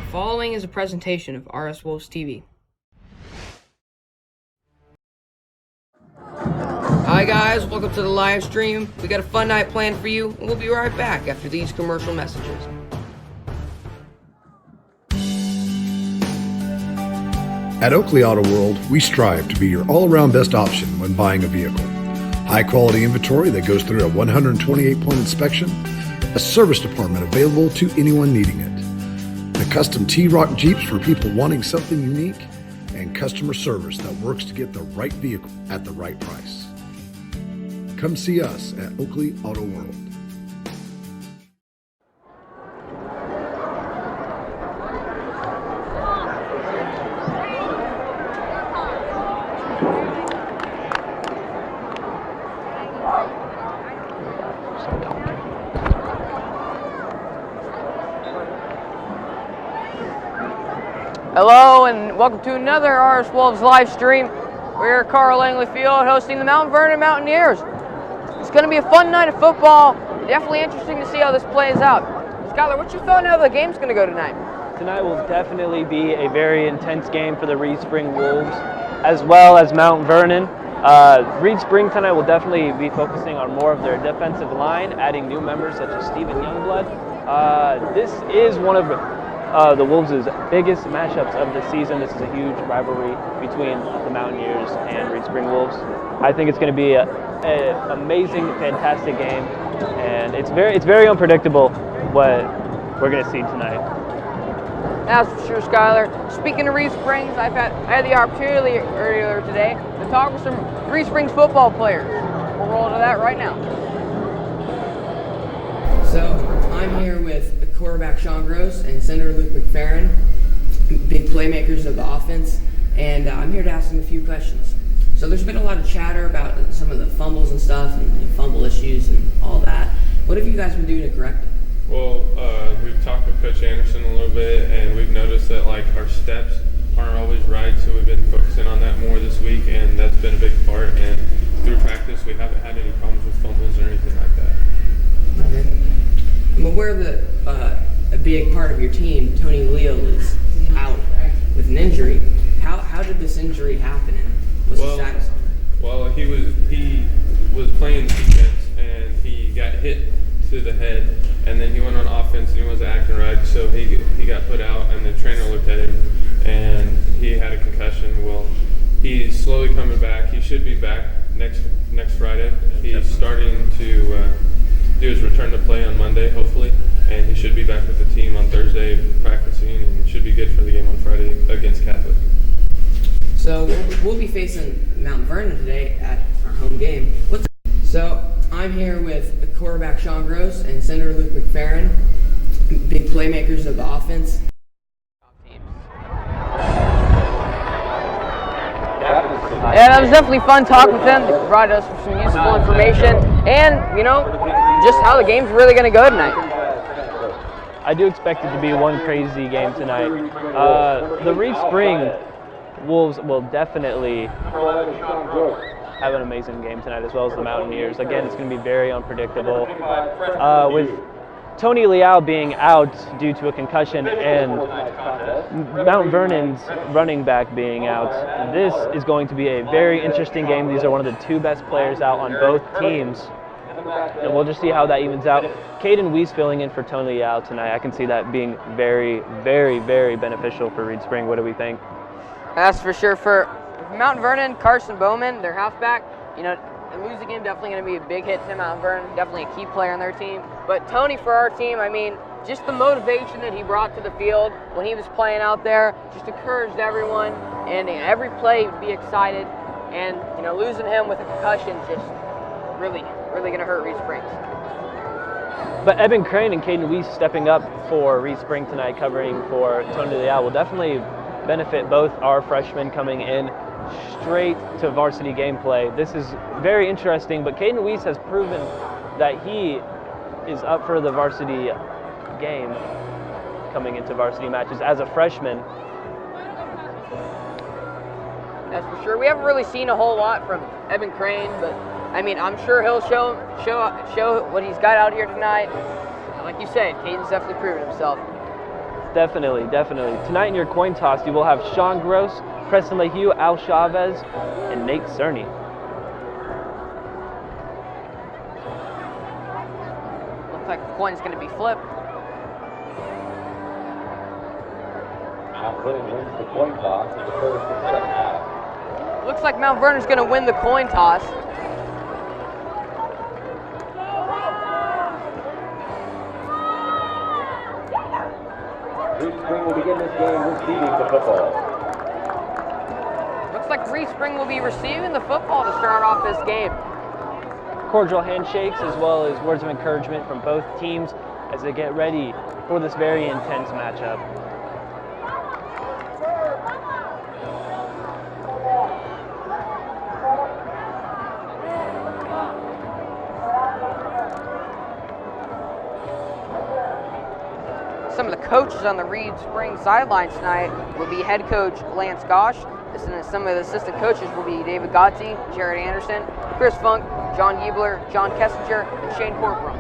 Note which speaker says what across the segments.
Speaker 1: following is a presentation of RS Wolves TV. Hi guys, welcome to the live stream. We got a fun night planned for you, and we'll be right back after these commercial messages.
Speaker 2: At Oakley Auto World, we strive to be your all-around best option when buying a vehicle. High-quality inventory that goes through a 128-point inspection, a service department available to anyone needing it, the custom T-Roc Jeeps for people wanting something unique, and customer service that works to get the right vehicle at the right price. Come see us at Oakley Auto World.
Speaker 1: Hello and welcome to another RS Wolves live stream. We're at Carl Langley Field hosting the Mount Vernon Mountaineers. It's going to be a fun night of football. Definitely interesting to see how this plays out. Skylar, what's your thought on how the game's going to go tonight?
Speaker 3: Tonight will definitely be a very intense game for the Reed Spring Wolves, as well as Mount Vernon. Reed Spring tonight will definitely be focusing on more of their defensive line, adding new members such as Stephen Youngblood. This is one of the Wolves' biggest matchups of the season. This is a huge rivalry between the Mountaineers and Reed Spring Wolves. I think it's going to be an amazing, fantastic game, and it's very unpredictable what we're going to see tonight.
Speaker 1: That's for sure, Skylar. Speaking of Reed Springs, I had the opportunity earlier today to talk with some Reed Springs football players. We'll roll into that right now. So I'm here with quarterback Sean Gross and center Luke McFerrin, big playmakers of the offense, and I'm here to ask them a few questions. So there's been a lot of chatter about some of the fumbles and stuff, and fumble issues and all that. What have you guys been doing to correct it?
Speaker 4: Well, we've talked with Coach Anderson a little bit, and we've noticed that our steps aren't always right, so we've been focusing on that more this week, and that's been a big part. And through practice, we haven't had any problems with fumbles or anything like that.
Speaker 1: Okay. I'm aware that a big part of your team, Tony Leo, is out with an injury. How did this injury happen, and what's the status on it?
Speaker 4: Well, he was playing defense, and he got hit to the head, and then he went on offense, and he wasn't acting right, so he got put out, and the trainer looked at him, and he had a concussion. Well, he's slowly coming back. He should be back next Friday. He's starting to do his return to play on Monday, hopefully, and he should be back with the team on Thursday practicing, and should be good for the game on Friday against Catholic.
Speaker 1: So we'll be facing Mount Vernon today at our home game. So I'm here with quarterback Sean Gross and center Luke McFerrin, big playmakers of the offense. Yeah, that was definitely fun talking with them. They provided us with some useful information and, just how the game's really going to go tonight.
Speaker 3: I do expect it to be one crazy game tonight. The Reed Spring Wolves will definitely have an amazing game tonight, as well as the Mountaineers. Again, it's going to be very unpredictable. With Tony Leal being out due to a concussion and Mount Vernon's running back being out, this is going to be a very interesting game. These are one of the two best players out on both teams, and we'll just see how that evens out. Caden Weiss filling in for Tony Leal tonight. I can see that being very, very, very beneficial for Reed Spring. What do we think?
Speaker 1: That's for sure. For Mount Vernon, Carson Bowman, their halfback, lose the game, definitely going to be a big hit to Mount Vernon, definitely a key player on their team. But Tony, for our team, just the motivation that he brought to the field when he was playing out there, just encouraged everyone, and every play would be excited. And, losing him with a concussion just really, really going to hurt Reed Springs.
Speaker 3: But Eben Crane and Caden Weiss stepping up for Reed Spring tonight, covering for Tony Leal, will definitely benefit both our freshmen coming in straight to varsity gameplay. This is very interesting, but Caden Weiss has proven that he is up for the varsity game coming into varsity matches as a freshman.
Speaker 1: That's for sure. We haven't really seen a whole lot from Eben Crane, but I'm sure he'll show what he's got out here tonight. Like you said, Caden's definitely proven himself.
Speaker 3: Definitely. Tonight in your coin toss, you will have Sean Gross, Preston LeHue, Al Chavez, and Nate Cerny.
Speaker 1: Looks like the coin's going to be flipped.
Speaker 5: Mount Vernon wins the coin toss in the first and second half.
Speaker 1: Looks like Mount Vernon's going to win the coin toss.
Speaker 5: Reed Spring will begin this game receiving the football.
Speaker 1: Looks like Reed Spring will be receiving the football to start off this game.
Speaker 3: Cordial handshakes as well as words of encouragement from both teams as they get ready for this very intense matchup.
Speaker 1: Some of the coaches on the Reed Spring sidelines tonight will be head coach Lance Gosh. Some of the assistant coaches will be David Gotzi, Jared Anderson, Chris Funk, John Giebler, John Kessinger, and Shane Corporal.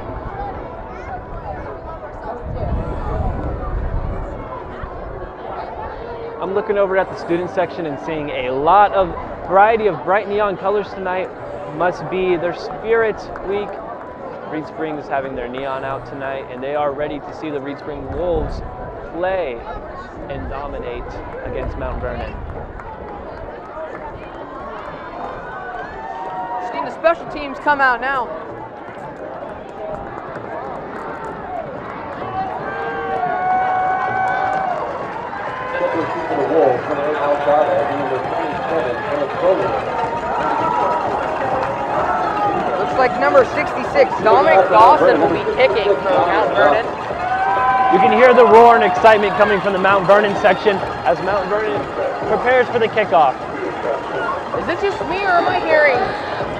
Speaker 3: I'm looking over at the student section and seeing a lot of variety of bright neon colors tonight. Must be their Spirit Week. Reed Spring is having their neon out tonight, and they are ready to see the Reed Spring Wolves play and dominate against Mount Vernon.
Speaker 1: Seeing the special teams come out now.
Speaker 5: Second for the Wolves, number 8 Al Chavez, and number 27 Eric Vernon.
Speaker 1: Looks like number 66 Dominic Dawson will be kicking for Mount Vernon.
Speaker 3: You can hear the roar and excitement coming from the Mount Vernon section as Mount Vernon prepares for the kickoff.
Speaker 1: Is it just me, or am I hearing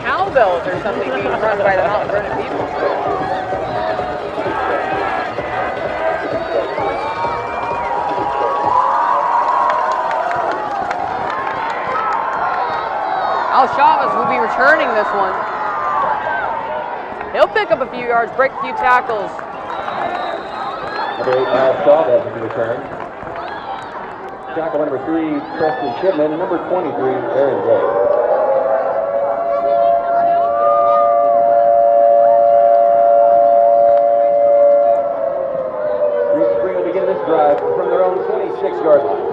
Speaker 1: cowbells or something being run by the Mount Vernon people? Al Chavez will be returning this one. He'll pick up a few yards, break a few tackles.
Speaker 5: Number 8 Al Chavez is the return. Tackle number 3 Preston Shipman, and number 23 Aaron Day. Reed Spring will begin this drive from their own 26-yard line.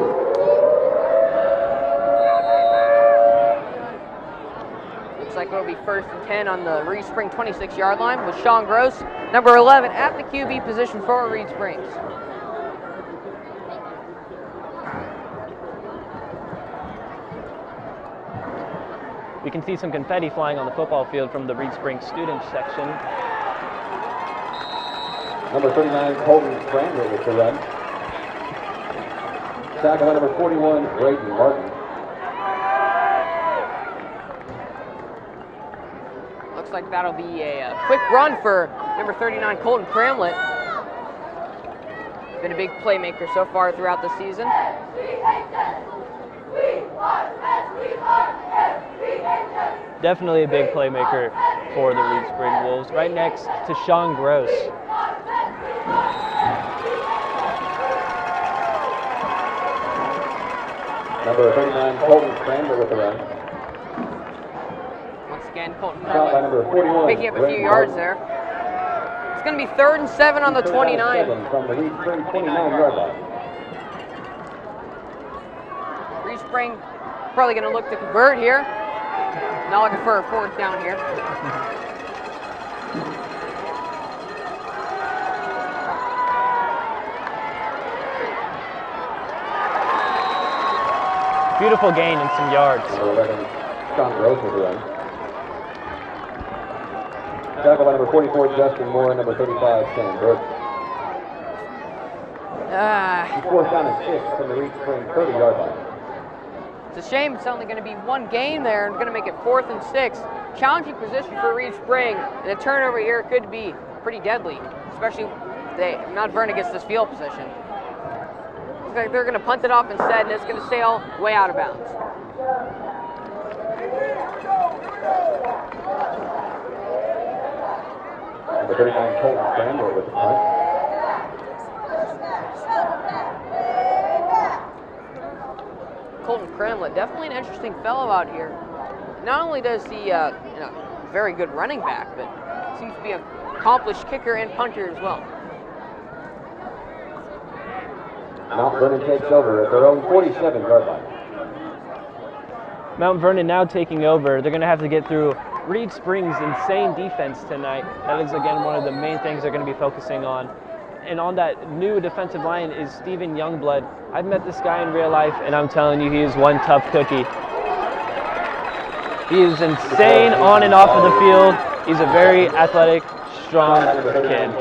Speaker 1: Looks like it'll be 1st and 10 on the Reed Spring 26-yard line with Sean Gross, number 11, at the QB position for Reed Springs.
Speaker 3: We can see some confetti flying on the football field from the Reed Spring student section.
Speaker 5: Number 39 Colton Cranmer with the run. Tackle number 41 Brayden Martin.
Speaker 1: Looks like that'll be a quick run for number 39 Colton Cramlett. Been a big playmaker so far throughout the season.
Speaker 3: Definitely a big playmaker for the Reed Spring Wolves, right next to Sean Gross.
Speaker 5: Number 39 Colton Cranmer with the run.
Speaker 1: Once again, Colton
Speaker 5: Shot by number 41
Speaker 1: picking up a few
Speaker 5: Brayden
Speaker 1: yards
Speaker 5: Martin.
Speaker 1: there. It's going to be 3rd and 7 on the 29.
Speaker 5: 7 from the Reed Spring 29-yard line.
Speaker 1: Reed Spring probably going to look to convert here. Not looking for a 4th down here.
Speaker 3: Beautiful gain and some yards.
Speaker 5: Number 11 Sean Gross with the run. Tackle by number 44 Justin Moore, and number 35 Sam Burke. Fourth down and 6 from the Reed Spring 30-yard line.
Speaker 1: It's a shame it's only going to be one game there and going to make it 4th and 6. Challenging position for Reed Spring, and a turnover here could be pretty deadly, especially if Mount Vernon gets this field position. Looks like they're going to punt it off instead, and it's going to sail way out of bounds.
Speaker 5: Number 39 Colton Cranmer with the punt.
Speaker 1: Cramlett, definitely an interesting fellow out here. Not only does he, very good running back, but seems to be an accomplished kicker and punter as well.
Speaker 5: Mount Vernon takes over at their own 47-yard line.
Speaker 3: Mount Vernon now taking over. They're going to have to get through Reed Springs' insane defense tonight. That is, again, one of the main things they're going to be focusing on. And on that new defensive line is Steven Youngblood. I've met this guy in real life, and I'm telling you, he is one tough cookie. He is insane on and off of the field. He's a very athletic, strong kid.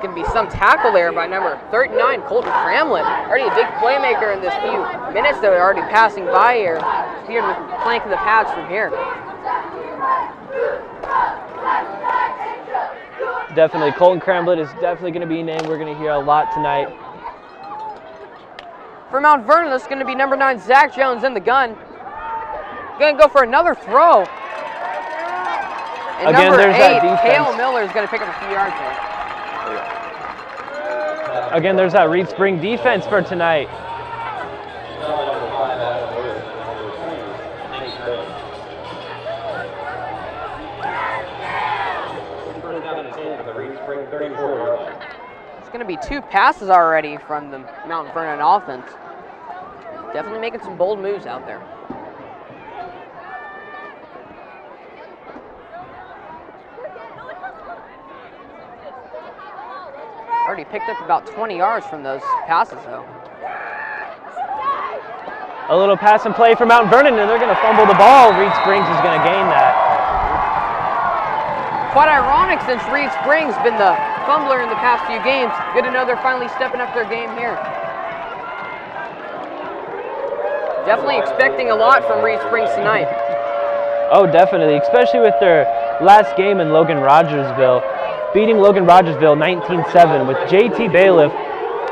Speaker 1: Going to be some tackle there by number 39, Colton Cramlett. Already a big playmaker in this few minutes that are already passing by here. Here to flank the pass from here.
Speaker 3: Definitely, Colton Cramlett is definitely going to be a name we're going to hear a lot tonight.
Speaker 1: For Mount Vernon, that's going to be number 9, Zach Jones in the gun. Going to go for another throw. And
Speaker 3: Again,
Speaker 1: number
Speaker 3: there's
Speaker 1: 8,
Speaker 3: that defense.
Speaker 1: Cale Miller is going to pick up a few yards there.
Speaker 3: Again, there's that Reed Spring defense for tonight.
Speaker 1: It's going to be 2 passes already from the Mount Vernon offense. Definitely making some bold moves out there. Already picked up about 20 yards from those passes, though.
Speaker 3: A little pass and play for Mount Vernon, and they're going to fumble the ball. Reed Springs is going to gain that.
Speaker 1: Quite ironic since Reed Springs been the fumbler in the past few games. Good to know they're finally stepping up their game here. Definitely expecting a lot from Reed Springs tonight.
Speaker 3: Oh, definitely, especially with their last game in Logan Rogersville. Beating Logan Rogersville 19-7 with J.T. Bailiff,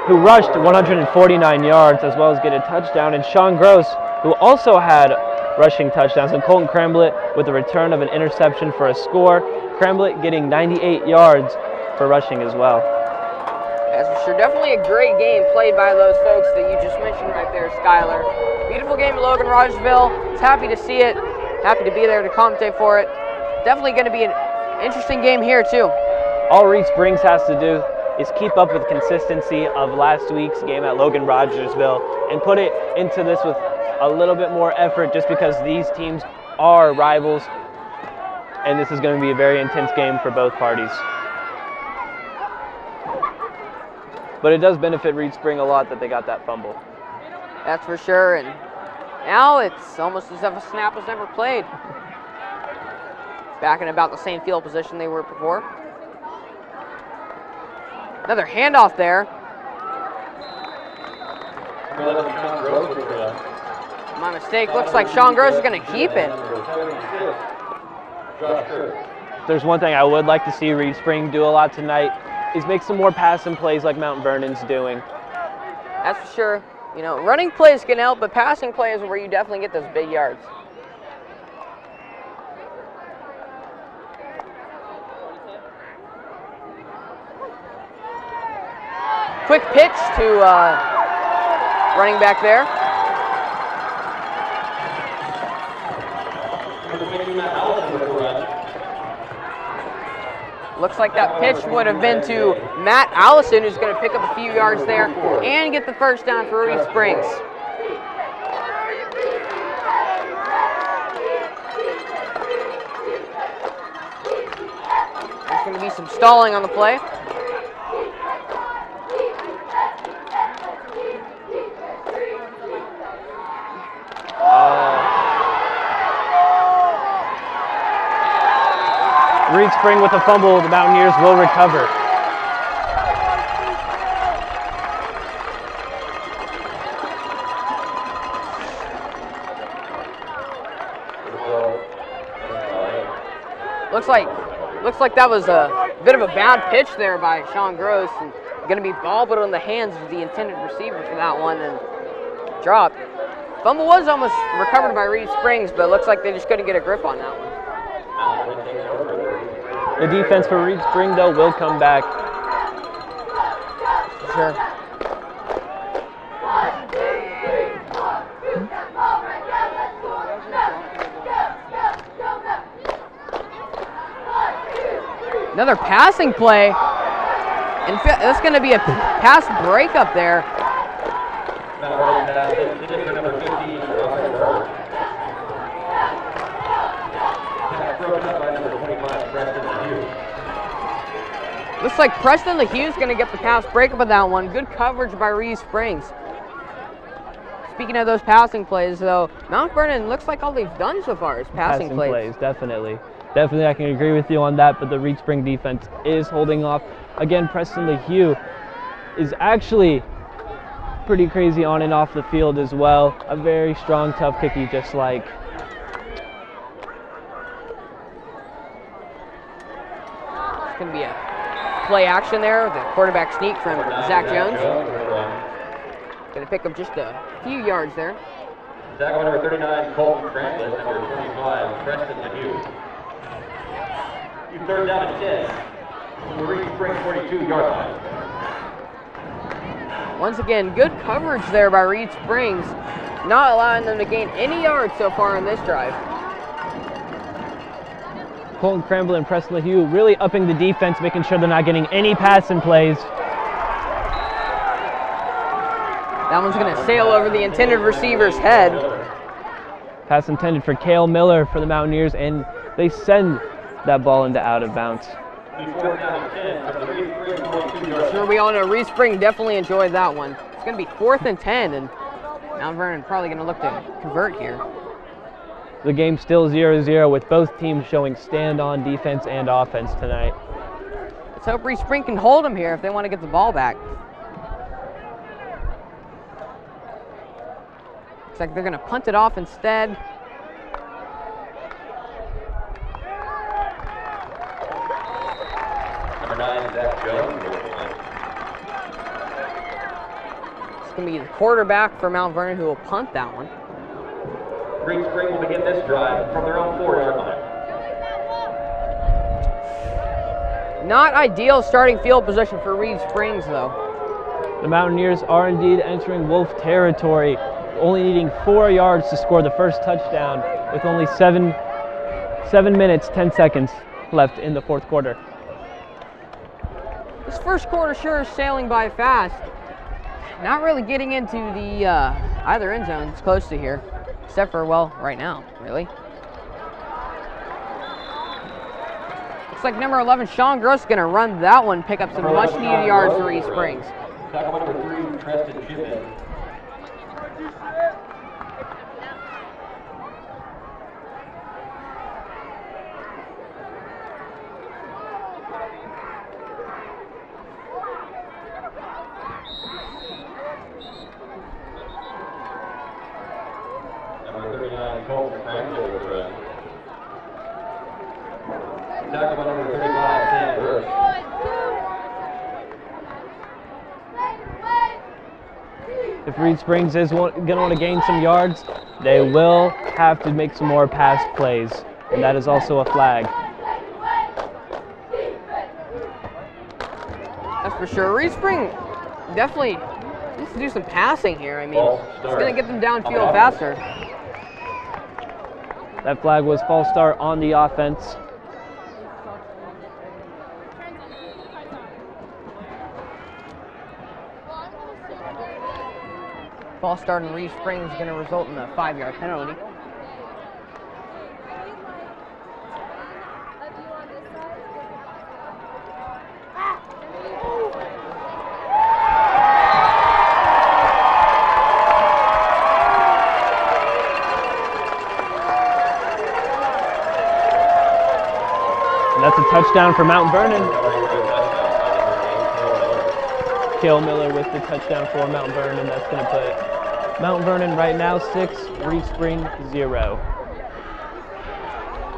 Speaker 3: who rushed 149 yards as well as get a touchdown, and Sean Gross, who also had rushing touchdowns, and Colton Cramlett with a return of an interception for a score. Cramlett getting 98 yards for rushing as well.
Speaker 1: That's for sure. Definitely a great game played by those folks that you just mentioned right there, Skylar. Beautiful game in Logan Rogersville. It's happy to see it. Happy to be there to commentate for it. Definitely going to be an interesting game here, too.
Speaker 3: All Reed Springs has to do is keep up with consistency of last week's game at Logan Rogersville and put it into this with a little bit more effort, just because these teams are rivals, and this is going to be a very intense game for both parties. But it does benefit Reed Spring a lot that they got that fumble.
Speaker 1: That's for sure, and now it's almost as if a snap was never played. Back in about the same field position they were before. Another handoff there. My mistake. Looks like Sean Gross is going to keep it.
Speaker 3: There's one thing I would like to see Reed Spring do a lot tonight is make some more passing plays like Mount Vernon's doing.
Speaker 1: That's for sure. You know, running plays can help, but passing plays are where you definitely get those big yards. Quick pitch to running back there. Looks like that pitch would have been to Matt Allison, who's going to pick up a few yards there and get the first down for Reed Springs. There's going to be some stalling on the play.
Speaker 3: Reed Spring with a fumble, the Mountaineers will recover.
Speaker 1: Looks like that was a bit of a bad pitch there by Sean Gross, and going to be bobbled in the hands of the intended receiver for that one and dropped. Fumble was almost recovered by Reed Springs, but it looks like they just couldn't get a grip on that one.
Speaker 3: The defense for Reed Spring, though, will come back.
Speaker 1: Sure. Another passing play. And that's going to be a pass breakup there. Looks like Preston LaHue's going to get the pass breakup of that one. Good coverage by Reed Springs. Speaking of those passing plays, though, Mount Vernon looks like all they've done so far is passing plays.
Speaker 3: Definitely. Definitely, I can agree with you on that, but the Reed Spring defense is holding off. Again, Preston LaHue is actually pretty crazy on and off the field as well. A very strong, tough kicky, just like.
Speaker 1: It's going to be a play action there with a quarterback sneak from Zach Jones. Going to pick up just a few yards there.
Speaker 5: Zach number 39, Colton Franklin, number 25, Preston LaHue. You third down and 10. Reed Spring 42-yard line.
Speaker 1: Once again, good coverage there by Reed Springs, not allowing them to gain any yards so far in this drive.
Speaker 3: Colton Cramble and Preston LaHue really upping the defense, making sure they're not getting any passing plays.
Speaker 1: That one's going to sail over the intended receiver's head.
Speaker 3: Pass intended for Cale Miller for the Mountaineers, and they send that ball into out of bounds.
Speaker 1: Sure, we all know Reed Spring definitely enjoyed that one. It's going to be 4th and 10, and Mount Vernon probably going to look to convert here.
Speaker 3: The game's still 0-0 with both teams showing stand-on defense and offense tonight.
Speaker 1: Let's hope Reed Spring can hold them here if they want to get the ball back. Looks like they're going to punt it off instead.
Speaker 5: Number 9, Zach Jones.
Speaker 1: It's going to be the quarterback for Mount Vernon who will punt that one.
Speaker 5: Reed Spring will begin this drive from their own 4-yard line.
Speaker 1: Not ideal starting field position for Reed Springs, though.
Speaker 3: The Mountaineers are indeed entering Wolf territory, only needing 4 yards to score the first touchdown with only 7 minutes, 10 seconds left in the fourth quarter.
Speaker 1: This first quarter sure is sailing by fast. Not really getting into the either end zone. It's close to here, except for, well, right now, really. Looks like number 11, Sean Gross, is going to run that one, pick up some much-needed yards for East Springs.
Speaker 5: Tackle number 3, Preston Shipman. Number 39, Colton Franklin will run. Tackle number 35, Sam Burke.
Speaker 3: If Reed Springs is going to want to gain some yards, they will have to make some more pass plays, and that is also a flag.
Speaker 1: That's for sure. Reed Spring definitely needs to do some passing here. I mean, it's going to get them downfield faster.
Speaker 3: That flag was false start on the offense.
Speaker 1: False start in Reed Springs is going to result in a 5-yard penalty.
Speaker 3: And that's a touchdown for Mount Vernon. Cale Miller with the touchdown for Mount Vernon. That's going to put Mount Vernon right now 6, Reed Spring 0.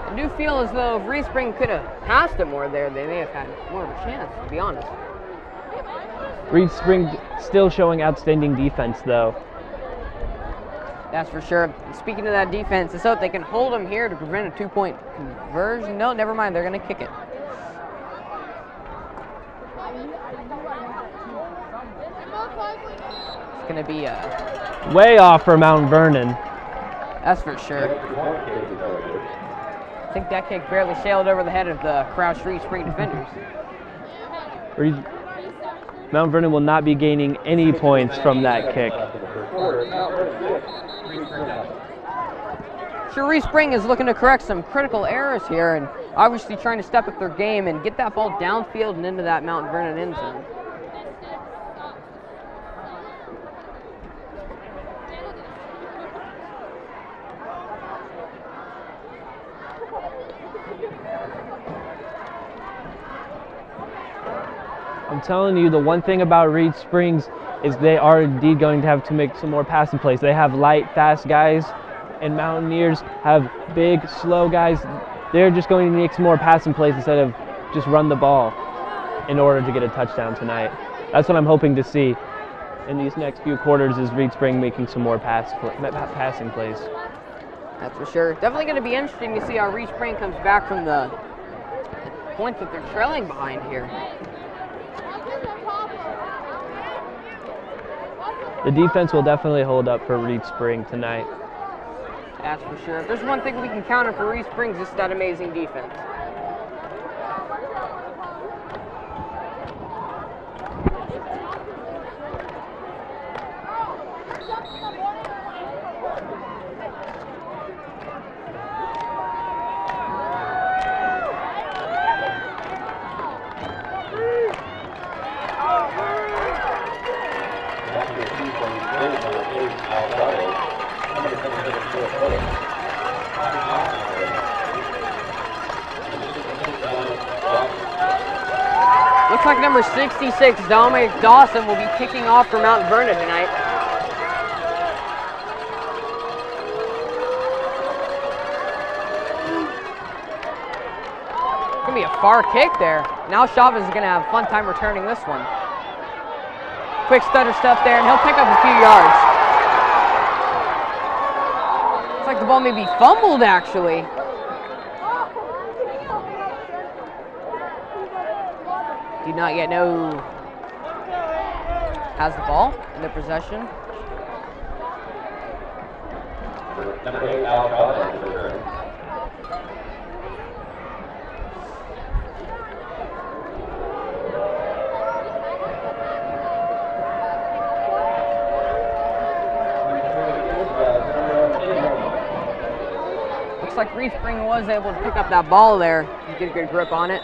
Speaker 1: I do feel as though if Reed Spring could have passed it more there, they may have had more of a chance, to be honest.
Speaker 3: Reed Spring still showing outstanding defense, though.
Speaker 1: That's for sure. Speaking of that defense, let's hope they can hold them here to prevent a 2-point conversion. No, never mind. They're going to kick it. It's going to be
Speaker 3: way off for Mount Vernon.
Speaker 1: That's for sure. I think that kick barely sailed over the head of the Crouch Reed Spring defenders.
Speaker 3: Mount Vernon will not be gaining any points from that kick.
Speaker 1: Sure, Reed Spring is looking to correct some critical errors here and obviously trying to step up their game and get that ball downfield and into that Mount Vernon end zone.
Speaker 3: I'm telling you, the one thing about Reed Springs is they are indeed going to have to make some more passing plays. They have light, fast guys, and Mountaineers have big, slow guys. They're just going to make some more passing plays instead of just run the ball in order to get a touchdown tonight. That's what I'm hoping to see in these next few quarters, is Reed Spring making some more passing plays.
Speaker 1: That's for sure. Definitely going to be interesting to see how Reed Spring comes back from the points that they're trailing behind here.
Speaker 3: The defense will definitely hold up for Reed Spring tonight.
Speaker 1: That's for sure. If there's one thing we can count on for Reed Springs, it's that amazing defense. Looks like number 66, Dominic Dawson, will be kicking off for Mount Vernon tonight. It's going to be a far kick there. Now Chavez is going to have a fun time returning this one. Quick stutter step there, and he'll pick up a few yards. Looks like the ball may be fumbled, actually. Do not yet know who has the ball in their possession.
Speaker 5: Number 8, Alex.
Speaker 1: Looks like Reed Spring was able to pick up that ball there and get a good grip on it.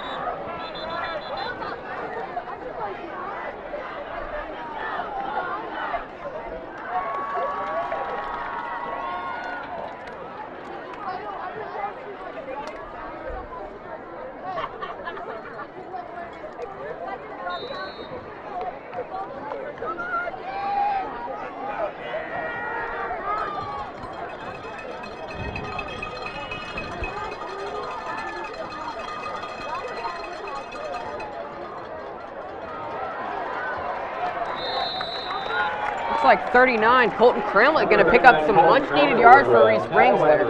Speaker 1: Looks like 39, Colton Cramlett going to pick up some much-needed yards for Reed Springs there.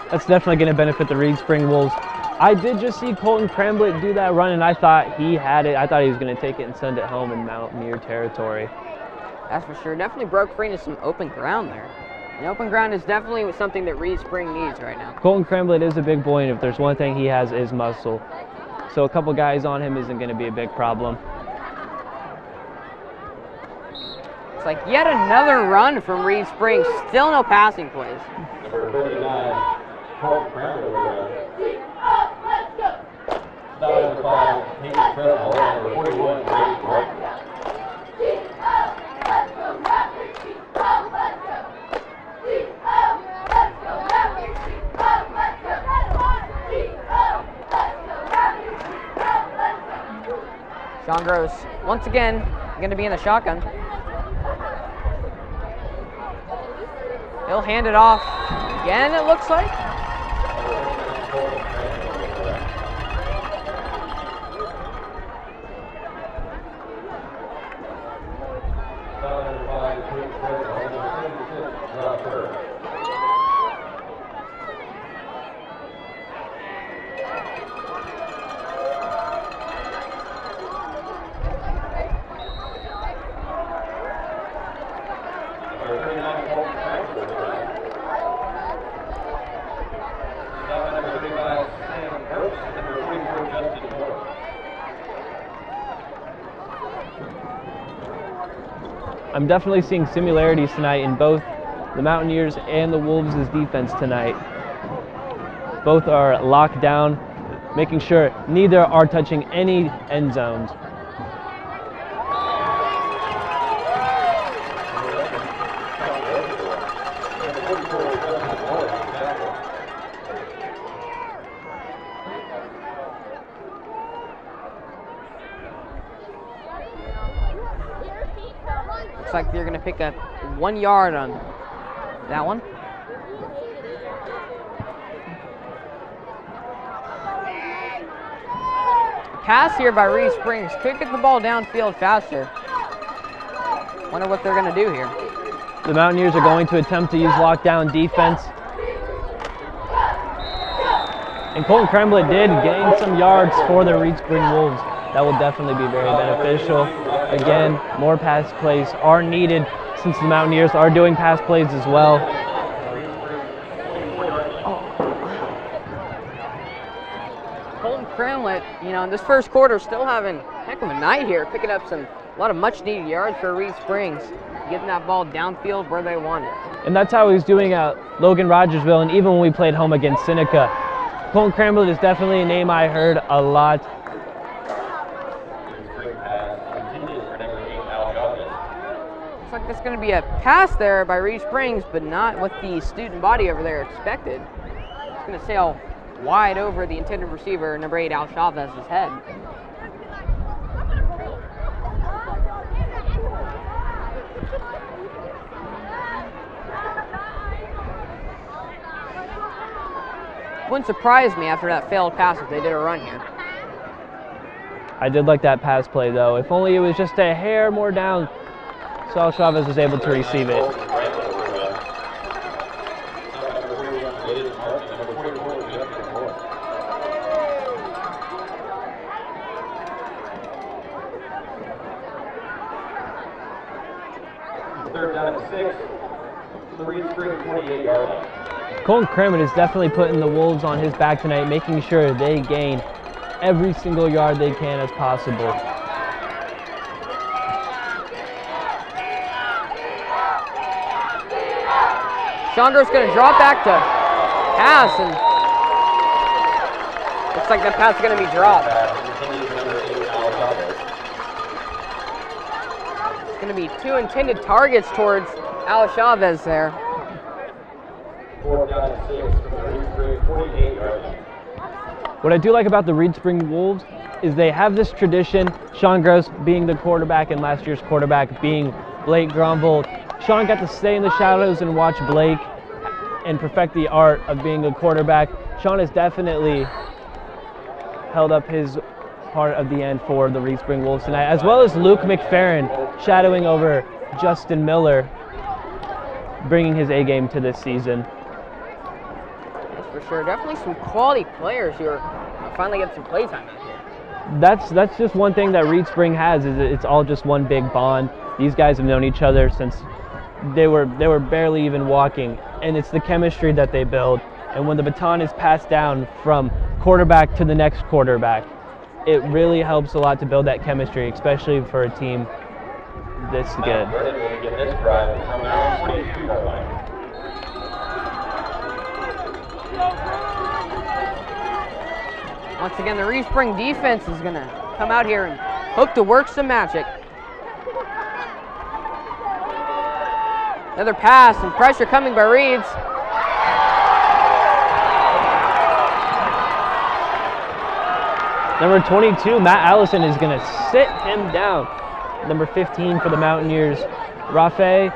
Speaker 3: That's definitely going to benefit the Reed Spring Wolves. I did just see Colton Cramlett do that run, and I thought he had it. I thought he was going to take it and send it home in Mountaineer territory.
Speaker 1: That's for sure. Definitely broke free into some open ground there. And open ground is definitely something that Reed Spring needs right now.
Speaker 3: Colton Cramlett is a big boy, and if there's one thing he has, is muscle. So a couple guys on him isn't going to be a big problem.
Speaker 1: It's like yet another run from Reed Springs. Still no passing plays.
Speaker 5: Number 39, Colton Cramlett. Number 5, Peyton Presnell. Number 41, Brady Martin.
Speaker 1: Sean Gross, once again, going to be in the shotgun. He'll hand it off again, it looks like.
Speaker 3: I'm definitely seeing similarities tonight in both the Mountaineers and the Wolves' defense tonight. Both are locked down, making sure neither are touching any end zones.
Speaker 1: Looks like they're going to pick up 1 yard on that one. Pass here by Reed Springs. Could get the ball downfield faster. Wonder what they're going to do here.
Speaker 3: The Mountaineers are going to attempt to use lockdown defense. And Colton Kremlett did gain some yards for the Reed Spring Wolves. That will definitely be very beneficial. Again, more pass plays are needed since the Mountaineers are doing pass plays as well.
Speaker 1: Colton Kremlett, in this first quarter, still having a heck of a night here, picking up a lot of much-needed yards for Reed Springs, getting that ball downfield where they want it.
Speaker 3: And that's how he's doing at Logan Rogersville, and even when we played home against Seneca. Colton Kremlett is definitely a name I heard a lot.
Speaker 1: Looks like there's going to be a pass there by Reed Springs, but not with the student body over there expected. It's going to sail wide over the intended receiver, number 8, Al Chavez's head. Wouldn't surprise me after that failed pass if they did a run here.
Speaker 3: I did like that pass play though. If only it was just a hair more down, so Al Chavez was able to receive it.
Speaker 5: Third down and 6. The Reed Spring 28-yard line.
Speaker 3: Colton Kremlett is definitely putting the Wolves on his back tonight, making sure they gain every single yard they can as possible.
Speaker 1: Chandro's going to drop back to pass, and looks like that pass is going to be dropped. It's going to be 2 intended targets towards Al Chavez there.
Speaker 5: Fourth down and 6 from the Reed Spring 48-yard line.
Speaker 3: What I do like about the Reed Spring Wolves is they have this tradition, Sean Gross being the quarterback and last year's quarterback being Blake Gromvold. Sean got to stay in the shadows and watch Blake and perfect the art of being a quarterback. Sean has definitely held up his part of the end for the Reed Spring Wolves tonight, as well as Luke McFerrin shadowing over Justin Miller, bringing his A game to this season.
Speaker 1: That's for sure. Definitely some quality players who are finally getting some playtime out here.
Speaker 3: That's just one thing that Reed Spring has, is it's all just one big bond. These guys have known each other since they were barely even walking, and it's the chemistry that they build. And when the baton is passed down from quarterback to the next quarterback, it really helps a lot to build that chemistry, especially for a team this good.
Speaker 5: Vernon will begin this drive from the 42-yard line.
Speaker 1: Once again, the Reed Spring defense is going to come out here and hope to work some magic. Another pass and pressure coming by Reeds.
Speaker 3: Number 22, Matt Allison, is going to sit him down. Number 15 for the Mountaineers, Rafe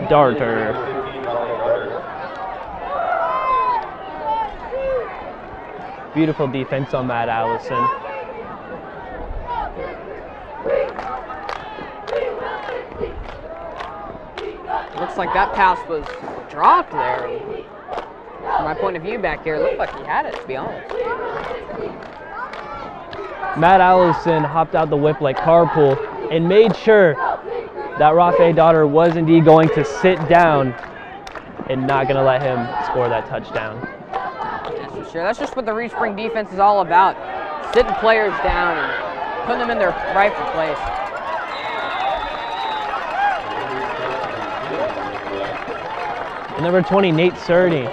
Speaker 3: Darter. Beautiful defense on Matt Allison.
Speaker 1: Looks like that pass was dropped there. From my point of view back here, it looked like he had it, to be honest.
Speaker 3: Matt Allison hopped out the whip like carpool and made sure that Rafe Daughter was indeed going to sit down and not going to let him score that touchdown.
Speaker 1: That's for sure. That's just what the Reed Spring defense is all about. Sitting players down and putting them in their rightful place.
Speaker 3: Number 20, Nate Surdy,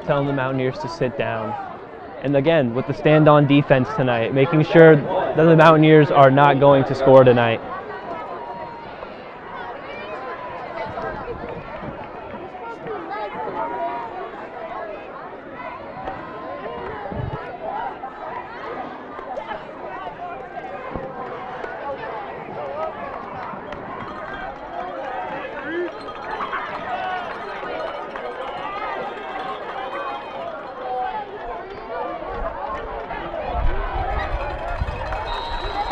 Speaker 3: telling the Mountaineers to sit down. And again, with the stand-on defense tonight, making sure that the Mountaineers are not going to score tonight.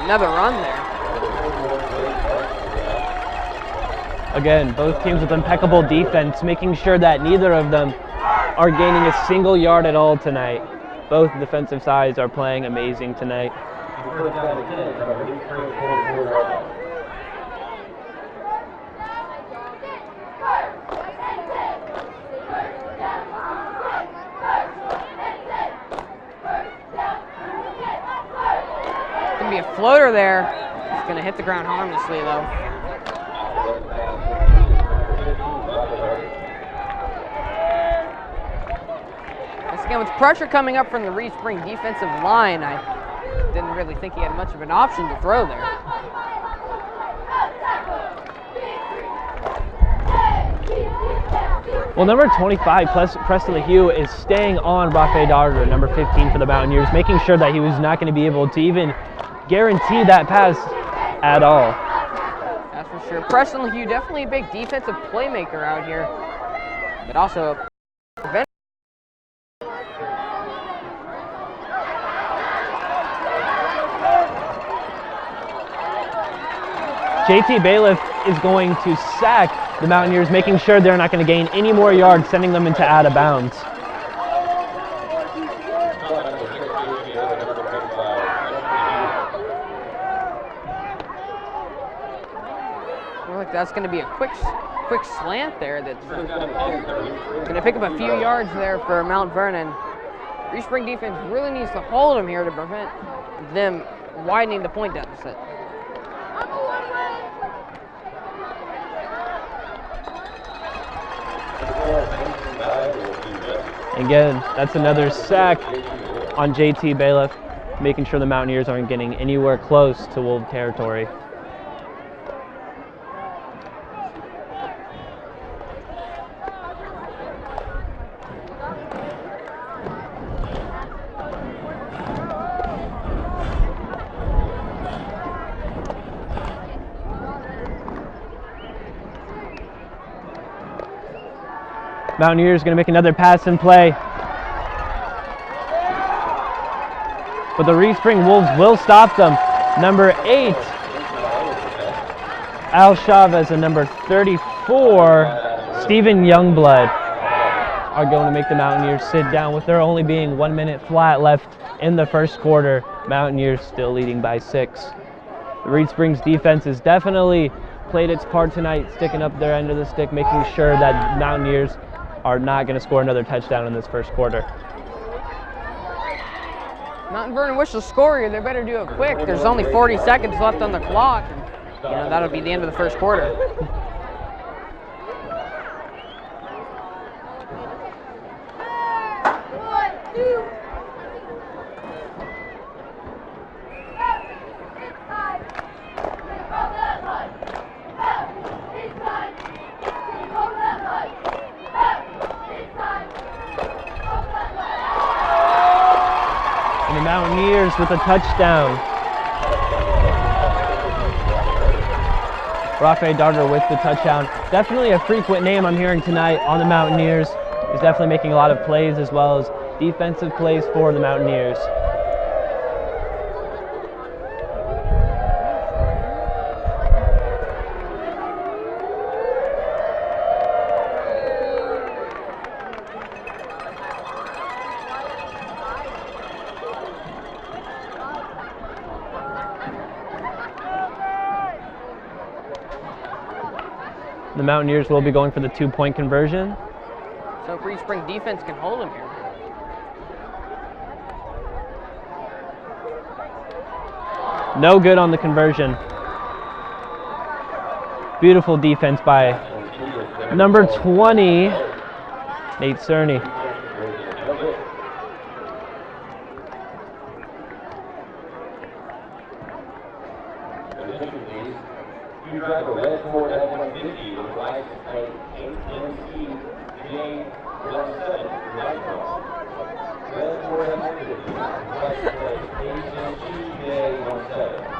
Speaker 1: Another run there.
Speaker 3: Again, both teams with impeccable defense, making sure that neither of them are gaining a single yard at all tonight. Both defensive sides are playing amazing tonight.
Speaker 1: Be a floater there. It's going to hit the ground harmlessly, though. Once again, with pressure coming up from the Reed Spring defensive line, I didn't really think he had much of an option to throw there.
Speaker 3: Well, number 25, Preston LaHue, is staying on Rafe Darder, number 15 for the Mountaineers, making sure that he was not going to be able to even guarantee that pass at all.
Speaker 1: That's for sure. Preston LaHue, definitely a big defensive playmaker out here, but also a
Speaker 3: JT Bailiff is going to sack the Mountaineers, making sure they're not going to gain any more yards, sending them into out of bounds.
Speaker 1: That's going to be a quick slant there that's going to pick up a few yards there for Mount Vernon. Reed Spring defense really needs to hold them here to prevent them widening the point deficit.
Speaker 3: Again, that's another sack on JT Bailiff, making sure the Mountaineers aren't getting anywhere close to Wolf territory. Mountaineers going to make another pass and play. But the Reed Spring Wolves will stop them. Number 8, Al Chavez, and number 34, Stephen Youngblood, are going to make the Mountaineers sit down with there only being 1 minute flat left in the first quarter. Mountaineers still leading by 6. The Reed Springs defense has definitely played its part tonight, sticking up their end of the stick, making sure that Mountaineers are not going to score another touchdown in this first quarter.
Speaker 1: Mount Vernon wishes to score here. They better do it quick. There's only 40 seconds left on the clock. And, that'll be the end of the first quarter.
Speaker 3: And the Mountaineers with a touchdown. Rafe Darder with the touchdown. Definitely a frequent name I'm hearing tonight on the Mountaineers. He's definitely making a lot of plays as well as defensive plays for the Mountaineers. The Mountaineers will be going for the 2-point conversion.
Speaker 1: So Reed Spring defense can hold him here.
Speaker 3: No good on the conversion. Beautiful defense by Number 20, Nate Cerny.
Speaker 5: You drive a red Ford F-150 with license plate HMC-J17, right cross. Red Ford F-150 with license plate HMC-J17.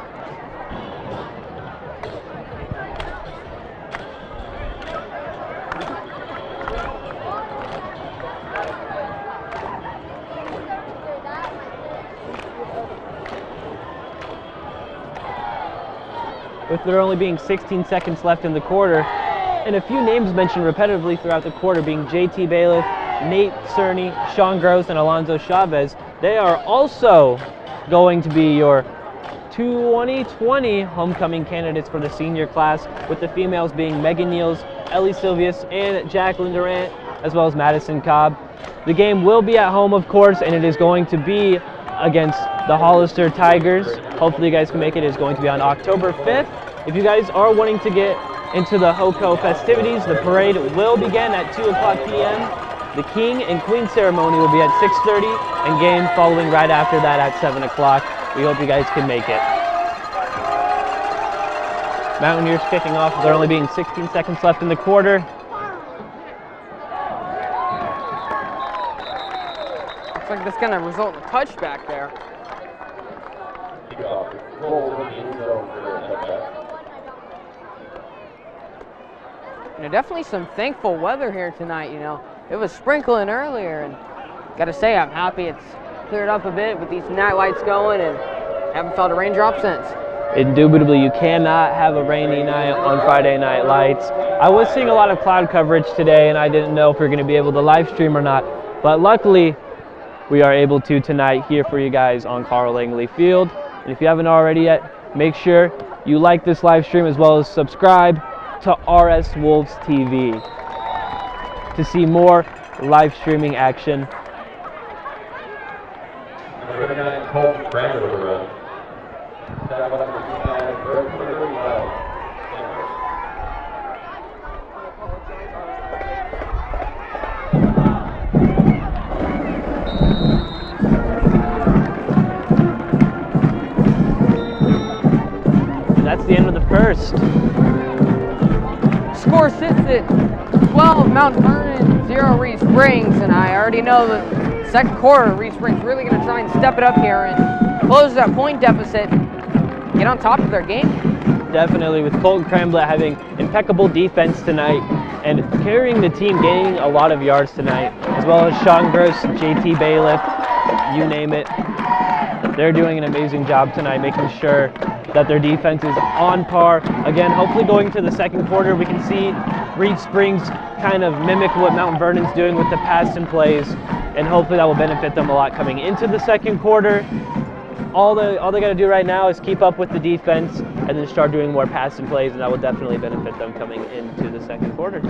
Speaker 3: With there only being 16 seconds left in the quarter, and a few names mentioned repetitively throughout the quarter being JT Bailiff, Nate Cerny, Sean Gross, and Alonzo Chavez, they are also going to be your 2020 homecoming candidates for the senior class, with the females being Megan Niels, Ellie Silvius, and Jacqueline Durant, as well as Madison Cobb. The game will be at home, of course, and it is going to be against the Hollister Tigers. Hopefully you guys can make it. It is going to be on October 5th. If you guys are wanting to get into the HOCO festivities, the parade will begin at 2 o'clock p.m. The King and Queen ceremony will be at 6:30, and game following right after that at 7 o'clock. We hope you guys can make it. Mountaineers kicking off with there only being 16 seconds left in the quarter.
Speaker 1: Looks like that's going to result in a touchback there. Definitely some thankful weather here tonight. It was sprinkling earlier, and gotta say I'm happy it's cleared up a bit with these night lights going, and haven't felt a raindrop since.
Speaker 3: Indubitably, you cannot have a rainy night on Friday Night Lights. I was seeing a lot of cloud coverage today, and I didn't know if we were going to be able to live stream or not, but luckily we are able to tonight here for you guys on Carl Langley Field. And if you haven't already yet, make sure you like this live stream as well as subscribe to RS Wolves TV to see more live streaming action.
Speaker 5: Number 39, Colton Crandall with the run. Number 39, Brett 35.
Speaker 3: That's the end of the first.
Speaker 1: Score sits at 12, Mount Vernon, 0, Reed Springs, and I already know the second quarter, Reed Springs really going to try and step it up here and close that point deficit, get on top of their game.
Speaker 3: Definitely, with Colton Cramblett having impeccable defense tonight and carrying the team, gaining a lot of yards tonight, as well as Sean Gross, JT Bailiff, you name it. They're doing an amazing job tonight, making sure that their defense is on par. Again, hopefully going to the second quarter, we can see Reed Springs kind of mimic what Mount Vernon's doing with the pass and plays, and hopefully that will benefit them a lot coming into the second quarter. All they got to do right now is keep up with the defense and then start doing more pass and plays, and that will definitely benefit them coming into the second quarter.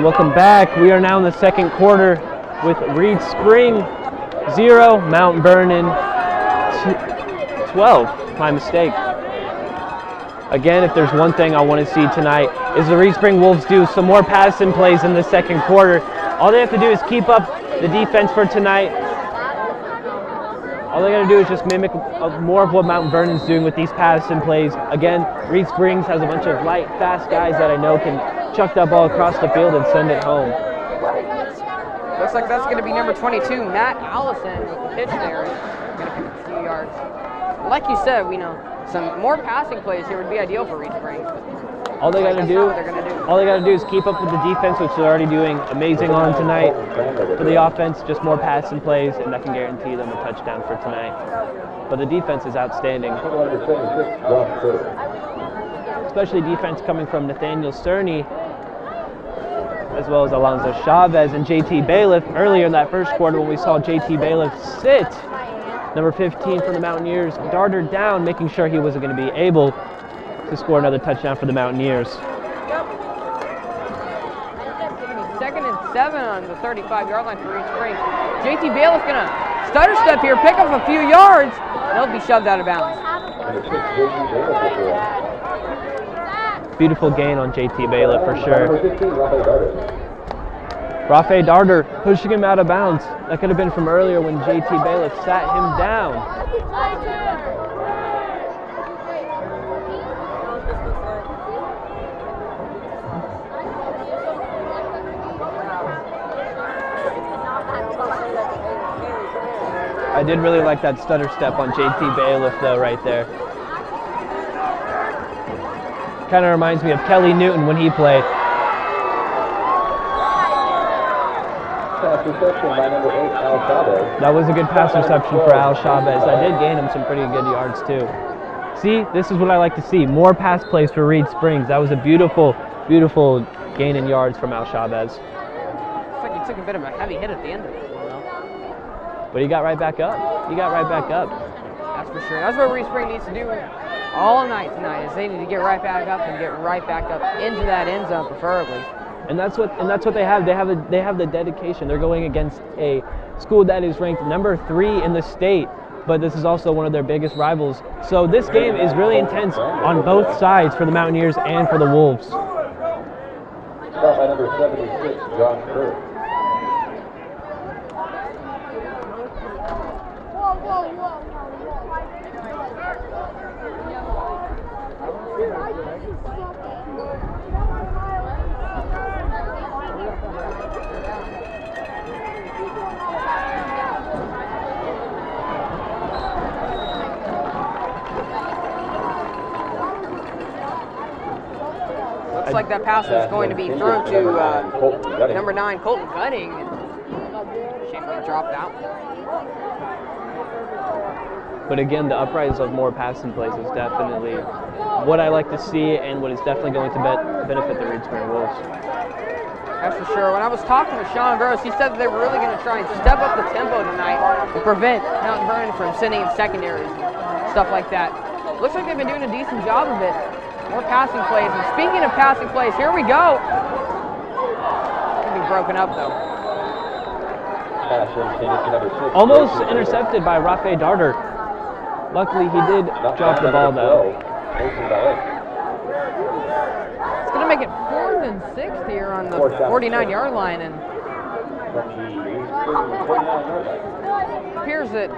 Speaker 3: Welcome back. We are now in the second quarter with Reed Spring 0, Mount Vernon 12. My mistake. Again, if there's one thing I want to see tonight is the Reed Spring Wolves do some more passing plays in the second quarter. All they have to do is keep up the defense for tonight. All they got to do is just mimic more of what Mount Vernon's doing with these passing plays. Again, Reed Springs has a bunch of light, fast guys that I know can chuck that ball across the field and send it home.
Speaker 1: Looks like that's going to be number 22, Matt Allison, with the pitch there. Going to pick up a few yards. Like you said, some more passing plays here would be ideal for Reed Springs.
Speaker 3: All they got to
Speaker 1: That's
Speaker 3: do,
Speaker 1: not what they're gonna do.
Speaker 3: all they got to do is keep up with the defense, which they're already doing amazing on tonight. For the offense, just more passing plays, and that can guarantee them a touchdown for tonight. But the defense is outstanding, especially defense coming from Nathaniel Cerny, as well as Alonzo Chavez and JT Bailiff. Earlier in that first quarter, when we saw JT Bailiff sit, number 15 for the Mountaineers darted down, making sure he wasn't going to be able to score another touchdown for the Mountaineers.
Speaker 1: 2nd and 7 on the 35-yard line for Reed Springs. JT Bailiff gonna stutter step here, pick up a few yards, and he'll be shoved out of bounds.
Speaker 3: Beautiful gain on JT Bailiff for sure. Rafe Darter pushing him out of bounds. That could have been from earlier when JT Bailiff sat him down. I did really like that stutter step on JT Bailiff though right there. Kind of reminds me of Kelly Newton when he played. That was a good pass reception for Al Chavez. That did gain him some pretty good yards too. See, this is what I like to see. More pass plays for Reed Springs. That was a beautiful, beautiful gain in yards from Al Chavez.
Speaker 1: Looks like he took a bit of a heavy hit at the end of it.
Speaker 3: But he got right back up. He got right back up.
Speaker 1: That's for sure. That's what Reed Springs needs to do all night tonight. Is they need to get right back up and get right back up into that end zone, preferably.
Speaker 3: And that's what they have. They have the dedication. They're going against a school that is ranked number 3 in the state, but this is also one of their biggest rivals. So this game is really intense on both sides for the Mountaineers and for the Wolves.
Speaker 5: By number 76, Josh Kirk.
Speaker 1: Looks like that pass was going to be thrown to number 9, Colton Gutting. Shame he dropped out.
Speaker 3: But again, the uprise of more passing plays is definitely what I like to see and what is definitely going to benefit the Reed Springs Wolves.
Speaker 1: That's for sure. When I was talking with Sean Gross, he said that they were really going to try and step up the tempo tonight to prevent Mount Vernon from sending in secondaries and stuff like that. Looks like they've been doing a decent job of it. More passing plays. And speaking of passing plays, here we go. It's going to be broken up, though.
Speaker 3: Almost intercepted by Rafe Darter. Luckily, he did drop the ball, though.
Speaker 1: It's going to make it 4th and 6 here on the 49-yard line. And appears that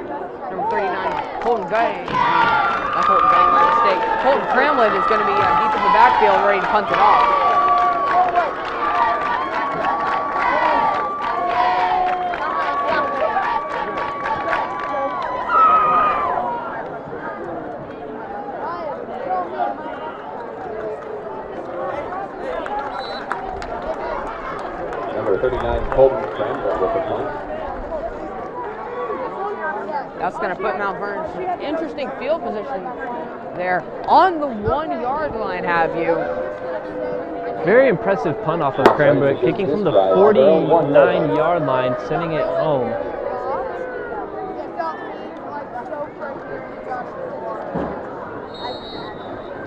Speaker 1: number 39, Colton Gutting, not Colton Gutting, my mistake. Colton Cramlett is going to be deep in the backfield ready to punt it off.
Speaker 5: Number 39, Colton Cramlett with the punt.
Speaker 1: That's going to put Mount Vernon in an interesting field position there. On the 1-yard line, have you.
Speaker 3: Very impressive punt off of Cranbrook, kicking from the 49-yard line, sending it home.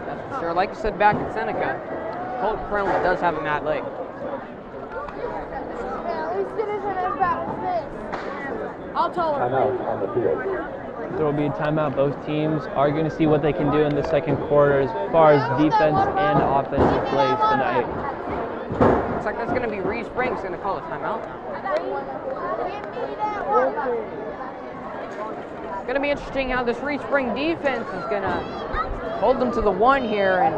Speaker 1: That's for sure. Like I said back in Seneca, Colton Cramlett does have a mad leg. I'll tell him.
Speaker 5: Timeout on the field.
Speaker 3: There will be a timeout. Both teams are going to see what they can do in the second quarter as far as defense and offensive plays tonight.
Speaker 1: Looks like that's going to be Reed Springs going to call a timeout. It's going to be interesting how this Reed Spring defense is going to hold them to the 1 here and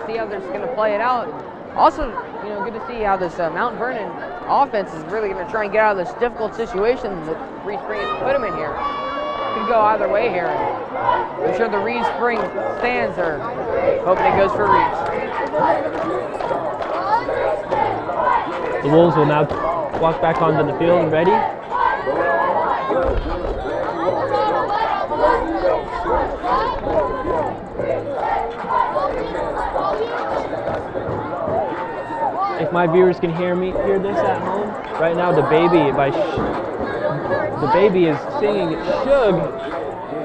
Speaker 1: see how they're going to play it out. Also, good to see how this Mount Vernon offense is really going to try and get out of this difficult situation that Reed Spring has put them in here. could go either way here. I'm sure the Reed Spring stands are hoping it goes for Reeds.
Speaker 3: The Wolves will now walk back onto the field, ready. If my viewers can hear this at home, right now the baby is singing Shug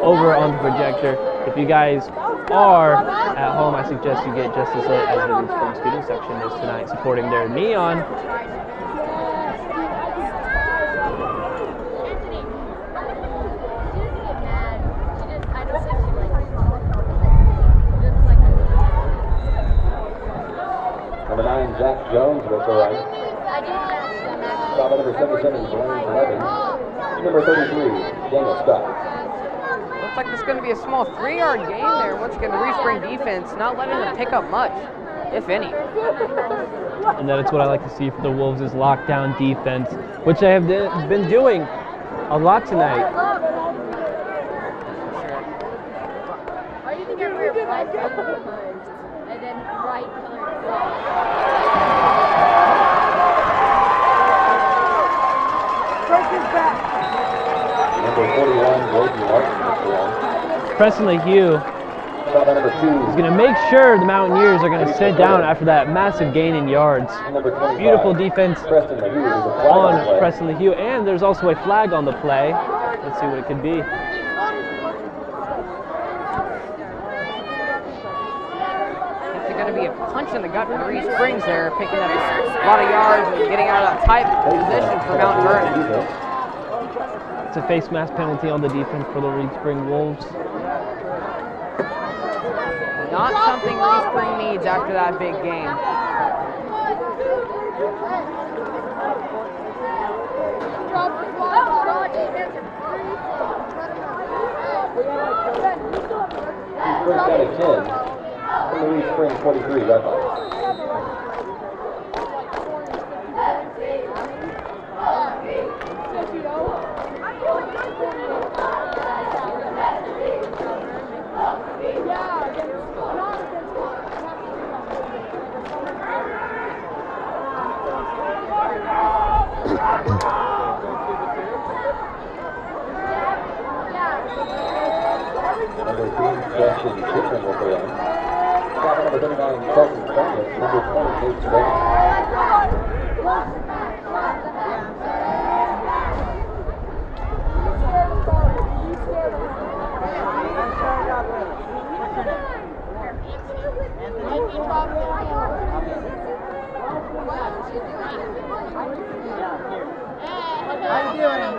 Speaker 3: over on the projector. If you guys are at home, I suggest you get just as lit as the Reed Spring student section is tonight, supporting their neon.
Speaker 5: Number 9, Zach Jones, with the right. Stop number 77, Blaine Levin. Number 33, Daniel Scott.
Speaker 1: Looks like this is going to be a small 3-yard gain there. Once again, the Reed Spring defense not letting them pick up much, if any.
Speaker 3: And that's what I like to see for the Wolves is lockdown defense, which I have been doing a lot tonight.
Speaker 6: Why do you think I wear black and then white colored socks?
Speaker 5: Number 41, Blakey Martin, with the right.
Speaker 3: Preston LaHue
Speaker 5: Stop number 2,
Speaker 3: is going to make sure the Mountaineers are going to sit down after that massive gain in yards.
Speaker 5: number 25.
Speaker 3: Beautiful defense
Speaker 5: Preston LaHue with a flag
Speaker 3: on
Speaker 5: play.
Speaker 3: Preston LaHue, and there's also a flag on the play. Let's see what it could be.
Speaker 1: It's going to be a punch in the gut for Reed Springs there, picking up a lot of yards and getting out of that tight position for Mount Vernon.
Speaker 3: It's a face mask penalty on the defense for the Reed Spring Wolves.
Speaker 1: Not something Reed Spring needs after that big game.
Speaker 5: First down at 10. From the Reed Spring 43, red line. Number 3, Justin Chipman with the line. Stop number 39, Colton Thomas. Number 20, Nate Spade.
Speaker 6: How you doing, man?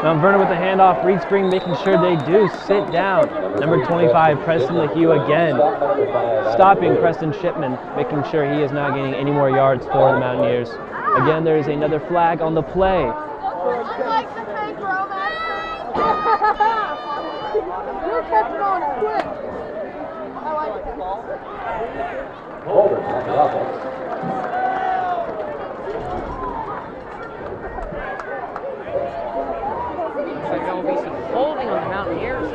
Speaker 3: Mount Vernon with the handoff. Reed Spring making sure they do sit down. Number 25, Preston LaHue again. Stopping Preston Shipman, making sure he is not gaining any more yards for the Mountaineers. Again, there is another flag on the play.
Speaker 6: Unlike the fake romance. You're catching on quick. I like it.
Speaker 5: Holder on the offense.
Speaker 1: Looks like there will be some holding on the Mountaineers.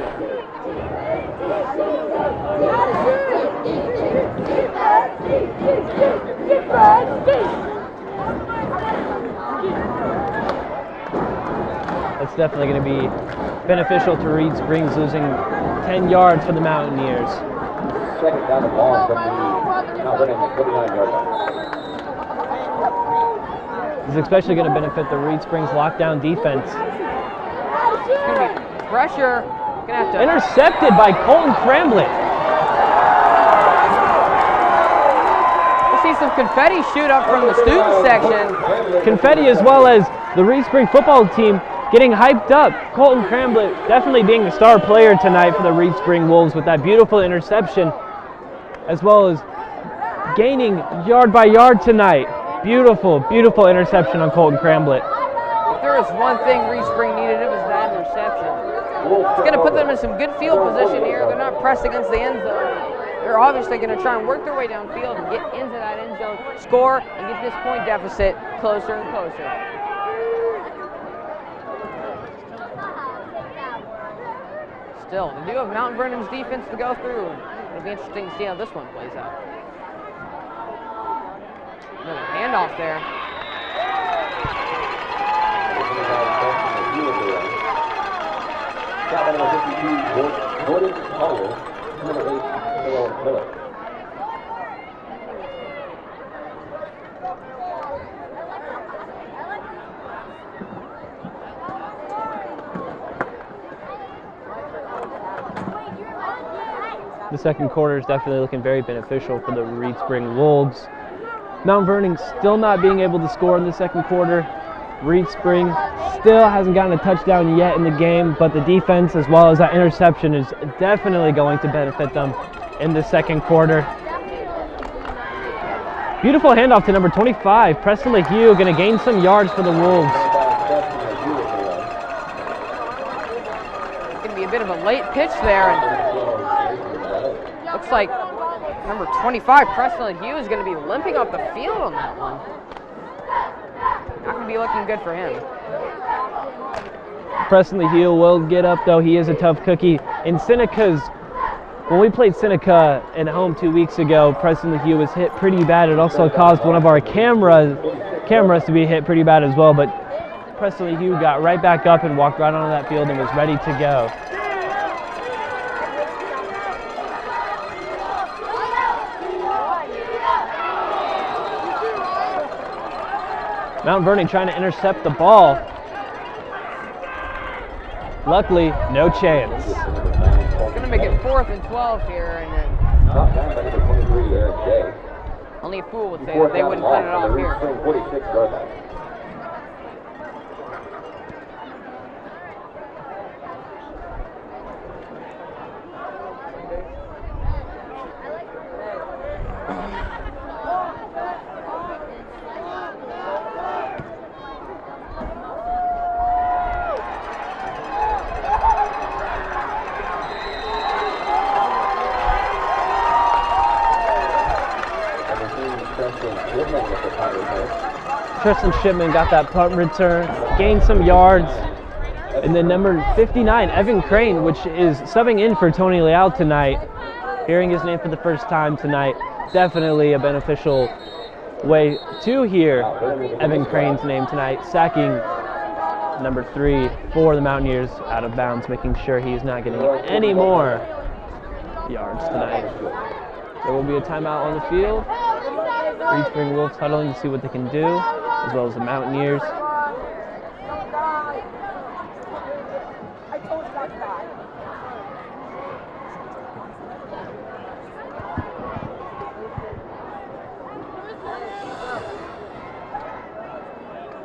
Speaker 3: That's definitely going to be beneficial to Reed Springs, losing 10 yards for the Mountaineers.
Speaker 5: Second down the ball from the Mount Vernon 49-yard line.
Speaker 3: This is especially going to benefit the Reed Springs lockdown defense.
Speaker 1: It's going to be pressure. Going to have to.
Speaker 3: Intercepted by Colton Cramblett.
Speaker 1: We'll see some confetti shoot up from the student section.
Speaker 3: Confetti, as well as the Reed Spring football team getting hyped up. Colton Cramblett definitely being the star player tonight for the Reed Spring Wolves with that beautiful interception, as well as gaining yard by yard tonight. Beautiful, beautiful interception on Colton Cramblett.
Speaker 1: If there was one thing Reed Spring needed, it was that interception. It's going to put them in some good field position here. They're not pressed against the end zone. they're obviously going to try and work their way downfield and get into that end zone, score, and get this point deficit closer and closer. Still, they do have Mount Vernon's defense to go through. It'll be interesting to see how this one plays out. Another handoff there.
Speaker 3: The second quarter is definitely looking very beneficial for the Reed Spring Wolves. Mount Vernon still not being able to score in the second quarter. Reed Spring still hasn't gotten a touchdown yet in the game, but the defense as well as that interception is definitely going to benefit them in the second quarter. Beautiful handoff to number 25, Preston LaHue, going to gain some yards for the Wolves.
Speaker 1: It's going to be a bit of a late pitch there, and looks like number 25, Preston LaHue, is going to be limping off the field on that one. Not going to be looking good for him.
Speaker 3: Preston LaHue will get up, though. He is a tough cookie. In Seneca's, when we played Seneca at home 2 weeks ago, Preston LaHue was hit pretty bad. It also caused one of our cameras to be hit pretty bad as well, but Preston LaHue got right back up and walked right onto that field and was ready to go. Mount Vernon trying to intercept the ball. Luckily, no chance.
Speaker 1: Going to make it 4th and 12 here, and then only a fool would say that they wouldn't punt it off here.
Speaker 3: Tristan Shipman got that punt return, gained some yards, and then number 59, Evan Crane, which is subbing in for Tony Leal tonight. Hearing his name for the first time tonight, definitely a beneficial way to hear Evan Crane's name tonight, sacking number 3 for the Mountaineers out of bounds, making sure he's not getting any more yards tonight. There will be a timeout on the field. Reed Spring Wolves huddling to see what they can do, as well as the Mountaineers.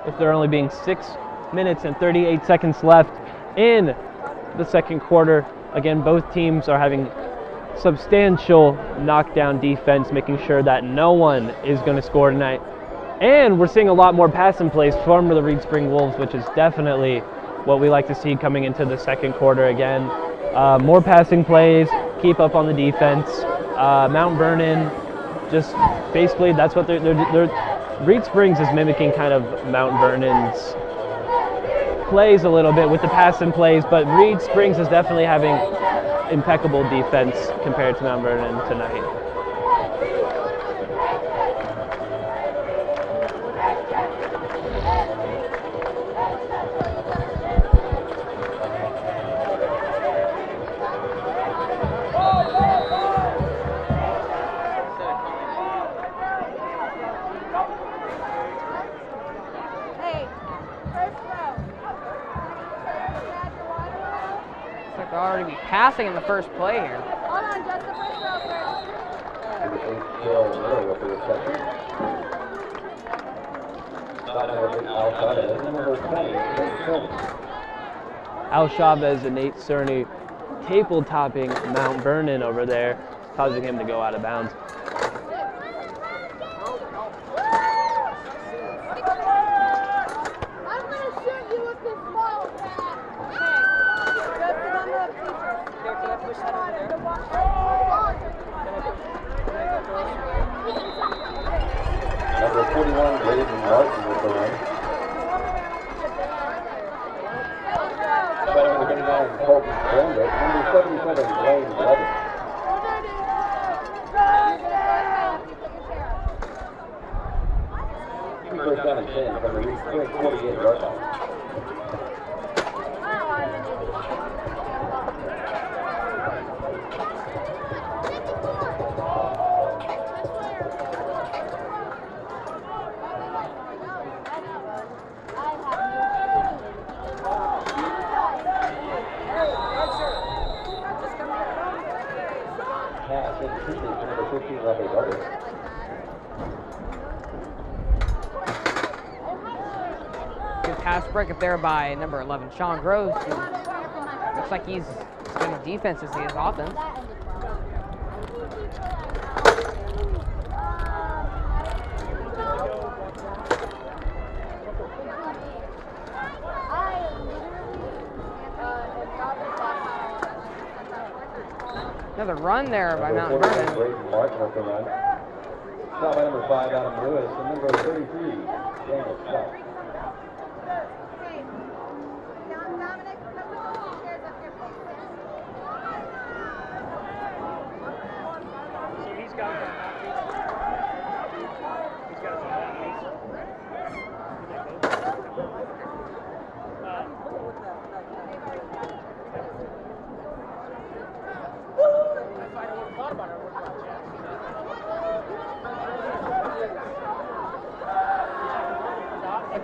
Speaker 3: If there only being 6 minutes and 38 seconds left in the second quarter, again, both teams are having substantial knockdown defense, making sure that no one is going to score tonight. And we're seeing a lot more passing plays from the Reed Spring Wolves, which is definitely what we like to see coming into the second quarter again. More passing plays, keep up on the defense. Mount Vernon, just basically that's what they're Reed Springs is mimicking kind of Mount Vernon's plays a little bit with the passing plays, but Reed Springs is definitely having impeccable defense compared to Mount Vernon tonight.
Speaker 1: They'll already be passing in the first play here.
Speaker 6: Hold on, just the first row
Speaker 3: Al Chavez and Nate Cerny table-topping Mount Vernon over there, causing him to go out of bounds.
Speaker 5: First down and 10 from the Reed Spring 48-yard line. Pass intended for number 15, Rafael Vernon.
Speaker 1: Good pass breakup there by number 11, Sean Groves. Looks like he's as good a defense as he is offense. Another run there by Mount Vernon.
Speaker 5: Stop by number 5, Adam Lewis, and number 33, Daniel Scott.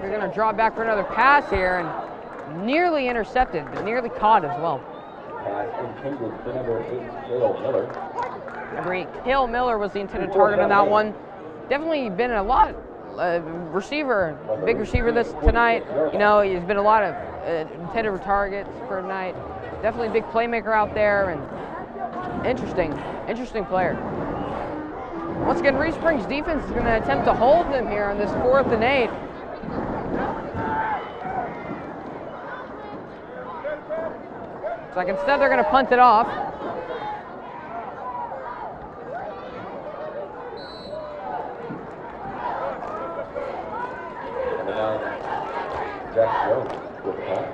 Speaker 1: They're going to draw back for another pass here and nearly intercepted, but nearly caught as well.
Speaker 5: Pass intended for number 8, Dale Miller.
Speaker 1: Number 8, Cale Miller was the intended target on that one. Definitely been a lot receiver, big receiver this tonight. You know, he's been a lot of intended targets for tonight. Definitely a big playmaker out there and interesting player. Once again, Reed Springs defense is going to attempt to hold them here on this 4th and 8. So like instead they're going to punt it off.
Speaker 5: Number 9, Jack Jones with the pass.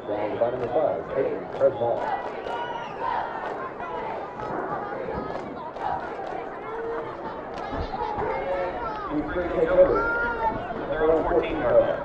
Speaker 5: Down by number 5, Peyton Presmall. Reed Spring takes over. Number 14-yard line.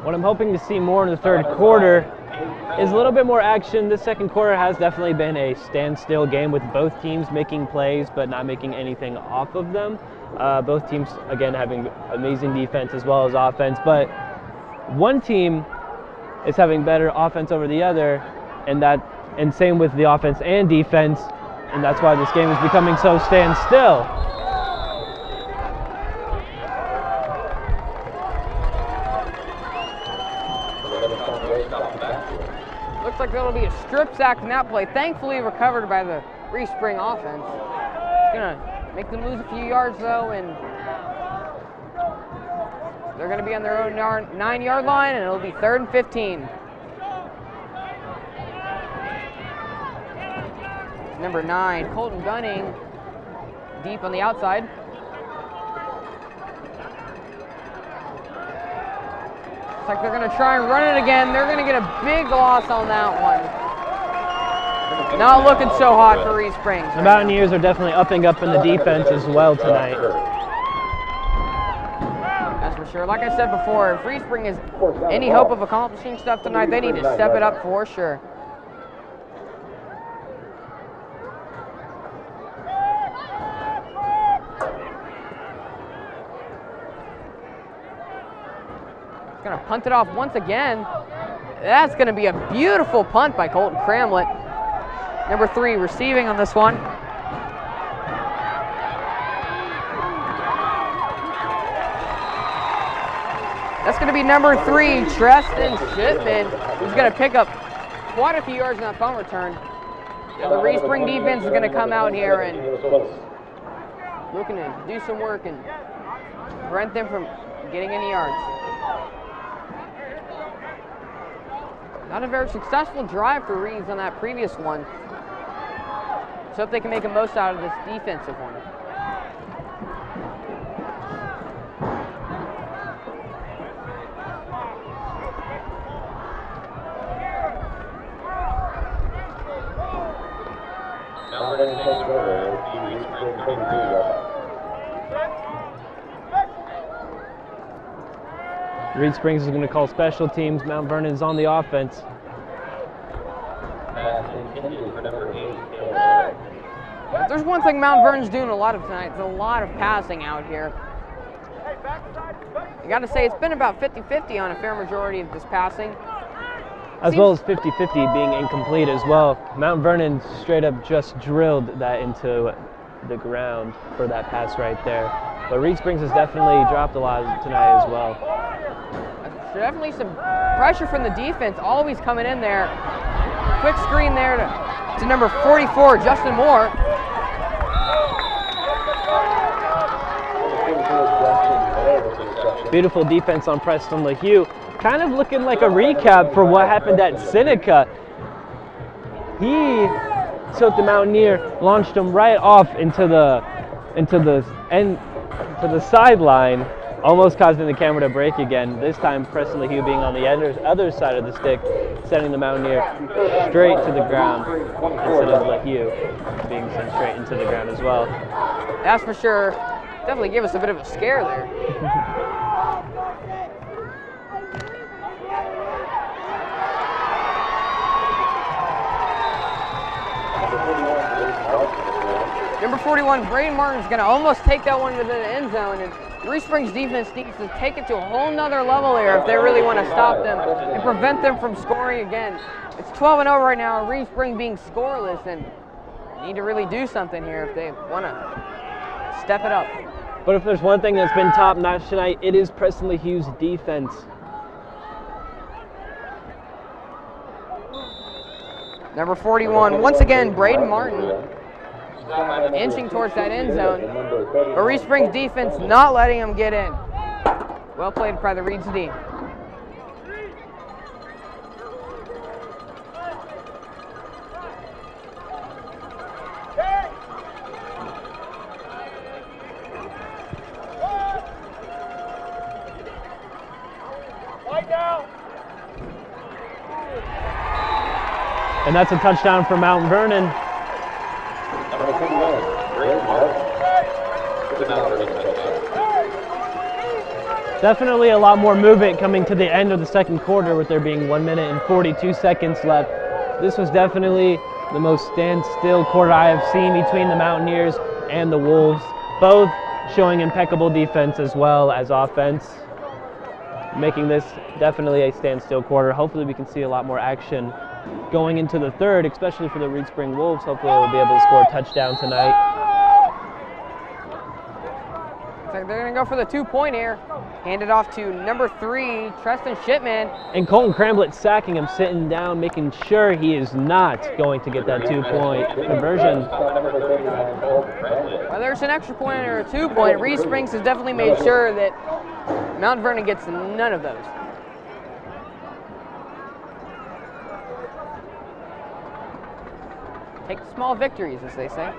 Speaker 3: What I'm hoping to see more in the third quarter is a little bit more action. This second quarter has definitely been a standstill game with both teams making plays but not making anything off of them. Both teams, again, having amazing defense as well as offense, but one team is having better offense over the other, and same with the offense and defense, and that's why this game is becoming so standstill.
Speaker 1: Looks like there'll be a strip sack in that play. Thankfully recovered by the Reed Spring offense. It's gonna make them lose a few yards though, and they're gonna be on their own 9-yard line, and it'll be 3rd and 15. Number 9, Colton Gunning, deep on the outside. Looks like they're gonna try and run it again. They're gonna get a big loss on that one. Not looking so hot for Reed Springs.
Speaker 3: The Mountaineers are definitely upping up in the defense as well tonight.
Speaker 1: That's for sure. Like I said before, if Reed Spring has any hope of accomplishing stuff tonight, they need to step it up for sure. Gonna punt it off once again. That's gonna be a beautiful punt by Colton Cramlett. Number 3 receiving on this one. That's gonna be number 3, Treston Shipman, who's gonna pick up quite a few yards in that punt return. Now the Reed Spring defense is going to come out here and looking to do some work and prevent them from getting any yards. Not a very successful drive for Reeds on that previous one. So hope they can make the most out of this defensive one.
Speaker 3: Reed Springs is going to call special teams. Mount Vernon is on the offense.
Speaker 1: If there's one thing Mount Vernon's doing a lot of tonight, it's a lot of passing out here. I got to say, it's been about 50-50 on a fair majority of this passing.
Speaker 3: As well as 50-50 being incomplete as well. Mount Vernon straight up just drilled that into the ground for that pass right there. But Reed Springs has definitely dropped a lot tonight as well.
Speaker 1: So definitely some pressure from the defense, always coming in there. Quick screen there to number 44, Justin Moore.
Speaker 3: Beautiful defense on Preston LaHue. Kind of looking like a recap for what happened at Seneca. He took the Mountaineer, launched him right off into the sideline, almost causing the camera to break again. This time Preston LaHue being on the other side of the stick, sending the Mountaineer straight to the ground instead of LaHue being sent straight into the ground as well.
Speaker 1: That's for sure. Definitely gave us a bit of a scare there. Number 41, Braden Martin's going to almost take that one within the end zone, and Reed Springs defense needs to take it to a whole nother level here if they really want to stop them and prevent them from scoring again. It's 12-0 right now, Reed Springs being scoreless, and need to really do something here if they want to step it up.
Speaker 3: But if there's one thing that's been top-notch tonight, it is Preston LaHue's defense.
Speaker 1: Number 41, once again, Braden Martin, inching towards that end zone. But Reed Springs defense not letting him get in. Well played by the Reeds D.
Speaker 3: And that's a touchdown for Mount Vernon. Definitely a lot more movement coming to the end of the second quarter with there being 1 minute and 42 seconds left. This was definitely the most standstill quarter I have seen between the Mountaineers and the Wolves, both showing impeccable defense as well as offense, making this definitely a standstill quarter. Hopefully we can see a lot more action going into the third, especially for the Reed Spring Wolves. Hopefully they'll be able to score a touchdown tonight.
Speaker 1: Looks like they're going to go for the 2-point here. Hand it off to number 3, Treston Shipman.
Speaker 3: And Colton Cramblett sacking him, sitting down, making sure he is not going to get that 2-point conversion.
Speaker 1: Whether it's an extra point or a 2-point, Reed Springs has definitely made sure that Mount Vernon gets none of those. Take small victories, as they say.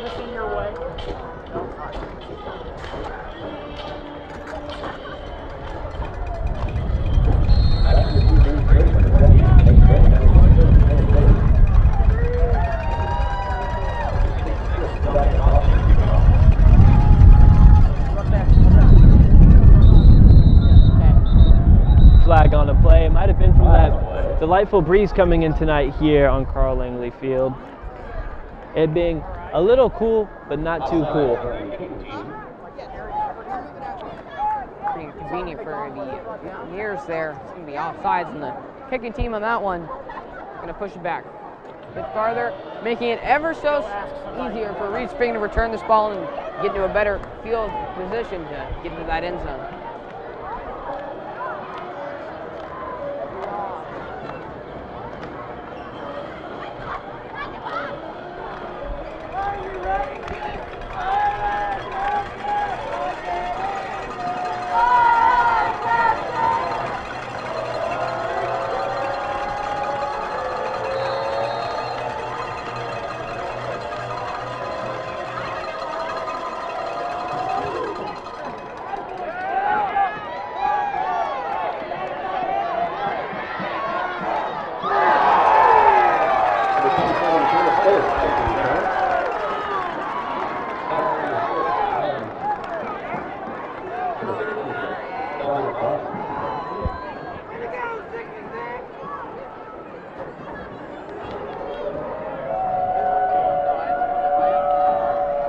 Speaker 6: Looking your way.
Speaker 3: delightful breeze coming in tonight here on Carl Langley Field. It being a little cool, but not too cool.
Speaker 1: Pretty convenient for the Mountaineers there. It's going to be offsides, and the kicking team on that one going to push it back a bit farther, making it ever so easier for Reed Spring to return this ball and get into a better field position to get into that end zone.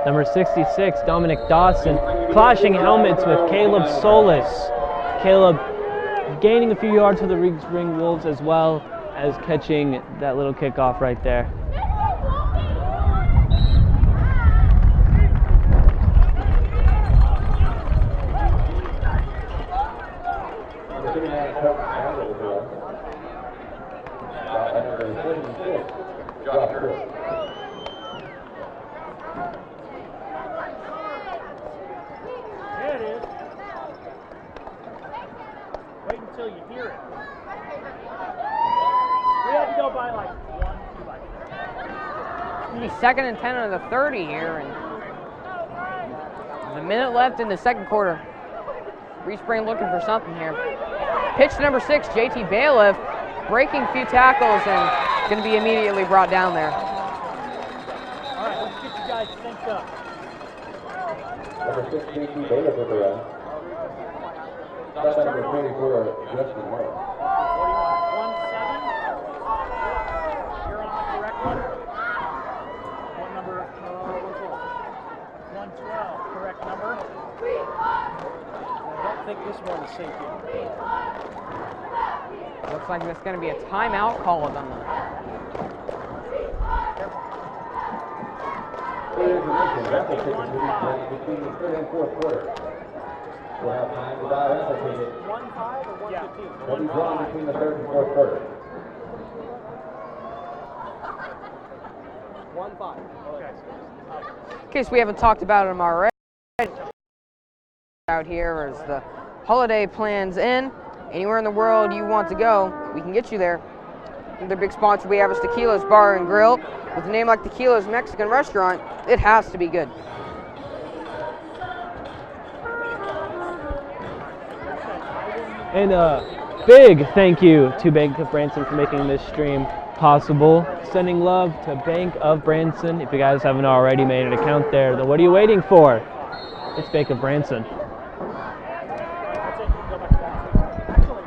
Speaker 3: Number 66, Dominic Dawson, clashing helmets with Caleb Solis. Caleb gaining a few yards for the Reed Spring Wolves as well as catching that little kickoff right there.
Speaker 1: Second and 10 on the 30 here, and there's a minute left in the second quarter. Reed Spring looking for something here. Pitch to number 6, JT Bailiff, breaking a few tackles and going to be immediately brought down there.
Speaker 7: All right, let's get you guys synced up.
Speaker 5: Number 6, JT Bailiff with the run. That's number 24, Justin Moore.
Speaker 7: 41-17. You're on the correct one. What number? 112. Correct number. I don't think this one is syncing.
Speaker 1: Looks like there's going to be a timeout called on the
Speaker 5: Raffle tickets will be played between the third and fourth quarter. We'll have time to buy raffle tickets.
Speaker 7: 1-5 or 1-15?
Speaker 5: They'll be drawn between the third and fourth quarter.
Speaker 7: 1-5. Okay.
Speaker 1: in case we haven't talked about them already. Out here as the holiday plans in. Anywhere in the world you want to go, we can get you there. Another big sponsor we have is Tequila's Bar and Grill. With a name like Tequila's Mexican Restaurant, it has to be good.
Speaker 3: And a big thank you to Bank of Branson for making this stream possible. Sending love to Bank of Branson. If you guys haven't already made an account there, then what are you waiting for? It's Bank of Branson.
Speaker 7: That's it. You can go back to that. Actually,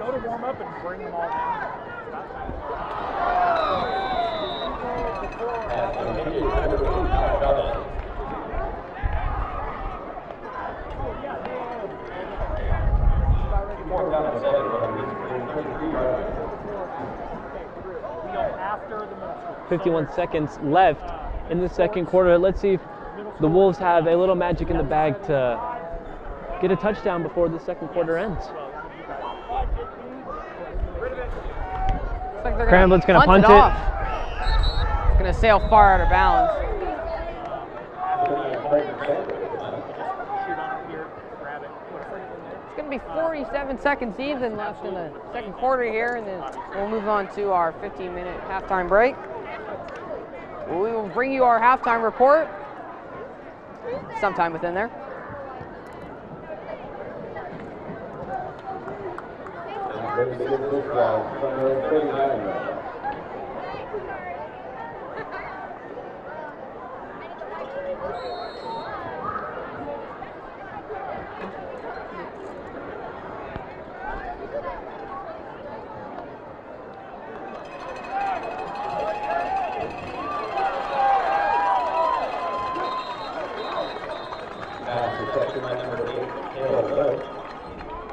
Speaker 7: go to warm up and bring them all down.
Speaker 3: 51 seconds left in the second quarter. Let's see if the Wolves have a little magic in the bag to get a touchdown before the second quarter ends. Cramlin's going to punt it.
Speaker 1: It's going to sail far out of bounds. It's going to be 47 seconds even left in the second quarter here, and then we'll move on to our 15-minute halftime break. We will bring you our halftime report sometime within there.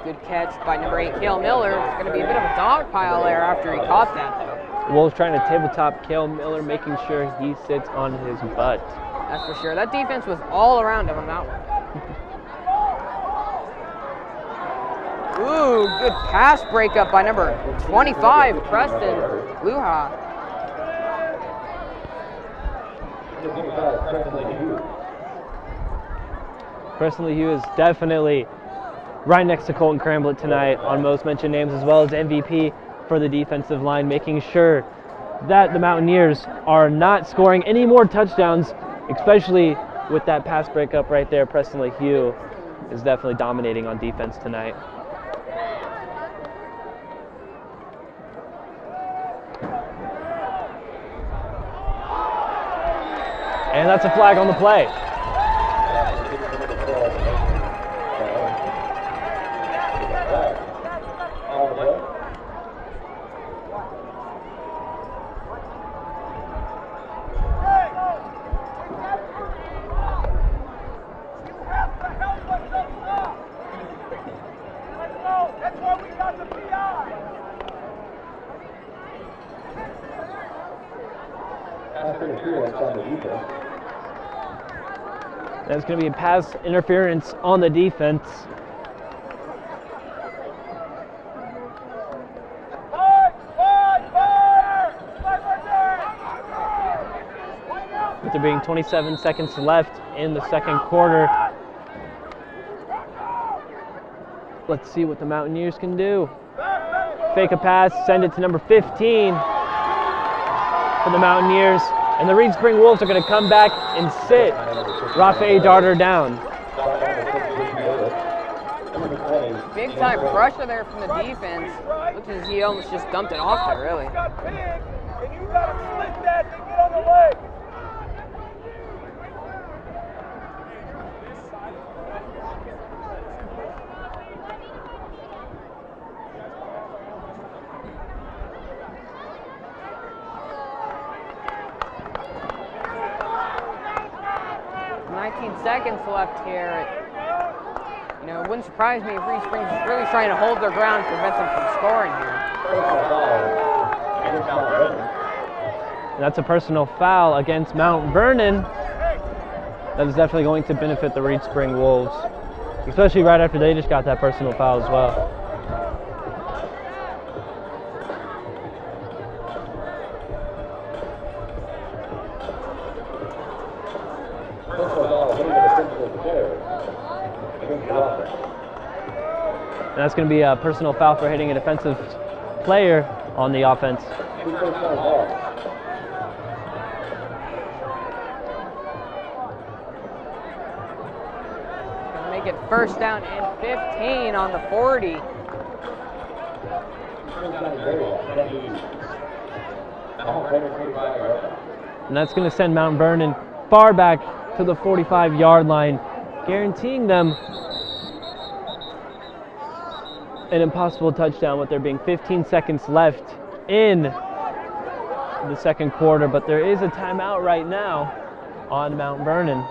Speaker 1: Good catch by number 8, Cale Miller. It's going to be a bit of a dog pile there after he caught that, though.
Speaker 3: Wolves trying to tabletop Cale Miller, making sure he sits on his butt.
Speaker 1: That's for sure. That defense was all around him on that one. Ooh, good pass breakup by number 25, Preston Luha.
Speaker 3: Preston Hugh is definitely right next to Colton Cramblett tonight on most mentioned names, as well as MVP for the defensive line, making sure that the Mountaineers are not scoring any more touchdowns, especially with that pass breakup right there. Preston Hugh is definitely dominating on defense tonight. And that's a flag on the play. That's going to be a pass interference on the defense. With there being 27 seconds left in the second quarter, let's see what the Mountaineers can do. Fake a pass, send it to number 15 for the Mountaineers. And the Reed Spring Wolves are going to come back and sit Rafe Darter down.
Speaker 1: Big time pressure there from the defense. Looks as he almost just dumped it off there, really.
Speaker 7: And you got to split that to get on the leg.
Speaker 1: 19 seconds left here. You know, it wouldn't surprise me if Reed Springs is really trying to hold their ground and prevent them from scoring here.
Speaker 3: And that's a personal foul against Mount Vernon. That is definitely going to benefit the Reed Spring Wolves, especially right after they just got that personal foul as well. And that's going to be a personal foul for hitting a defensive player on the offense.
Speaker 1: Gonna make it first down and 15 on the 40.
Speaker 3: And that's going to send Mount Vernon far back to the 45-yard line, guaranteeing them an impossible touchdown with there being 15 seconds left in the second quarter. But there is a timeout right now on Mount Vernon.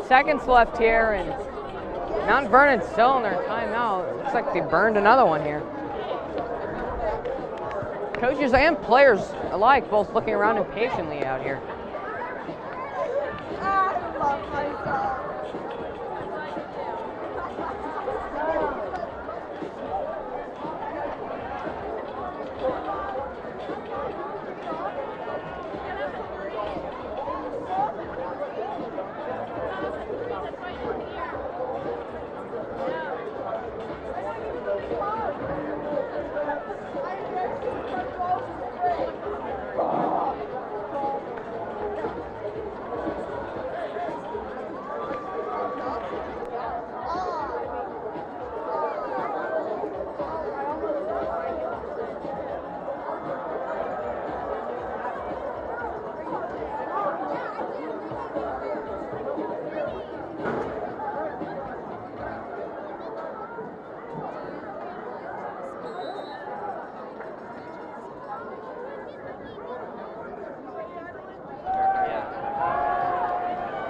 Speaker 1: seconds left here, and Mount Vernon's still in their timeout. Looks like they burned another one here. Coaches and players alike both looking around impatiently out here.
Speaker 6: I love myself.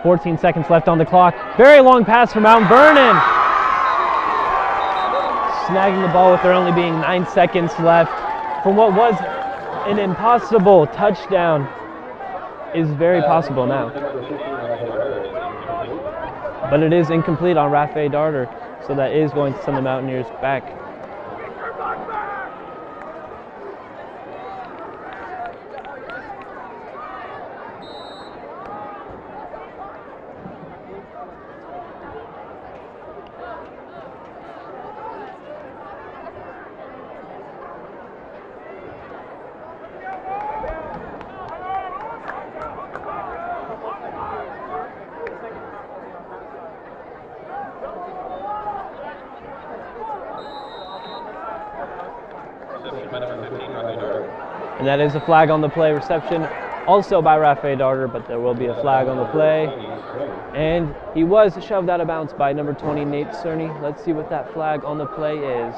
Speaker 3: 14 seconds left on the clock. Very long pass for Mount Vernon. Snagging the ball with there only being 9 seconds left from what was an impossible touchdown is very possible now. But it is incomplete on Rafe Darter, so that is going to send the Mountaineers back. And that is a flag on the play. Reception also by Rafe Darter, but there will be a flag on the play. And he was shoved out of bounds by number 20, Nate Cerny. Let's see what that flag on the play is.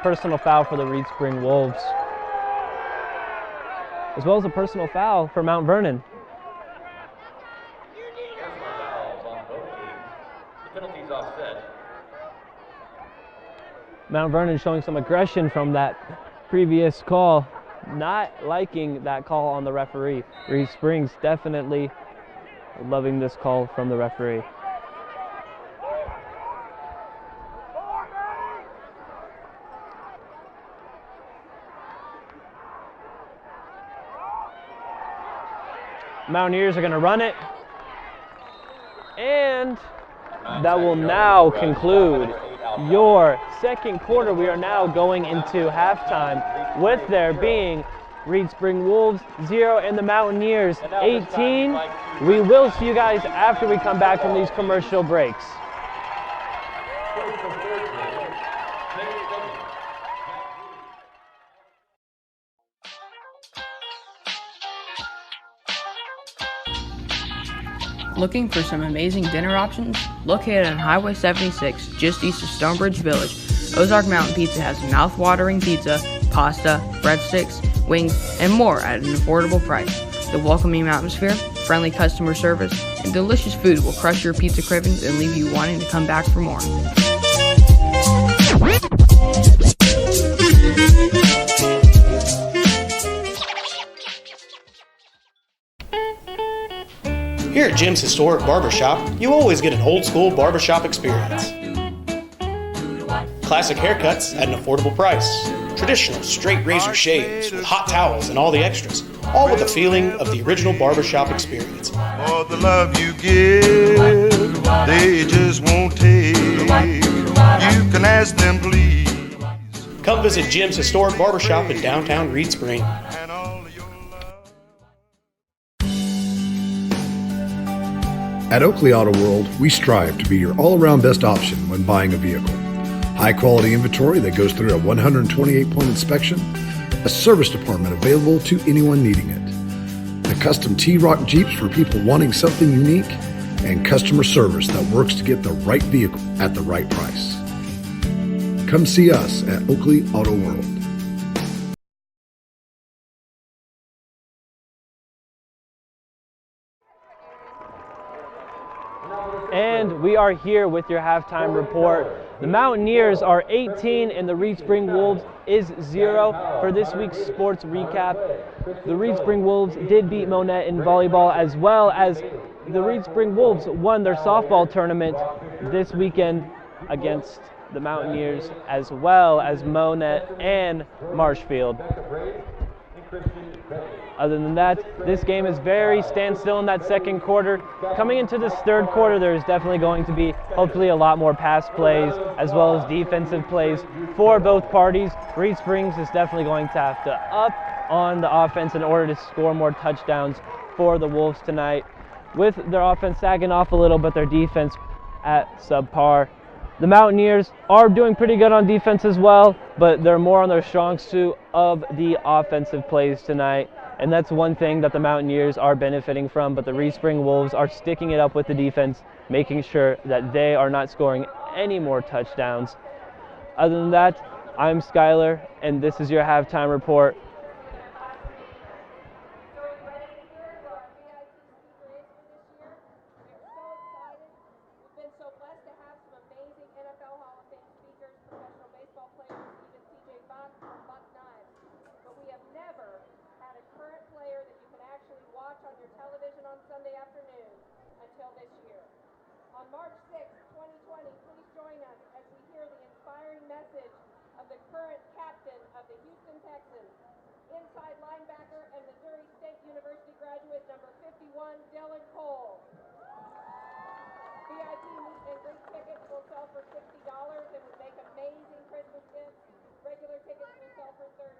Speaker 3: Personal foul for the Reed Spring Wolves, as well as a personal foul for Mount Vernon.
Speaker 5: The penalty's offset.
Speaker 3: Mount Vernon showing some aggression from that previous call, not liking that call on the referee. Reed Springs definitely loving this call from the referee. Mountaineers are going to run it, and that will now conclude your second quarter. We are now going into halftime with there being Reed Spring Wolves 0 and the Mountaineers 18. We will see you guys after we come back from these commercial breaks.
Speaker 1: Looking for some amazing dinner options? Located on Highway 76, just east of Stonebridge Village, Ozark Mountain Pizza has mouth-watering pizza, pasta, breadsticks, wings, and more at an affordable price. The welcoming atmosphere, friendly customer service, and delicious food will crush your pizza cravings and leave you wanting to come back for more.
Speaker 8: Here at Jim's Historic Barbershop, you always get an old-school barbershop experience. Classic haircuts at an affordable price. Traditional straight razor shaves with hot towels and all the extras. All with the feeling of the original barbershop experience.
Speaker 9: For the love you give, they just won't take. You can ask them, please.
Speaker 8: Come visit Jim's Historic Barbershop in downtown Reed Spring.
Speaker 2: At Oakley Auto World, we strive to be your all-around best option when buying a vehicle. High quality inventory that goes through a 128-point inspection, a service department available to anyone needing it, the custom T-Roc Jeeps for people wanting something unique, and customer service that works to get the right vehicle at the right price. Come see us at Oakley Auto World.
Speaker 3: And we are here with your halftime report. The Mountaineers are 18 and the Reed Spring Wolves is 0. For this week's sports recap, the Reed Spring Wolves did beat Monette in volleyball, as well as the Reed Spring Wolves won their softball tournament this weekend against the Mountaineers, as well as Monette and Marshfield. Other than that, this game is very standstill in that second quarter. Coming into this third quarter, there's definitely going to be hopefully a lot more pass plays as well as defensive plays for both parties. Reed Springs is definitely going to have to up on the offense in order to score more touchdowns for the Wolves tonight, with their offense sagging off a little, but their defense at subpar. The Mountaineers are doing pretty good on defense as well, but they're more on their strong suit of the offensive plays tonight. And that's one thing that the Mountaineers are benefiting from, but the Reed Spring Wolves are sticking it up with the defense, making sure that they are not scoring any more touchdowns. Other than that, I'm Skylar, and this is your halftime report.
Speaker 10: On March 6, 2020, please join us as we hear the inspiring message of the current captain of the Houston Texans, inside linebacker and Missouri State University graduate number 51, Dylan Cole. VIP meet and greet tickets will sell for $60 and would make amazing Christmas gifts. Regular tickets will sell for $30.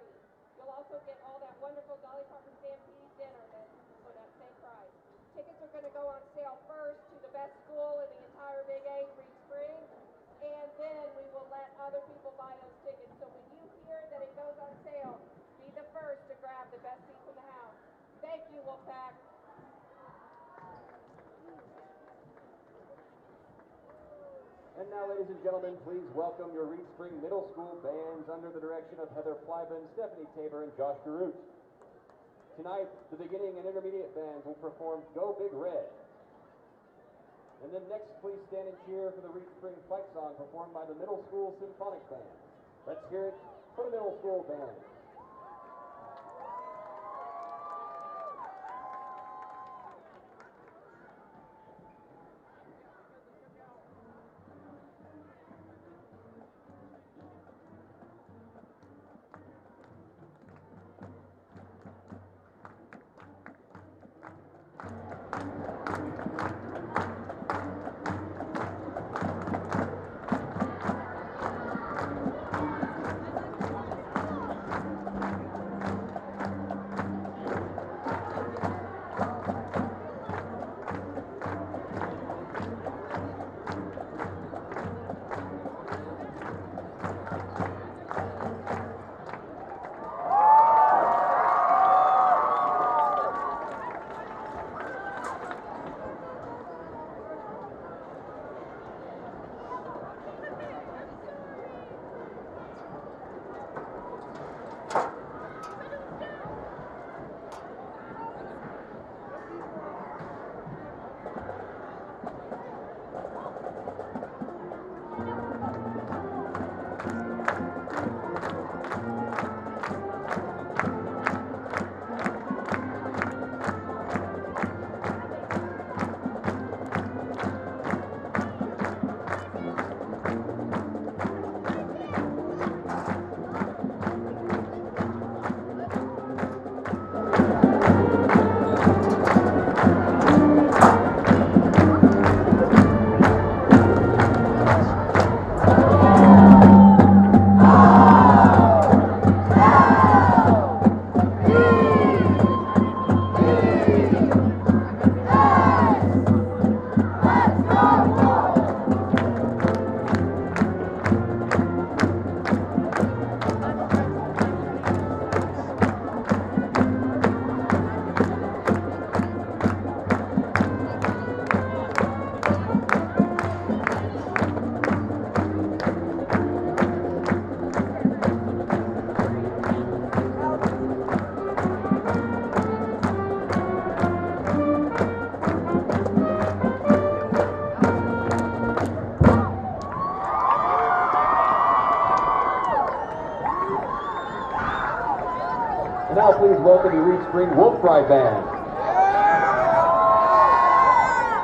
Speaker 10: You'll also get all that wonderful Dolly Parton Stampede dinner for that same price. Tickets are going to go on sale first to the best school in the entire Big 8, Reed Spring, and then we will let other people buy those tickets. So when you hear that it goes on sale, be the first to grab the best seats in the house. Thank you, Wolfpack.
Speaker 5: And now, ladies and gentlemen, please welcome your Reed Spring Middle School bands under the direction of Heather Plyben, Stephanie Tabor, and Josh Garut. Tonight, the beginning and intermediate bands will perform Go Big Red. And then next, please stand and cheer for the Reed Spring fight song performed by the Middle School Symphonic Band. Let's hear it for the Middle School Band. please welcome your Reed Spring Wolf Pride Band.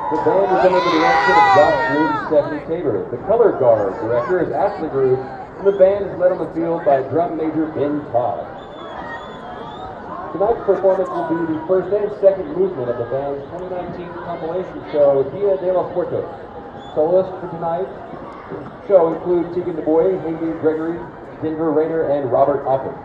Speaker 5: The band is under the direction of Josh Groove and Stephanie Tabor. The color guard director is Ashley Groove, and the band is led on the field by drum major Ben Todd. Tonight's performance will be the first and second movement of the band's 2019 compilation show, Dia de los Muertos. Soloists for tonight's show include Tegan DuBois, Haley Gregory, Denver Rayner, and Robert Oppen.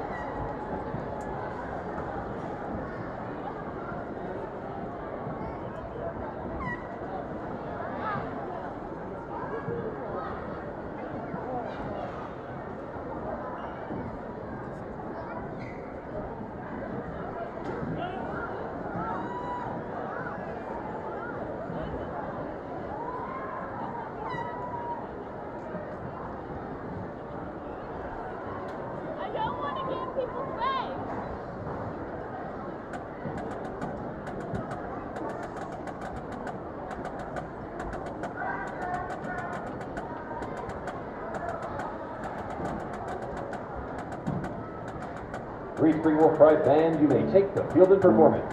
Speaker 5: Reed Spring Wolf Pride Band, you may take the field in performance.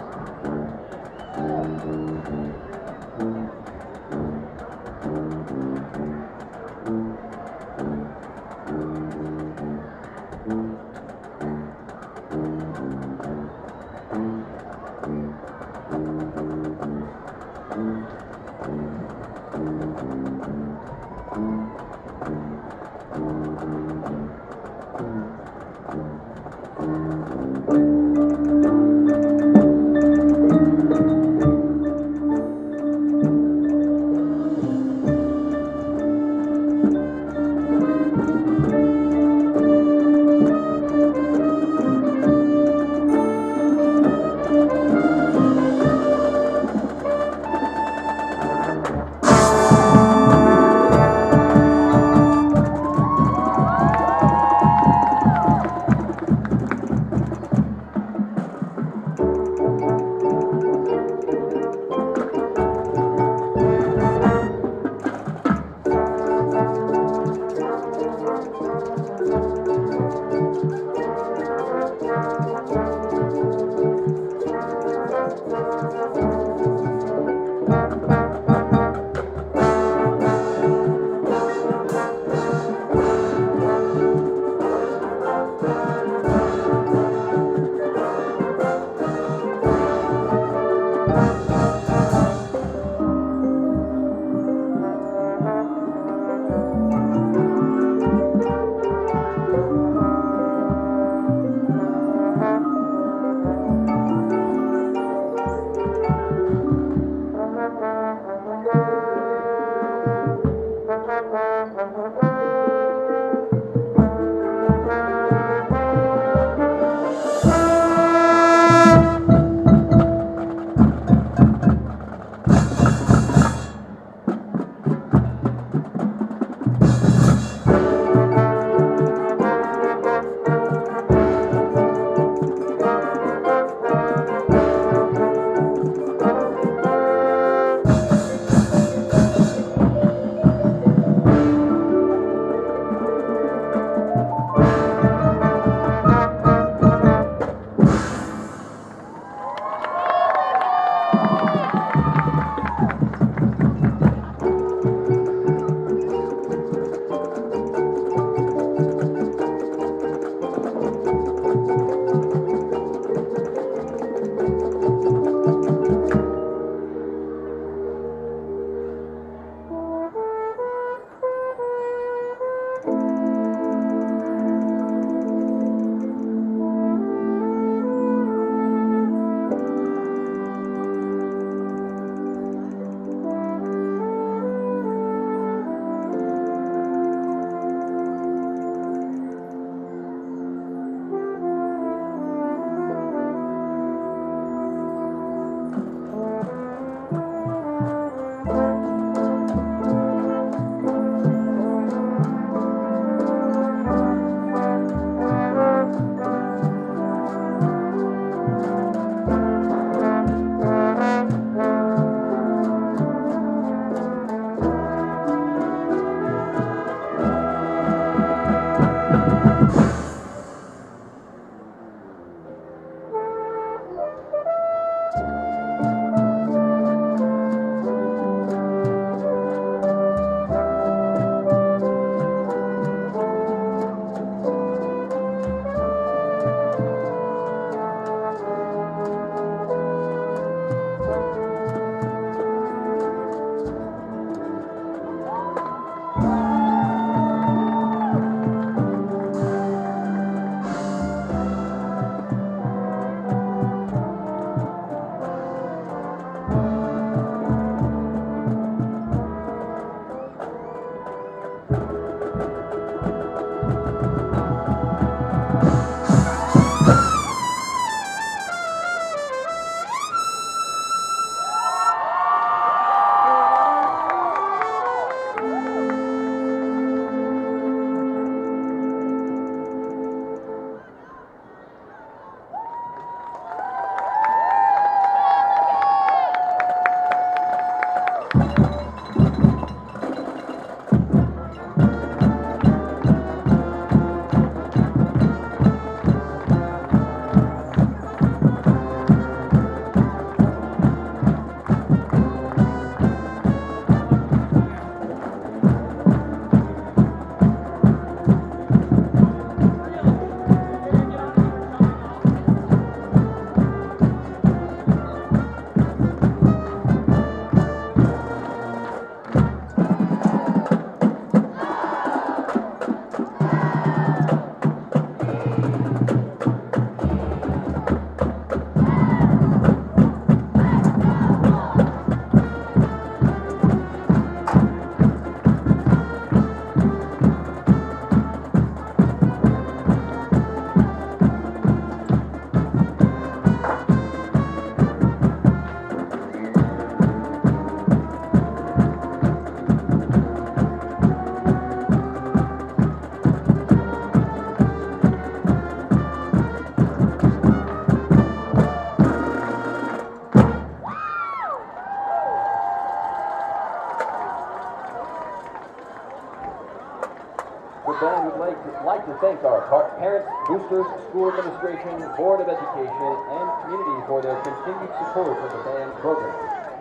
Speaker 5: to thank our parents, boosters, school administration, Board of Education, and community for their continued support of the band program.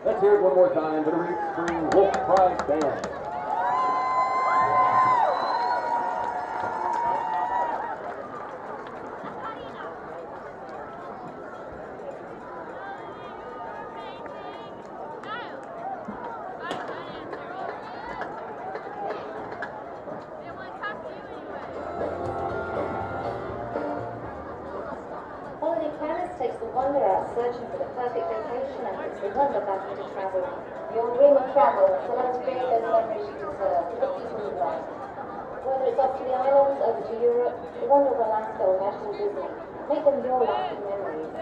Speaker 5: Let's hear it one more time for the Reed Spring Wolf Pride Band.
Speaker 11: Holiday Planners takes the wonder out searching for the perfect vacation and puts the wonder back into travel. Your dream of travel, so let's create those memories you deserve for the people you love. Whether it's up to the islands, over to Europe, the wonder of Alaska or National Disney, make them your lasting memories.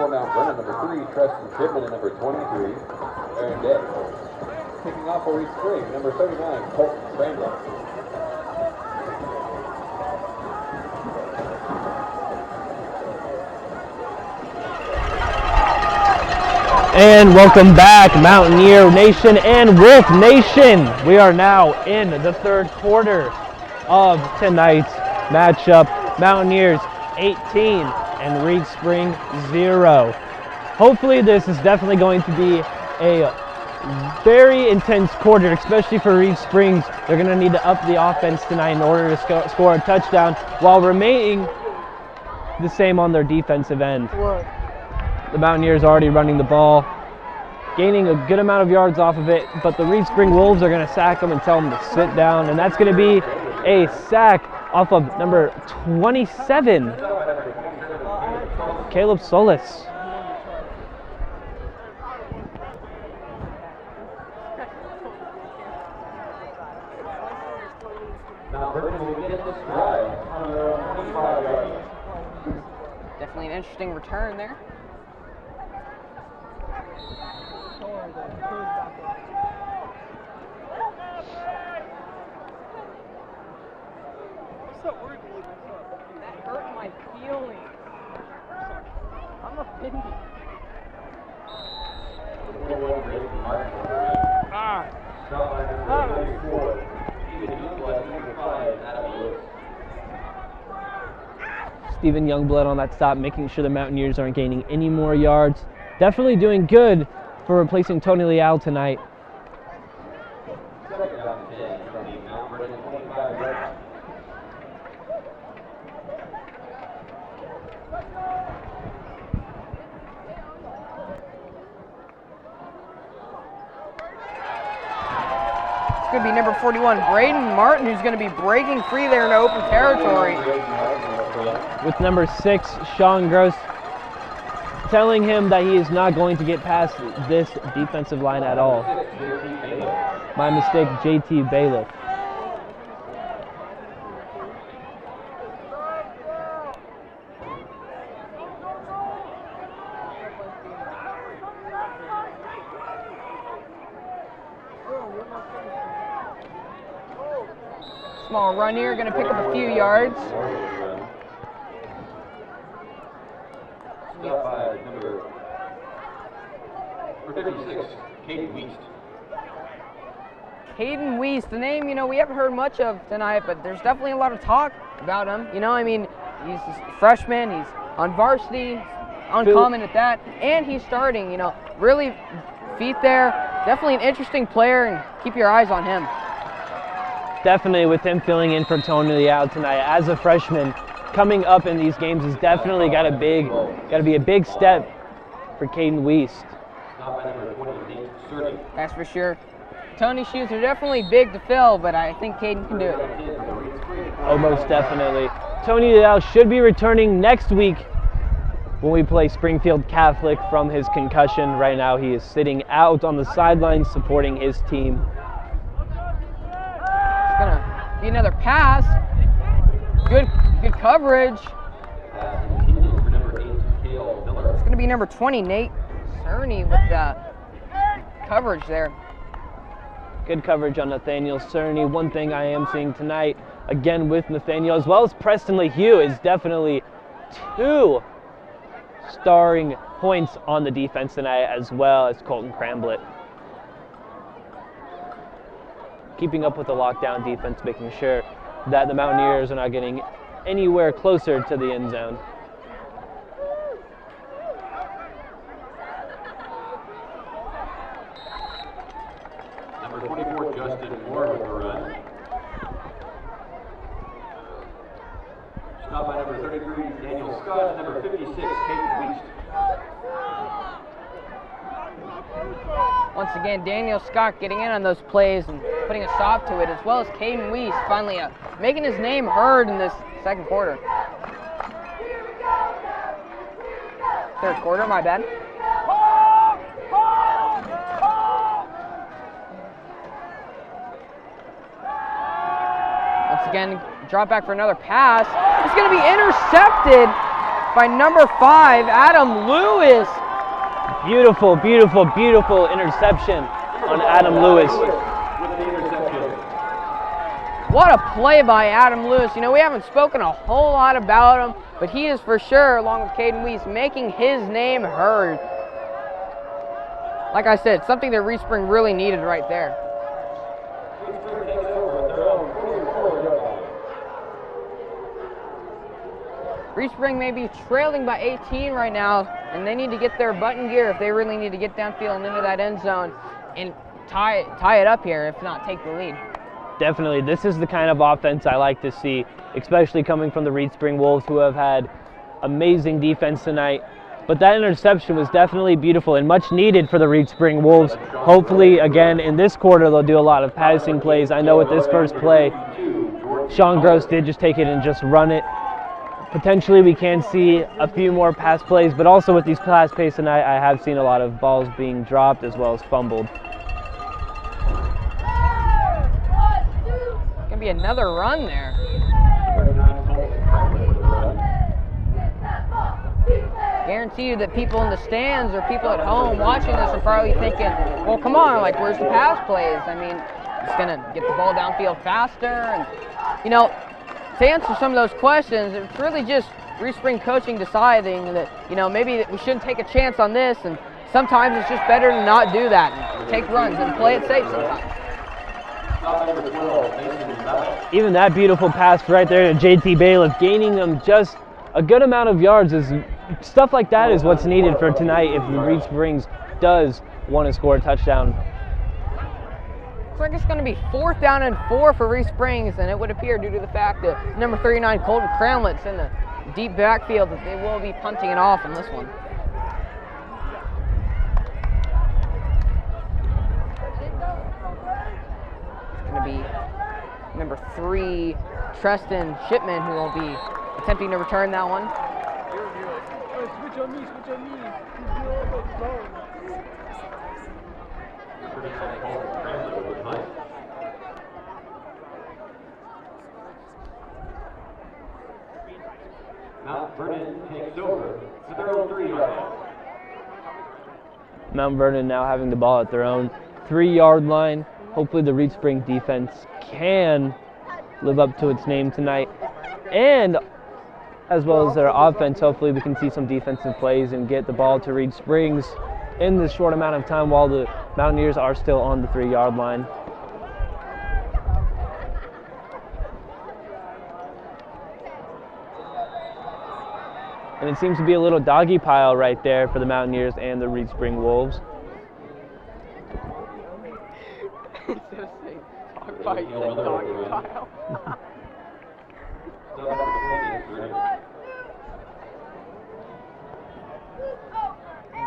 Speaker 5: for Mount Vernon, number 3, Treston Shipman, and number 23, Aaron Day. Kicking off for Reed Spring, number 39, Colton Scrambler.
Speaker 3: And welcome back, Mountaineer Nation and Wolf Nation. We are now in the third quarter of tonight's matchup. Mountaineers 18 and Reed Spring 0. Hopefully this is definitely going to be a very intense quarter, especially for Reed Springs. They're going to need to up the offense tonight in order to score a touchdown while remaining the same on their defensive end. The Mountaineers already running the ball, gaining a good amount of yards off of it, but the Reed Spring Wolves are going to sack them and tell them to sit down, and that's going to be a sack off of number 27, Caleb Solis.
Speaker 1: Definitely an interesting return there. That hurt my feelings. I'm offended.
Speaker 3: Stephen Youngblood on that stop, making sure the Mountaineers aren't gaining any more yards. Definitely doing good for replacing Tony Leal tonight.
Speaker 1: It's going to be number 41, Braden Martin, who's going to be breaking free there in open territory.
Speaker 3: With number 6, Sean Gross, telling him that he is not going to get past this defensive line at all. My mistake, JT Bailiff.
Speaker 1: Small run here, going to pick up a few yards.
Speaker 5: Number 56, Caden Weist.
Speaker 1: Caden Weist, the name, we haven't heard much of tonight, but there's definitely a lot of talk about him. He's a freshman, he's on varsity, uncommon at that, and he's starting, really feet there. Definitely an interesting player, and keep your eyes on him.
Speaker 3: Definitely with him filling in for Tony Leal tonight as a freshman, coming up in these games has definitely got to be a big step for Caden Weist.
Speaker 1: That's for sure. Tony's shoes are definitely big to fill, but I think Caden can do it.
Speaker 3: Oh, most definitely. Tony Leal should be returning next week when we play Springfield Catholic from his concussion. Right now he is sitting out on the sidelines supporting his team.
Speaker 1: It's gonna be another pass. Good coverage. It's gonna be number 20, Nate Cerny, with coverage there.
Speaker 3: Good coverage on Nathaniel Cerny. One thing I am seeing tonight, again with Nathaniel, as well as Preston LeHue, is definitely 2 starring points on the defense tonight, as well as Colton Cramblett. Keeping up with the lockdown defense, making sure that the Mountaineers are not getting anywhere closer to the end zone.
Speaker 5: Number 24, Justin Moore with the run. Stop by number 33, Daniel Scott, and number 56, Caden Weist.
Speaker 1: Once again, Daniel Scott getting in on those plays and putting a stop to it, as well as Caden Weist finally making his name heard in this second quarter. Third quarter, my bad. Once again, drop back for another pass. It's going to be intercepted by number 5, Adam Lewis.
Speaker 3: Beautiful, beautiful, beautiful interception on Adam Lewis.
Speaker 1: What a play by Adam Lewis. You know, we haven't spoken a whole lot about him, but he is for sure, along with Caden Weiss, making his name heard. Like I said, something that Reed Spring really needed right there. Reed Spring may be trailing by 18 right now, and they need to get their butt in gear if they really need to get downfield and into that end zone and tie it up here, if not take the lead.
Speaker 3: Definitely, this is the kind of offense I like to see, especially coming from the Reed Spring Wolves, who have had amazing defense tonight. But that interception was definitely beautiful and much needed for the Reed Spring Wolves. Hopefully, again, in this quarter, they'll do a lot of passing plays. I know with this first play, Sean Gross did just take it and just run it. Potentially, we can see a few more pass plays, but also with these pass plays tonight, I have seen a lot of balls being dropped as well as fumbled.
Speaker 1: Gonna be another run there. Guarantee you that people in the stands or people at home watching this are probably thinking, well, come on, like, where's the pass plays? I mean, it's gonna get the ball downfield faster. And, you know, to answer some of those questions, it's really just Reed Spring coaching deciding that, you know, maybe we shouldn't take a chance on this, and sometimes it's just better to not do that and take runs and play it safe sometimes.
Speaker 3: Even that beautiful pass right there to JT Bailiff, gaining them just a good amount of yards. Stuff like that is what's needed for tonight if the Reed Springs does want to score a touchdown.
Speaker 1: Looks like it's going to be 4th down and 4 for Reed Springs, and it would appear due to the fact that number 39 Colton Cramlett's in the deep backfield that they will be punting it off in this one. It's going to be number 3 Treston Shipman who will be attempting to return that one.
Speaker 7: Switch on me.
Speaker 5: Mount Vernon takes over to their own 3-yard line.
Speaker 3: Mount Vernon now having the ball at their own 3-yard line. Hopefully the Reed Spring defense can live up to its name tonight. And as well as their offense, hopefully we can see some defensive plays and get the ball to Reed Springs in this short amount of time while the Mountaineers are still on the 3-yard line. And it seems to be a little doggy pile right there for the Mountaineers and the Reed Spring Wolves.
Speaker 1: Doggy pile.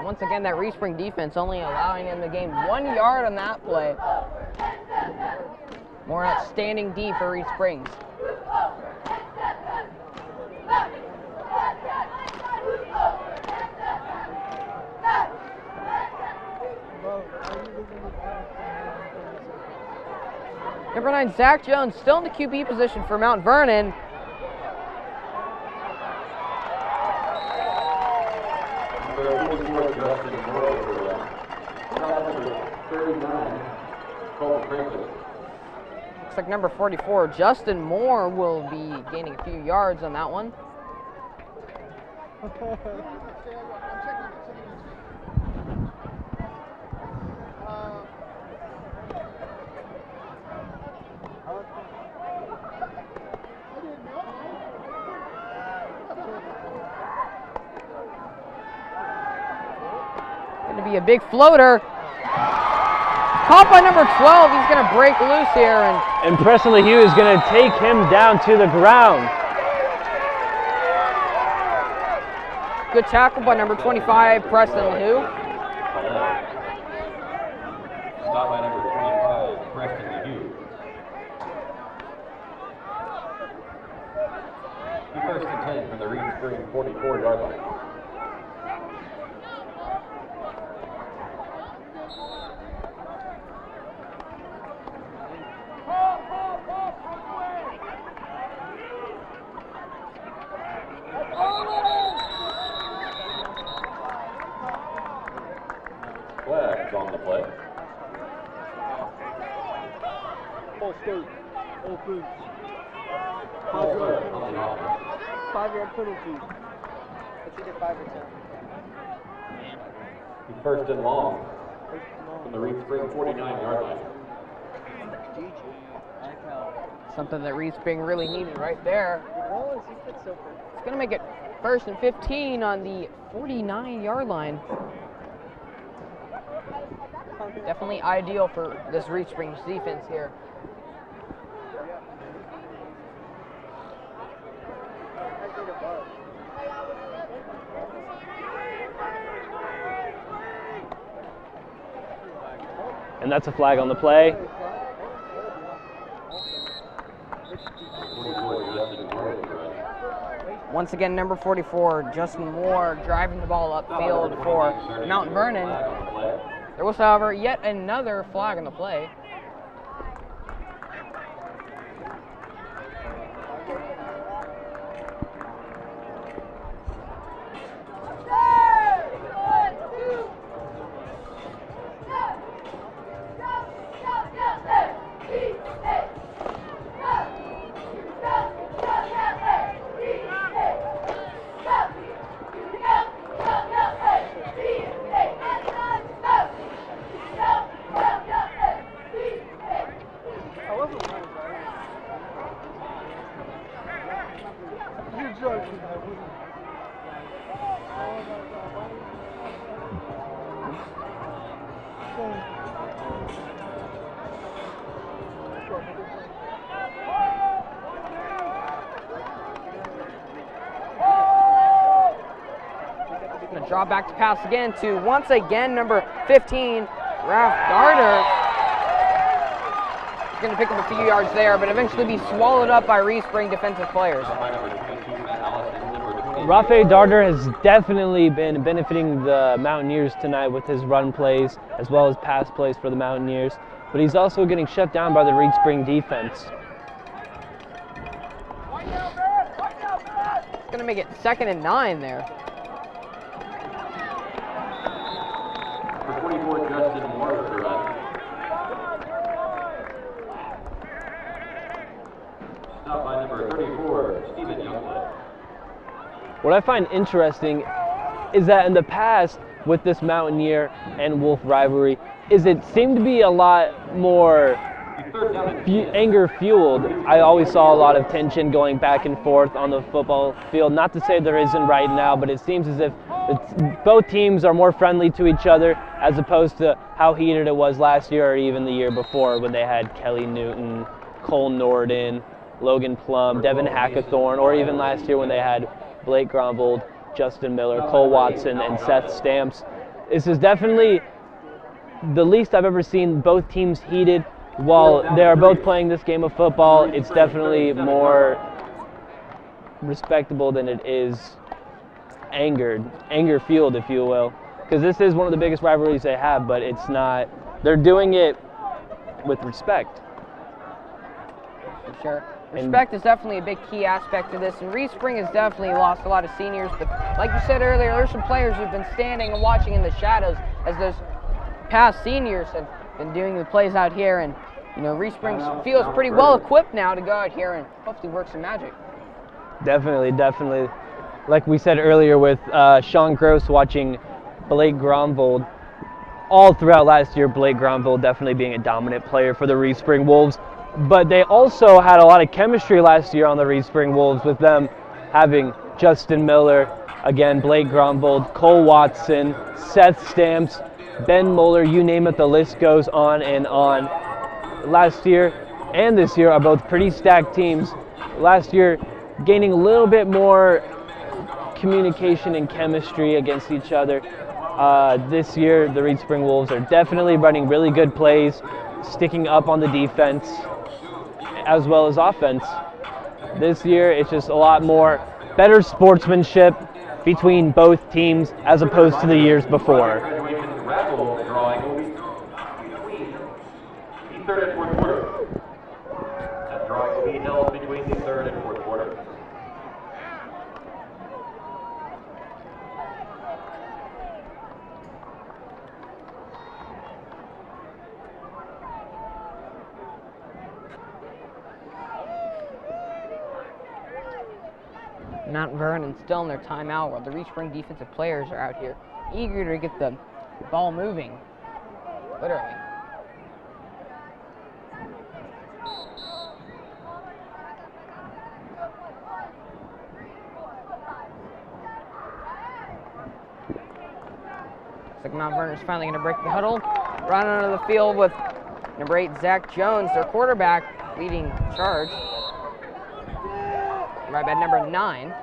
Speaker 1: Once again, that Reed Spring defense only allowing them to gain 1 yard on that play. More outstanding D for Reed Springs. Number 9, Zach Jones, still in the QB position for Mount Vernon. Looks like number 44, Justin Moore, will be gaining a few yards on that one. Going to be a big floater. Caught by number 12. He's going to break loose here.
Speaker 3: And Preston LeHue is going to take him down to the ground.
Speaker 1: Good tackle by number 25, Preston LeHue.
Speaker 5: Stop by number 25, Preston LeHue. First and 10 from the Reed Spring 44-yard line. flags on the play.
Speaker 7: Ball state. All boots.
Speaker 5: Ball start on the offense.
Speaker 7: 5-yard penalty. It's either 5 or 10.
Speaker 5: First and long from the Reed Spring 49-yard line.
Speaker 1: Something that Reed Spring really needed right there. It's going to make it 1st and 15 on the 49-yard line. Definitely ideal for this Reed Spring's defense here.
Speaker 3: And that's a flag on the play.
Speaker 1: Once again, number 44, Justin Moore, driving the ball upfield for Mount Vernon. There was, however, yet another flag on the play. Gonna draw back to pass again to, once again, number 15, Ralph Darter. He's gonna pick up a few yards there, but eventually be swallowed up by Reed Spring defensive players.
Speaker 3: Rafe Darter has definitely been benefiting the Mountaineers tonight with his run plays as well as pass plays for the Mountaineers, but he's also getting shut down by the Reed Spring defense.
Speaker 1: It's gonna make it 2nd and 9 there.
Speaker 5: For 24, Justin Moore with the run. Stop by number 34, Stephen Youngblood.
Speaker 3: What I find interesting is that in the past with this Mountaineer and Wolf rivalry is it seemed to be a lot more anger fueled. I always saw a lot of tension going back and forth on the football field. Not to say there isn't right now, but it seems as if both teams are more friendly to each other as opposed to how heated it was last year or even the year before when they had Kelly Newton, Cole Norden, Logan Plum, Devin Hackathorn, or even last year when they had Blake Grombold, Justin Miller, Cole Watson, and Seth Stamps. This is definitely the least I've ever seen both teams heated. While they are both playing this game of football, it's definitely more respectable than it is anger-fueled, if you will. Because this is one of the biggest rivalries they have, but it's not, they're doing it with respect.
Speaker 1: For sure. Respect is definitely a big key aspect to this, and Reed Spring has definitely lost a lot of seniors, but like you said earlier, there's some players who've been standing and watching in the shadows as those past seniors have been doing the plays out here, and you know, Reed Spring feels pretty well equipped now to go out here and hopefully work some magic.
Speaker 3: Definitely. Like we said earlier with Sean Gross watching Blake Grombold, all throughout last year, Blake Grombold definitely being a dominant player for the Reed Spring Wolves. But they also had a lot of chemistry last year on the Reed Spring Wolves with them having Justin Miller, again, Blake Grombold, Cole Watson, Seth Stamps, Ben Mueller, you name it, the list goes on and on. Last year and this year are both pretty stacked teams. Last year gaining a little bit more communication and chemistry against each other. This year the Reed Spring Wolves are definitely running really good plays, sticking up on the defense as well as offense. This year it's just a lot more better sportsmanship between both teams as opposed to the years before.
Speaker 5: Third and fourth quarter. That drawing will be held between the third and fourth quarter.
Speaker 1: Mount Vernon still in their timeout while the Reed Spring defensive players are out here eager to get the ball moving, literally. Looks like Mount Vernon's finally going to break the huddle. Run onto the field with number 8, Zach Jones, their quarterback, leading the charge. Right by number 9.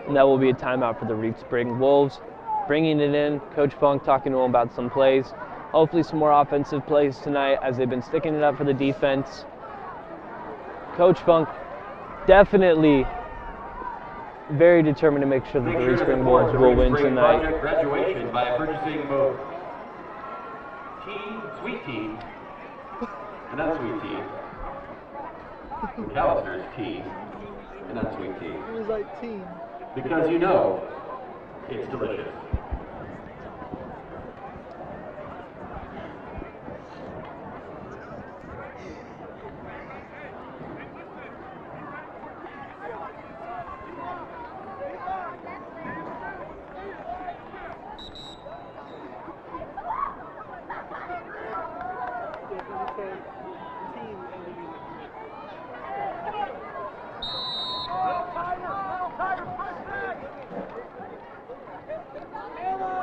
Speaker 3: And that will be a timeout for the Reed Spring Wolves. Bringing it in, Coach Funk talking to them about some plays. Hopefully some more offensive plays tonight as they've been sticking it up for the defense. Coach Funk definitely very determined to make sure that the Reed Spring Wolves will win tonight.
Speaker 5: Graduation by purchasing both tea, sweet tea, and unsweet tea. McAllister's tea and unsweet tea.
Speaker 7: It was like tea.
Speaker 5: Because you know it's delicious.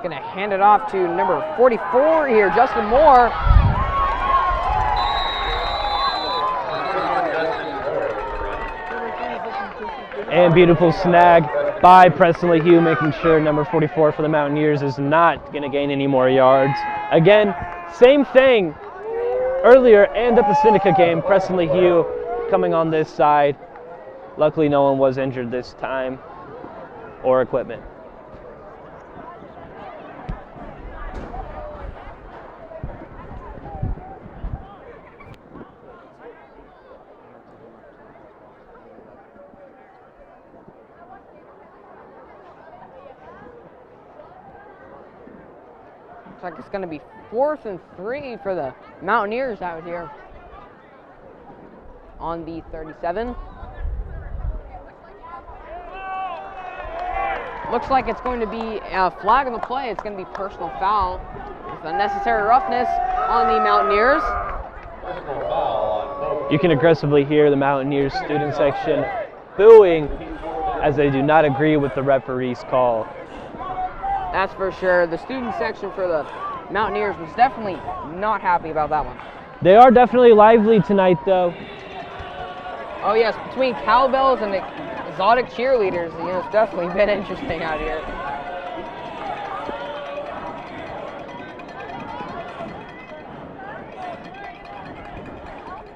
Speaker 1: Gonna hand it off to number 44 here, Justin Moore.
Speaker 3: And beautiful snag by Preston LeHue, making sure number 44 for the Mountaineers is not going to gain any more yards. Again, same thing earlier and at the Seneca game. Preston LeHue coming on this side. Luckily, no one was injured this time or equipment.
Speaker 1: Looks like it's going to be 4th and 3 for the Mountaineers out here on the 37. Looks like it's going to be a flag on the play. It's going to be personal foul with unnecessary roughness on the Mountaineers.
Speaker 3: You can aggressively hear the Mountaineers student section booing as they do not agree with the referee's call.
Speaker 1: That's for sure. The student section for the Mountaineers was definitely not happy about that one.
Speaker 3: They are definitely lively tonight, though.
Speaker 1: Oh yes, between cowbells and exotic cheerleaders, you know, it's definitely been interesting out here.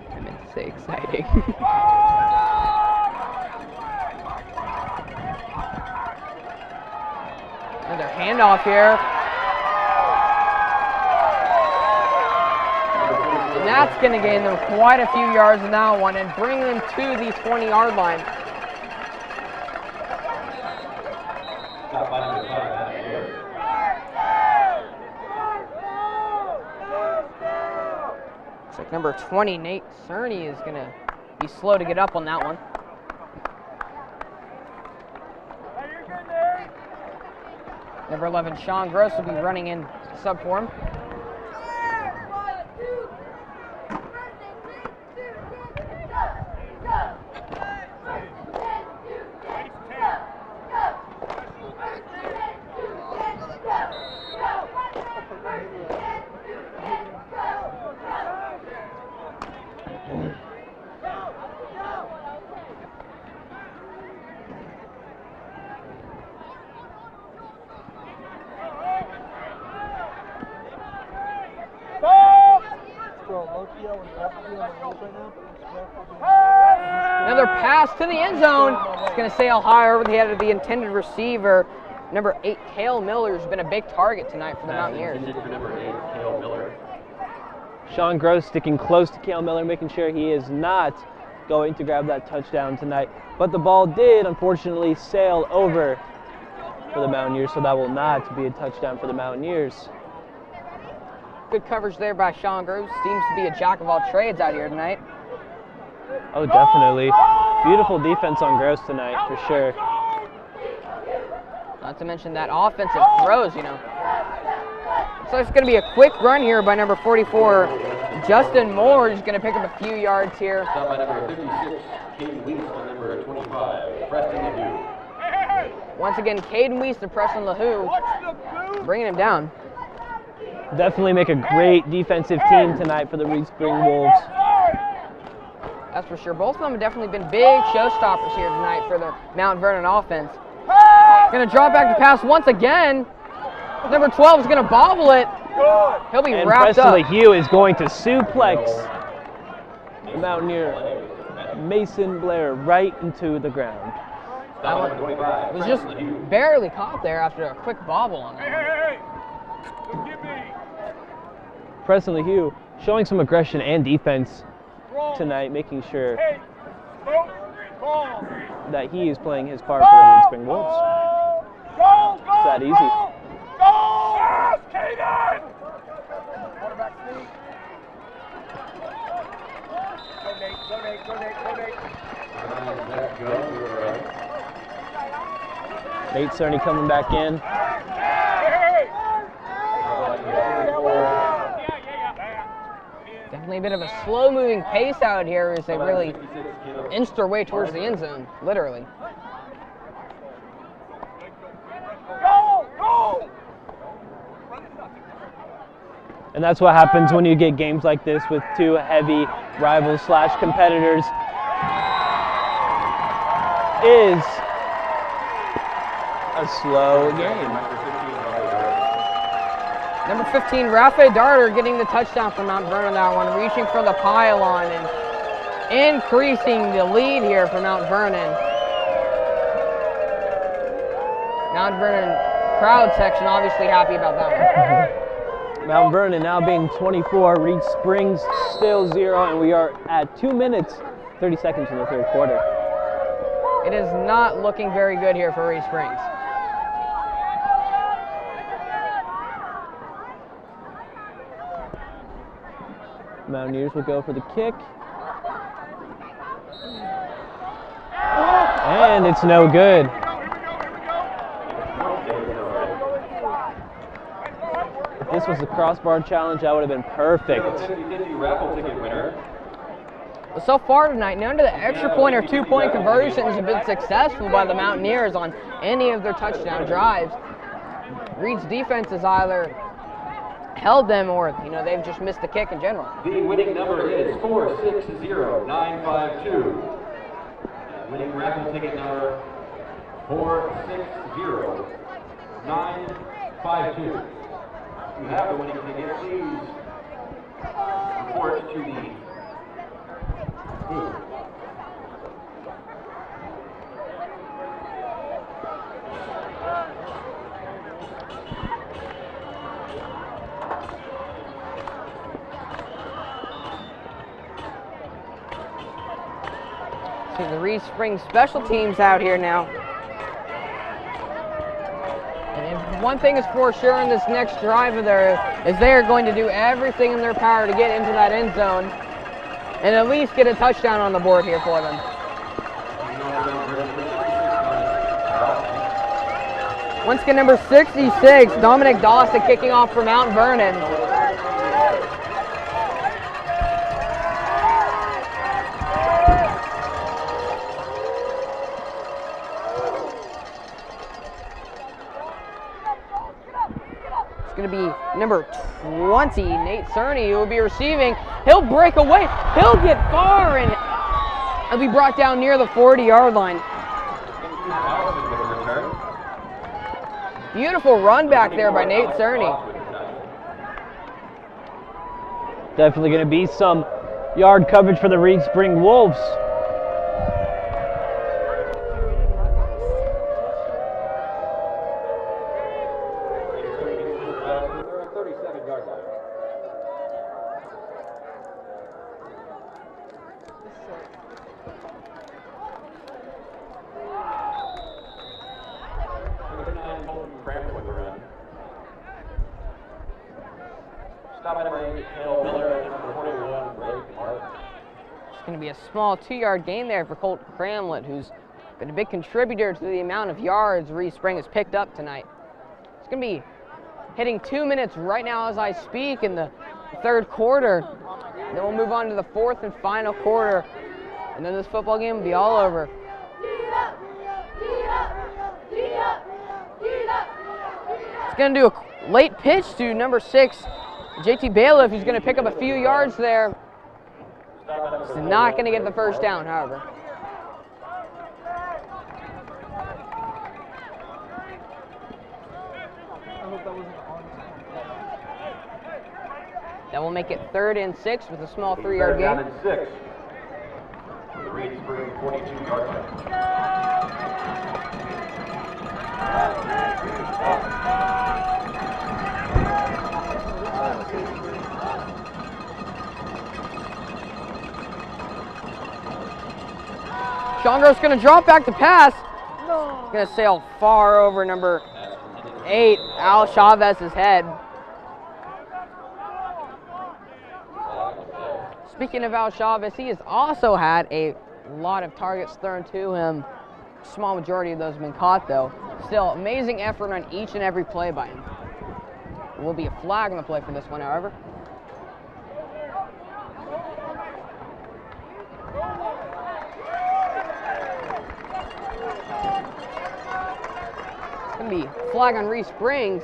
Speaker 1: I meant to say exciting. Another handoff here. And that's going to gain them quite a few yards in that one and bring them to the 20-yard line. Looks like number 20, Nate Cerny, is going to be slow to get up on that one. Number 11, Sean Gross, will be running in sub for him. Another pass to the end zone. It's going to sail high over the head of the intended receiver. Number 8, Cale Miller, has been a big target tonight for the Mountaineers.
Speaker 5: For number 8, Cale Miller.
Speaker 3: Sean Gross sticking close to Cale Miller, making sure he is not going to grab that touchdown tonight. But the ball did, unfortunately, sail over for the Mountaineers, so that will not be a touchdown for the Mountaineers.
Speaker 1: Good coverage there by Sean Groves. Seems to be a jack of all trades out here tonight.
Speaker 3: Oh, definitely. Beautiful defense on Gross tonight, for sure.
Speaker 1: Not to mention that offensive throws, you know. So it's going to be a quick run here by number 44, Justin Moore. He's going to pick up a few yards here.
Speaker 5: Stop by number 56, Caden Weiss, and number 25, Preston LeHue.
Speaker 1: Once again, Caden Weiss to Preston LeHue, bringing him down.
Speaker 3: Definitely make a great defensive team tonight for the Reed Spring Wolves.
Speaker 1: That's for sure. Both of them have definitely been big showstoppers here tonight for the Mount Vernon offense. Going to drop back to pass once again. Number 12 is going to bobble it. He'll be wrapped up.
Speaker 3: And Preston LeHue is going to suplex the Mountaineer Mason Blair right into the ground.
Speaker 1: That one was just barely caught there after a quick bobble on that.
Speaker 3: Preston LeHue showing some aggression and defense tonight, making sure that he is playing his part for the Reed Spring Wolves. It's that easy. Nate Cerny coming back in.
Speaker 1: Definitely a bit of a slow-moving pace out here as they really inched their way towards the end zone, literally.
Speaker 3: And that's what happens when you get games like this with two heavy rivals / competitors. Is a slow game.
Speaker 1: Number 15, Rafe Darter getting the touchdown for Mount Vernon that one, reaching for the pylon and increasing the lead here for Mount Vernon. Mount Vernon crowd section obviously happy about that one.
Speaker 3: Mount Vernon now being 24, Reed Springs still 0, and we are at 2 minutes, 30 seconds in the third quarter.
Speaker 1: It is not looking very good here for Reed Springs.
Speaker 3: Mountaineers will go for the kick. And it's no good. If this was the crossbar challenge, that would have been perfect.
Speaker 1: So far tonight, none of the extra point or 2-point conversions have been successful by the Mountaineers on any of their touchdown drives. Reed's defense has either held them or, you know, they've just missed the kick in general.
Speaker 5: The winning number is 460952. Winning raffle ticket number 460952. If you have the winning ticket, please report to the booth.
Speaker 1: See the Reed Springs special teams out here now. And one thing is for sure in this next drive of theirs is they are going to do everything in their power to get into that end zone and at least get a touchdown on the board here for them. Once again, number 66, Dominic Dawson kicking off for Mount Vernon. It's going to be number 20, Nate Cerny, who will be receiving. He'll break away. He'll get far, and he'll be brought down near the 40-yard line. Beautiful run back there by Nate Cerny.
Speaker 3: Definitely going to be some yard coverage for the Reed Spring Wolves.
Speaker 1: It's going to be a small 2-yard gain there for Colt Cramlett, who's been a big contributor to the amount of yards Reed Spring has picked up tonight. It's going to be hitting 2 minutes right now as I speak in the third quarter. Then we'll move on to the fourth and final quarter, and then this football game will be all over. It's going to do a late pitch to number 6, JT Bailiff, who's going to pick up a few yards there. He's not going to get the first down, however. That will make it 3rd and 6 with a small 3-yard gain.
Speaker 5: 3rd down and 6. The Reed Spring 42-yard line.
Speaker 1: Shongro's going to drop back to pass. He's going to sail far over number 8, Al Chavez's head. Speaking of Al Chavez, he has also had a lot of targets thrown to him. Small majority of those have been caught, though. Still, amazing effort on each and every play by him. There will be a flag on the play for this one, however. It's going to be a flag on Reed Springs.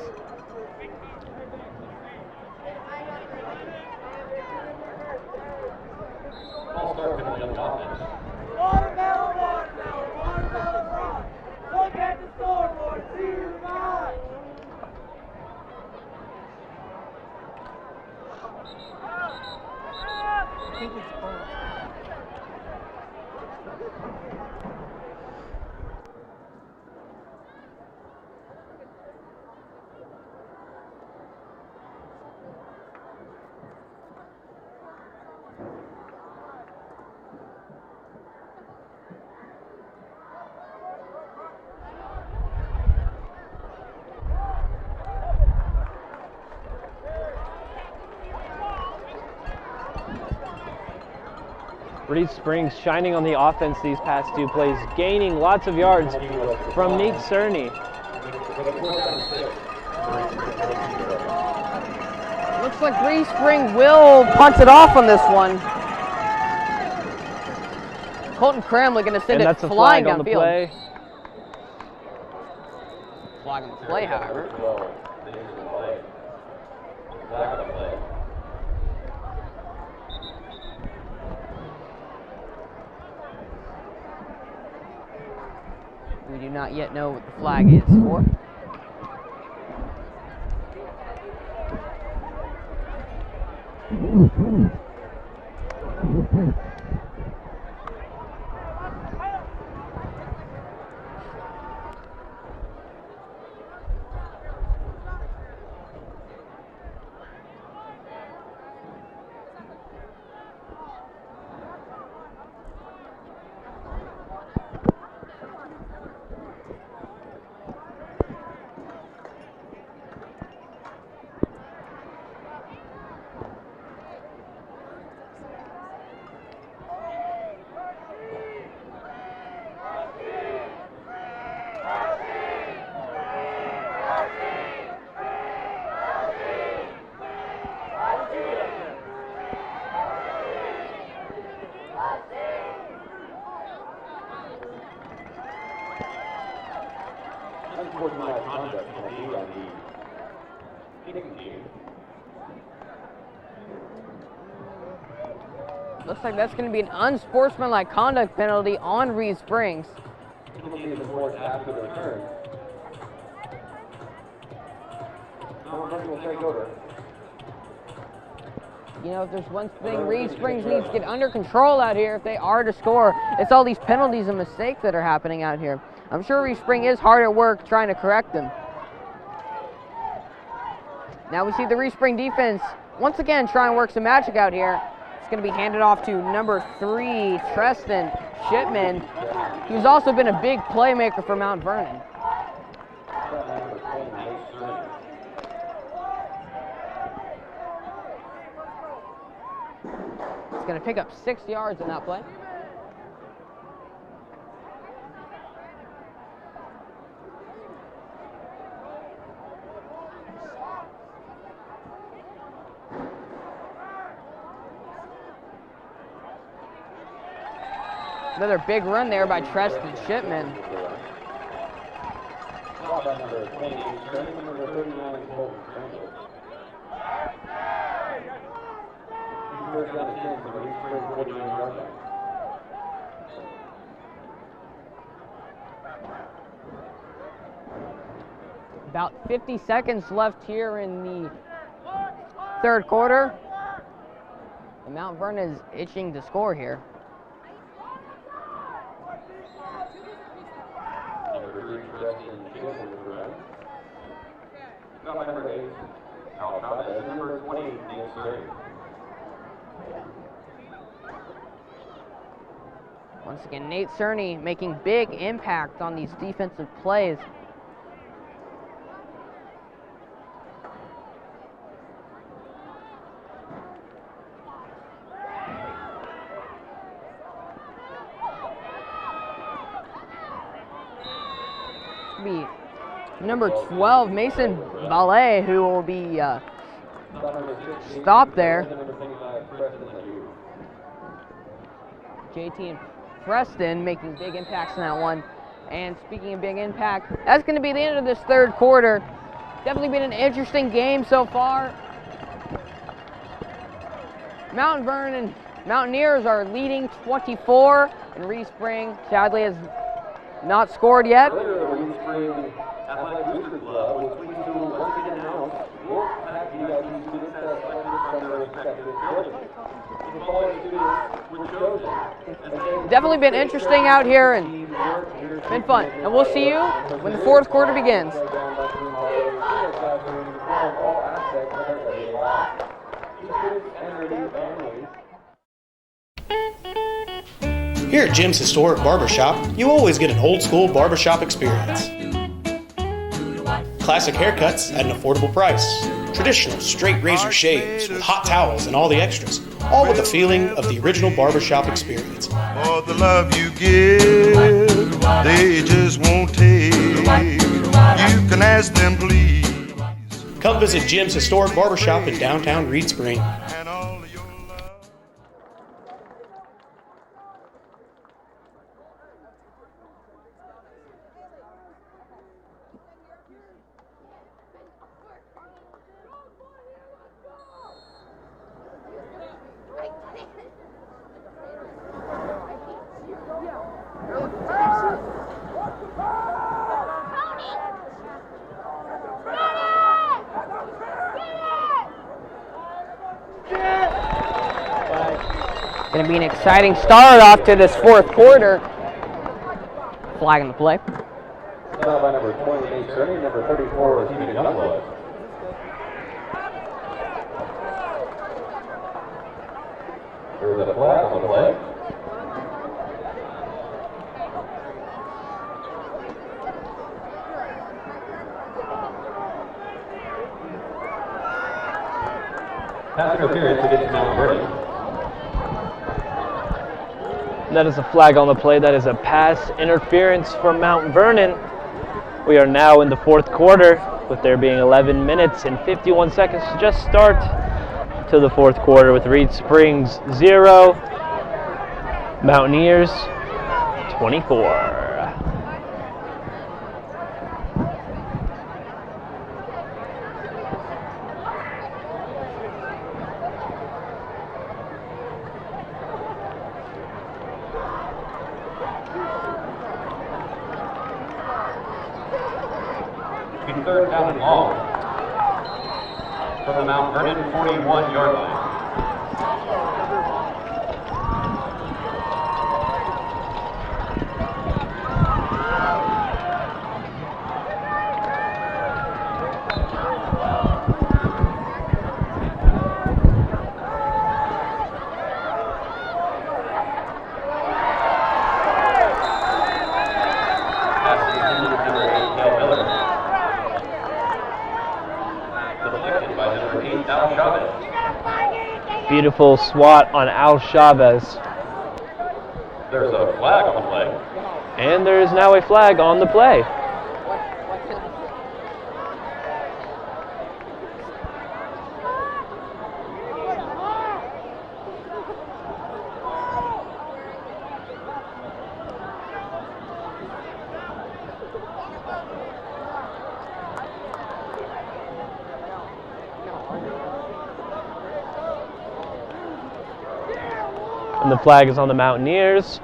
Speaker 3: Reed Springs shining on the offense these past 2 plays, gaining lots of yards from Nick Cerny.
Speaker 1: Looks like Reed Spring will punt it off on this one. Colton Cramlett going to send it flying downfield.
Speaker 3: Play.
Speaker 1: Flag on the play, however. We do not yet know what the flag is for. Looks like that's going to be an unsportsmanlike conduct penalty on Reed Springs. You know, if there's one thing Reed Springs needs to get under control out here if they are to score, it's all these penalties and mistakes that are happening out here. I'm sure Reed Spring is hard at work trying to correct them. Now we see the Reed Spring defense once again try and work some magic out here. It's going to be handed off to number 3, Treston Shipman, who's also been a big playmaker for Mount Vernon. going to pick up 6 yards in that play. Another big run there by Treston Shipman. About 50 seconds left here in the third quarter. And Mount Vernon is itching to score here. Once again, Nate Cerny making big impact on these defensive plays. Be number 12, Mason Ballet, who will be stopped there. JT and Preston making big impacts in that one. And speaking of big impact, that's going to be the end of this third quarter. Definitely been an interesting game so far. Mount Vernon Mountaineers are leading 24, and Reed Spring sadly has not scored yet. Definitely been interesting out here and been fun. And we'll see you when the fourth quarter begins.
Speaker 8: Here at Jim's Historic Barbershop, you always get an old school barbershop experience. Classic haircuts at an affordable price. Traditional straight razor shaves with hot towels and all the extras. All with the feeling of the original barbershop experience.
Speaker 9: For the love you give, they just won't take. You can ask them, please.
Speaker 8: Come visit Jim's Historic Barbershop in downtown Reed Spring.
Speaker 9: And all of your love.
Speaker 1: Going to be an exciting start off to this fourth quarter. Flag on the play.
Speaker 5: Foul by number 28, Cerny, number 34, Stephen Youngblood. There's a flag on the play. Pass interference against Mount Vernon.
Speaker 3: That is a flag on the play. That is a pass interference for Mount Vernon. We are now in the fourth quarter, with there being 11 minutes and 51 seconds to just start to the fourth quarter, with Reed Springs 0, Mountaineers 24.
Speaker 5: Third down and long from the Mount Vernon 41-yard line.
Speaker 3: Beautiful swat on Al Chavez.
Speaker 5: There's a flag on the play.
Speaker 3: And there is now a flag on the play. And the flag is on the Mountaineers.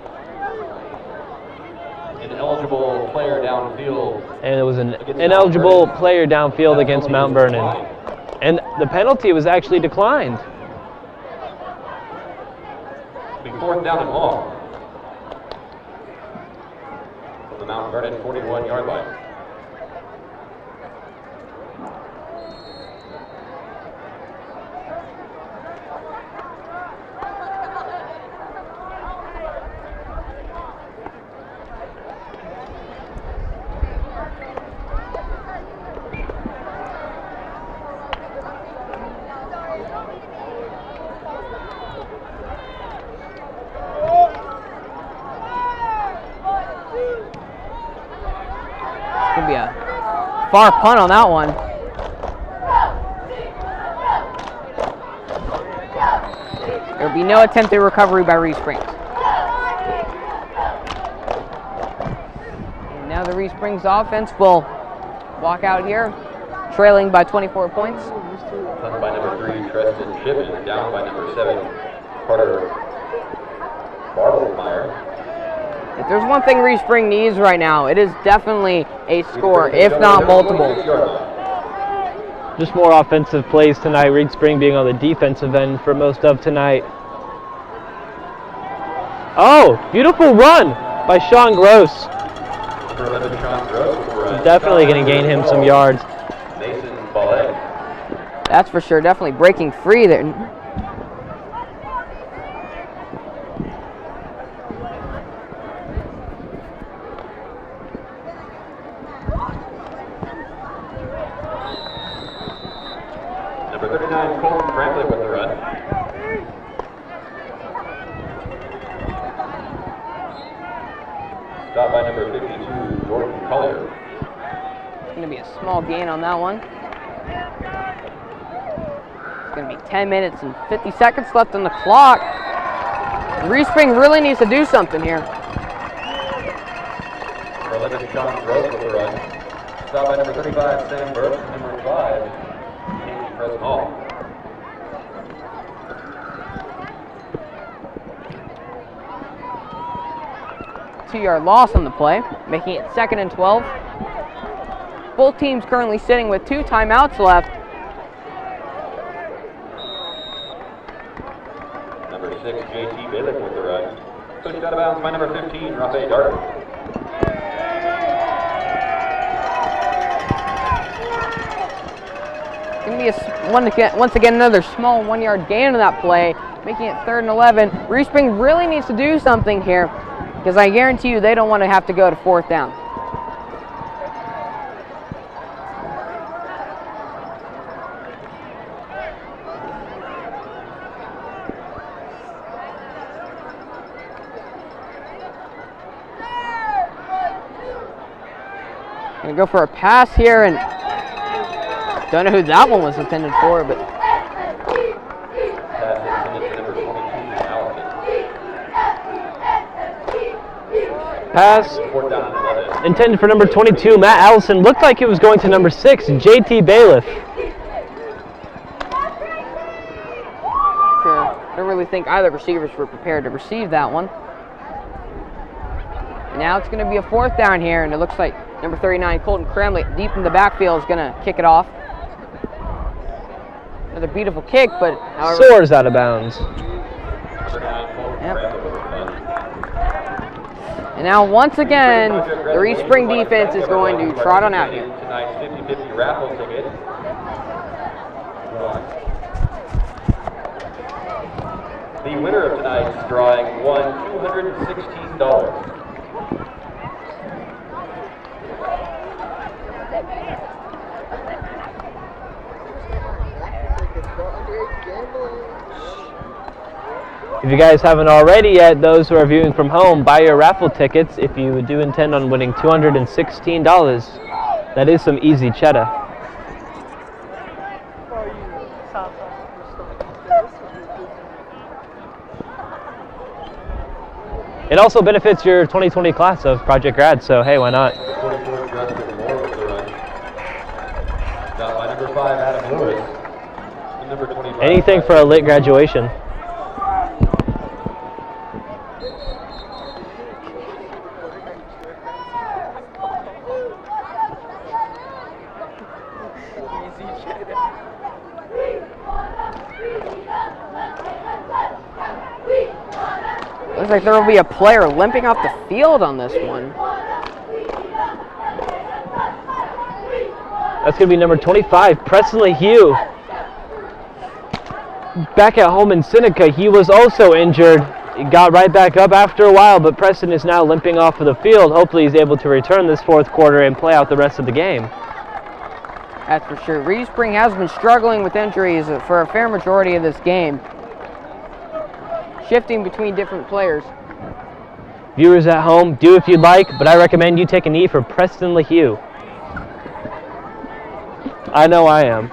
Speaker 5: An ineligible player downfield.
Speaker 3: And it was an ineligible player downfield against Mount Vernon. And the penalty was actually declined.
Speaker 5: It'll be 4th down and long. From the Mount Vernon 41-yard line.
Speaker 1: Could be a far punt on that one. There will be no attempted recovery by Reed Springs. And now the Reed Springs offense will walk out here, trailing by 24 points.
Speaker 5: Punt by number 3, Tristan Shipman. Down by number 7, Carter Bartlemeyer.
Speaker 1: If there's one thing Reed Spring needs right now, it is definitely a score, if not multiple.
Speaker 3: Just more offensive plays tonight. Reed Spring being on the defensive end for most of tonight. Oh, beautiful run by Sean Gross. Definitely going to gain him some yards.
Speaker 1: That's for sure. Definitely breaking free there.
Speaker 5: Number 39, Colton Bramley with the run. Stop by number 52, Jordan Collier.
Speaker 1: It's going to be a small gain on that one. It's going to be 10 minutes and 50 seconds left on the clock. Reed Spring really needs to do something here.
Speaker 5: Number 11, Sean Gross with the run. Stop by number 35, Sam Burke, and number 5, Chris Hall.
Speaker 1: Two-yard loss on the play, making it 2nd and 12. Both teams currently sitting with 2 timeouts left.
Speaker 5: Number 6, JT Bailiff with the run. Pushed out of bounds by number 15, Rafe Darter.
Speaker 1: Going to be once again another small 1-yard gain on that play, making it 3rd and 11. Reed Spring really needs to do something here, because I guarantee you they don't want to have to go to 4th down. Gonna go for a pass here, and don't know who that one was intended for, but
Speaker 3: pass intended for number 22, Matt Allison. Looked like it was going to number 6, JT Bailiff.
Speaker 1: Sure. I don't really think either receivers were prepared to receive that one. And now it's going to be a 4th down here, and it looks like number 39, Colton Cramley, deep in the backfield, is going to kick it off. Another beautiful kick, but however,
Speaker 3: soars out of bounds.
Speaker 1: Yep. And now once again, the Reed Spring defense is going to trot on out here.
Speaker 5: Tonight's 50-50 raffle ticket. The winner of tonight's drawing won $216.
Speaker 3: If you guys haven't already yet, those who are viewing from home, buy your raffle tickets if you do intend on winning $216. That is some easy cheddar. It also benefits your 2020 class of Project Grad, so hey, why not?
Speaker 5: 44 Justin Moore with the run. Got by number 5, Adam Lewis. And number 25.
Speaker 3: Anything for a lit graduation.
Speaker 1: Looks like there will be a player limping off the field on this one.
Speaker 3: That's going to be number 25, Preston LeHue. Back at home in Seneca, he was also injured. He got right back up after a while, but Preston is now limping off of the field. Hopefully he's able to return this fourth quarter and play out the rest of the game.
Speaker 1: That's for sure. Reed Spring has been struggling with injuries for a fair majority of this game. Shifting between different players.
Speaker 3: Viewers at home, do if you'd like, but I recommend you take a knee for Preston LeHue. I know I am.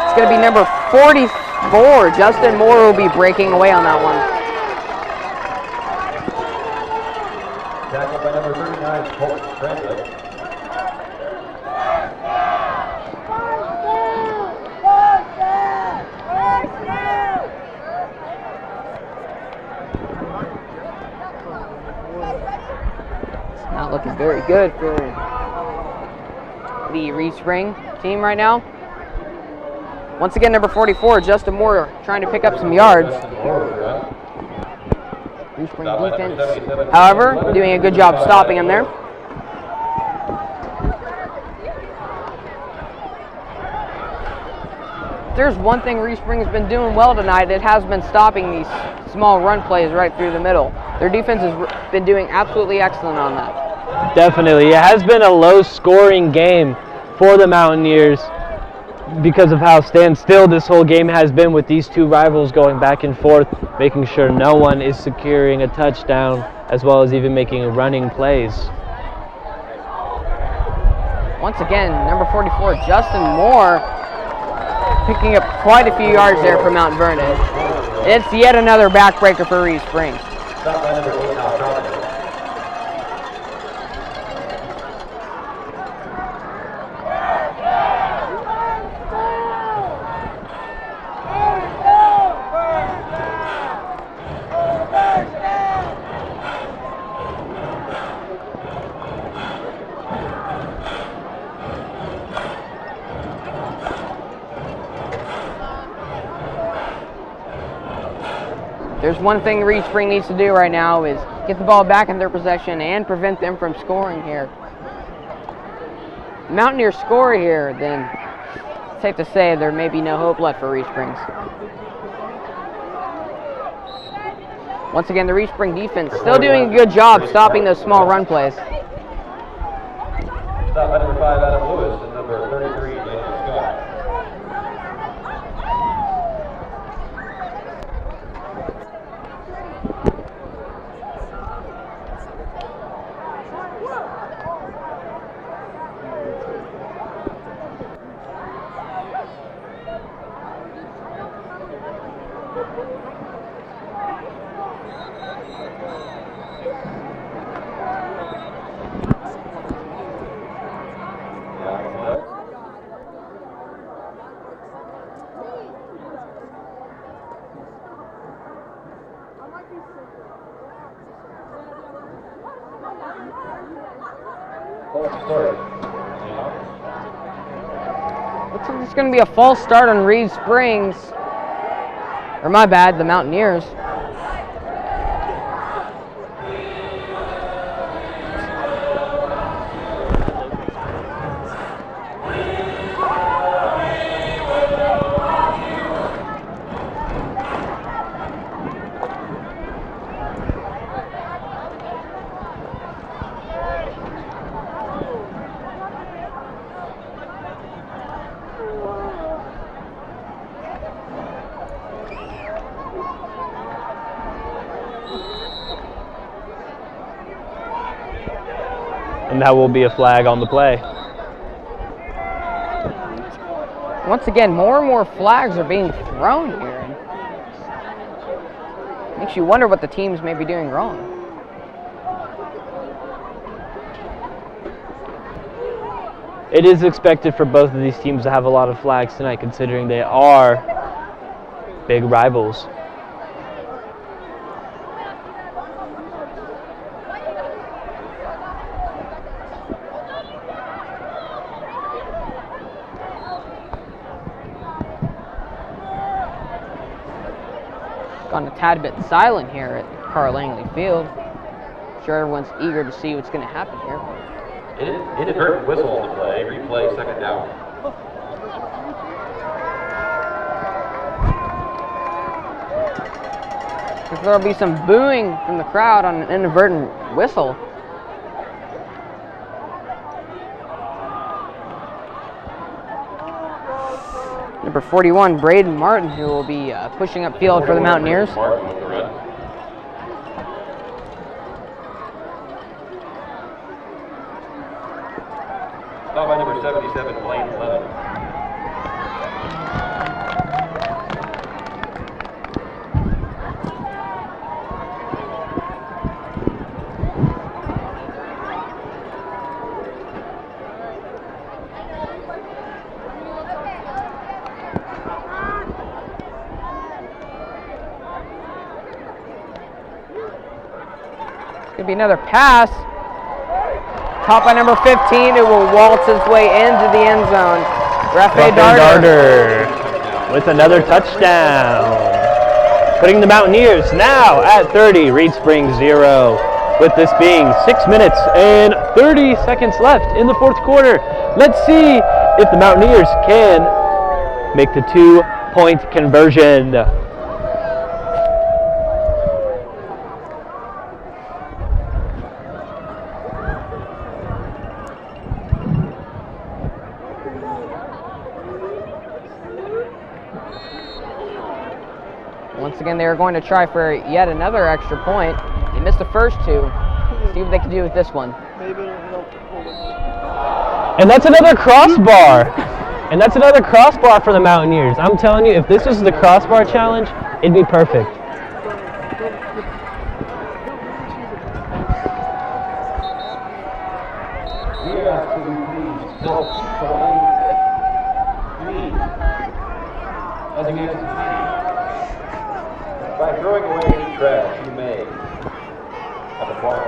Speaker 1: It's going to be number 44. Justin Moore will be breaking away on that one.
Speaker 5: Tackled by number 39, Colt Bradley.
Speaker 1: Not looking very good for the Reed Spring team right now. Once again, number 44, Justin Moore, trying to pick up some yards. Reed Spring defense, however, doing a good job stopping him there. If there's one thing Reed Spring has been doing well tonight, it has been stopping these small run plays right through the middle. Their defense has been doing absolutely excellent on that.
Speaker 3: Definitely. It has been a low-scoring game for the Mountaineers because of how standstill this whole game has been with these two rivals going back and forth, making sure no one is securing a touchdown, as well as even making running plays.
Speaker 1: Once again, number 44, Justin Moore, picking up quite a few yards there for Mount Vernon. It's yet another backbreaker for Reed Spring.
Speaker 5: Stop by number 8, Al Crawford.
Speaker 1: There's one thing Reed Spring needs to do right now is get the ball back in their possession and prevent them from scoring here. The Mountaineers score here, then it's safe to say there may be no hope left for Reed Springs. Once again, the Reed Spring defense still doing a good job stopping those small run plays.
Speaker 5: Stop by number 5, Adam Lewis, and number 33, Daniel Scott.
Speaker 1: Looks like it's going to be a false start on Reed Springs. Or my bad, the Mountaineers.
Speaker 3: And that will be a flag on the play.
Speaker 1: Once again, more and more flags are being thrown here. Makes you wonder what the teams may be doing wrong.
Speaker 3: It is expected for both of these teams to have a lot of flags tonight, considering they are big rivals.
Speaker 1: Gone a tad bit silent here at Carl Langley Field. I'm sure everyone's eager to see what's going to happen here.
Speaker 5: Inadvertent whistle on the play. Replay, second down.
Speaker 1: There'll be some booing from the crowd on an inadvertent whistle. Number 41, Braden Martin, who will be pushing upfield for the Mountaineers.
Speaker 5: Martin with the red. Followed by number 77, Blaine Levin.
Speaker 1: Could be another pass. Caught by number 15. It will waltz its way into the end zone. Rafe Darter
Speaker 3: with another touchdown. Putting the Mountaineers now at 30. Reed Springs 0. With this being 6 minutes and 30 seconds left in the fourth quarter. Let's see if the Mountaineers can make the 2-point conversion.
Speaker 1: Once again, they are going to try for yet another extra point. They missed the first two. See what they can do with this one.
Speaker 3: And that's another crossbar. And that's another crossbar for the Mountaineers. I'm telling you, if this was the crossbar challenge, it'd be perfect.
Speaker 5: By throwing away any trash you may at the ball.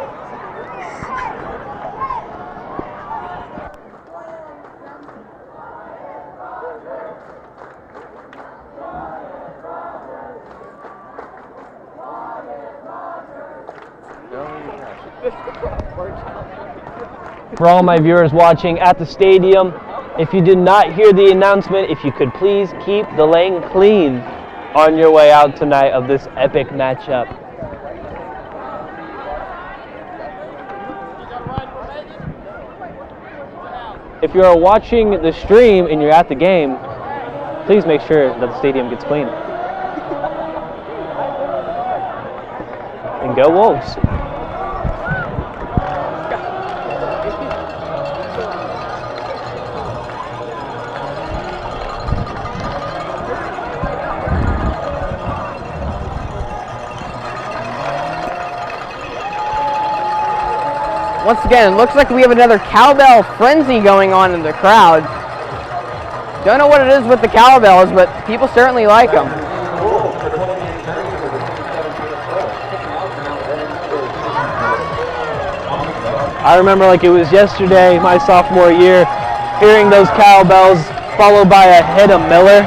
Speaker 3: For all my viewers watching at the stadium, if you did not hear the announcement, if you could please keep the lane clean on your way out tonight of this epic matchup. If you are watching the stream and you're at the game, please make sure that the stadium gets clean. And go Wolves.
Speaker 1: Once again, it looks like we have another cowbell frenzy going on in the crowd. Don't know what it is with the cowbells, but people certainly like them.
Speaker 3: I remember like it was yesterday, my sophomore year, hearing those cowbells followed by a hit of Miller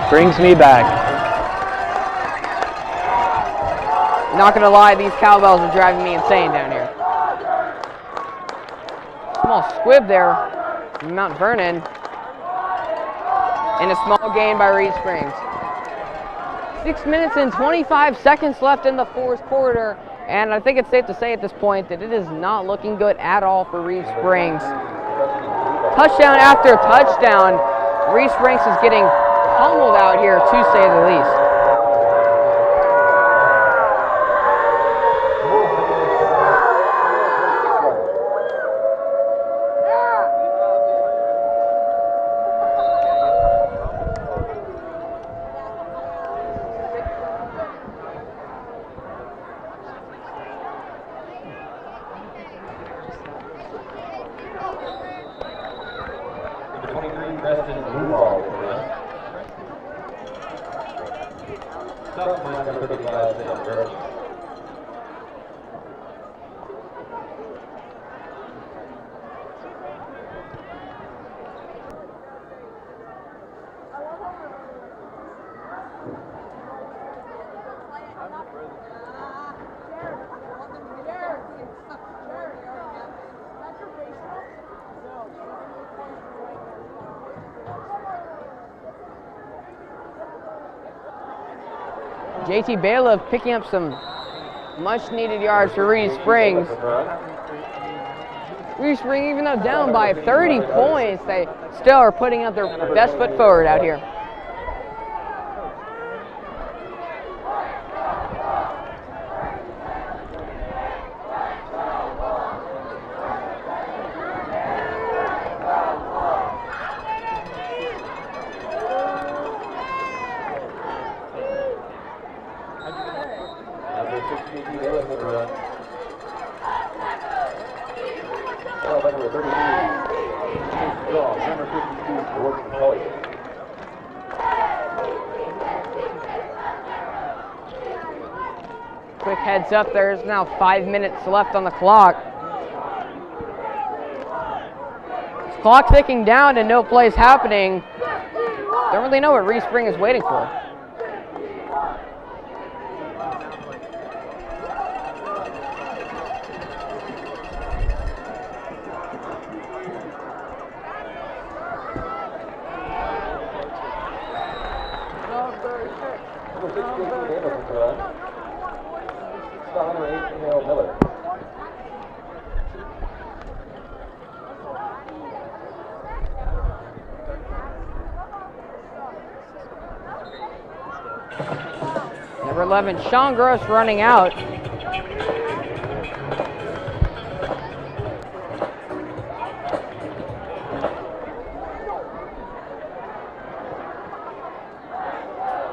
Speaker 3: brings me back.
Speaker 1: Not gonna lie, these cowbells are driving me insane down here. Small squib there from Mount Vernon. And a small gain by Reed Springs. 6 minutes and 25 seconds left in the fourth quarter. And I think it's safe to say at this point that it is not looking good at all for Reed Springs. Touchdown after touchdown. Reed Springs is getting pummeled out here, to say the least.
Speaker 5: Section blue ball for them. Stop line number 55, Sam Vernon.
Speaker 1: JT Bailiff picking up some much needed yards for Reed Springs. Reed Springs, even though down by 30 points, they still are putting up their best foot forward out here. Quick heads up, there's now 5 minutes left on the clock. Clock ticking down and no plays happening. Don't really know what Reed Spring is waiting for. Number 11, Sean Gross running out.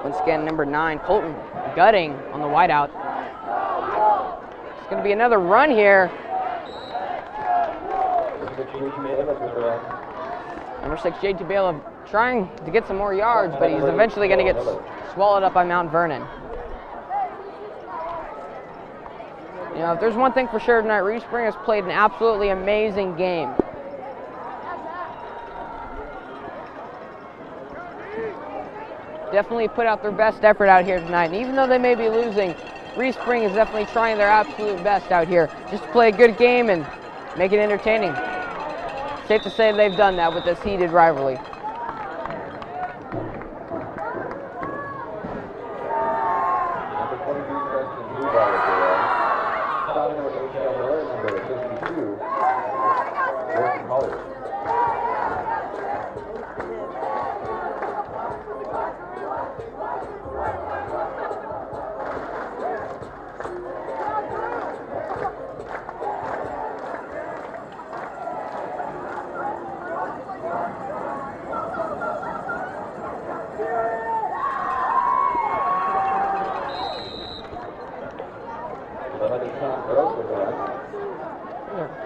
Speaker 1: Once again, number 9, Colton Gutting on the wideout. It's going to be another run here. Number 6, JT Bailiff trying to get some more yards, but he's eventually going to get swallowed up by Mount Vernon. You know, if there's one thing for sure tonight, Reed Spring has played an absolutely amazing game. Definitely put out their best effort out here tonight. And even though they may be losing, Reed Spring is definitely trying their absolute best out here just to play a good game and make it entertaining. Safe to say they've done that with this heated rivalry.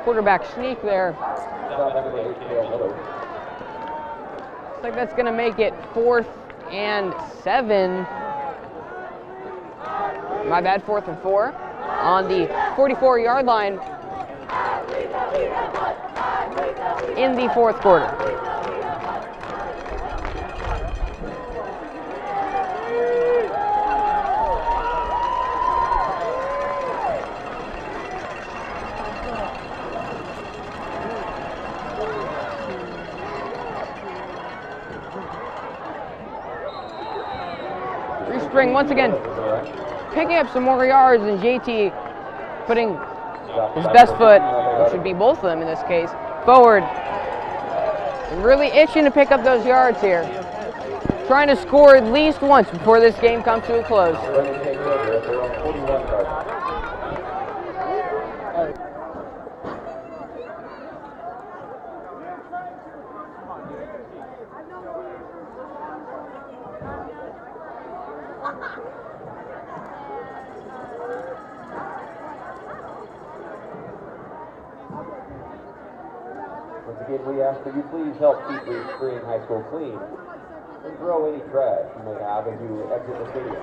Speaker 1: Quarterback sneak there. Looks like that's going to make it 4th and 7. My bad, 4th and 4 on the 44-yard line in the 4th quarter. Spring once again picking up some more yards, and JT putting his best foot, which would be both of them in this case, forward. And really itching to pick up those yards here. Trying to score at least once before this game comes to a close.
Speaker 5: begin, we ask that you please help keep Reed Spring High School clean and throw any trash you may have as you exit the stadium.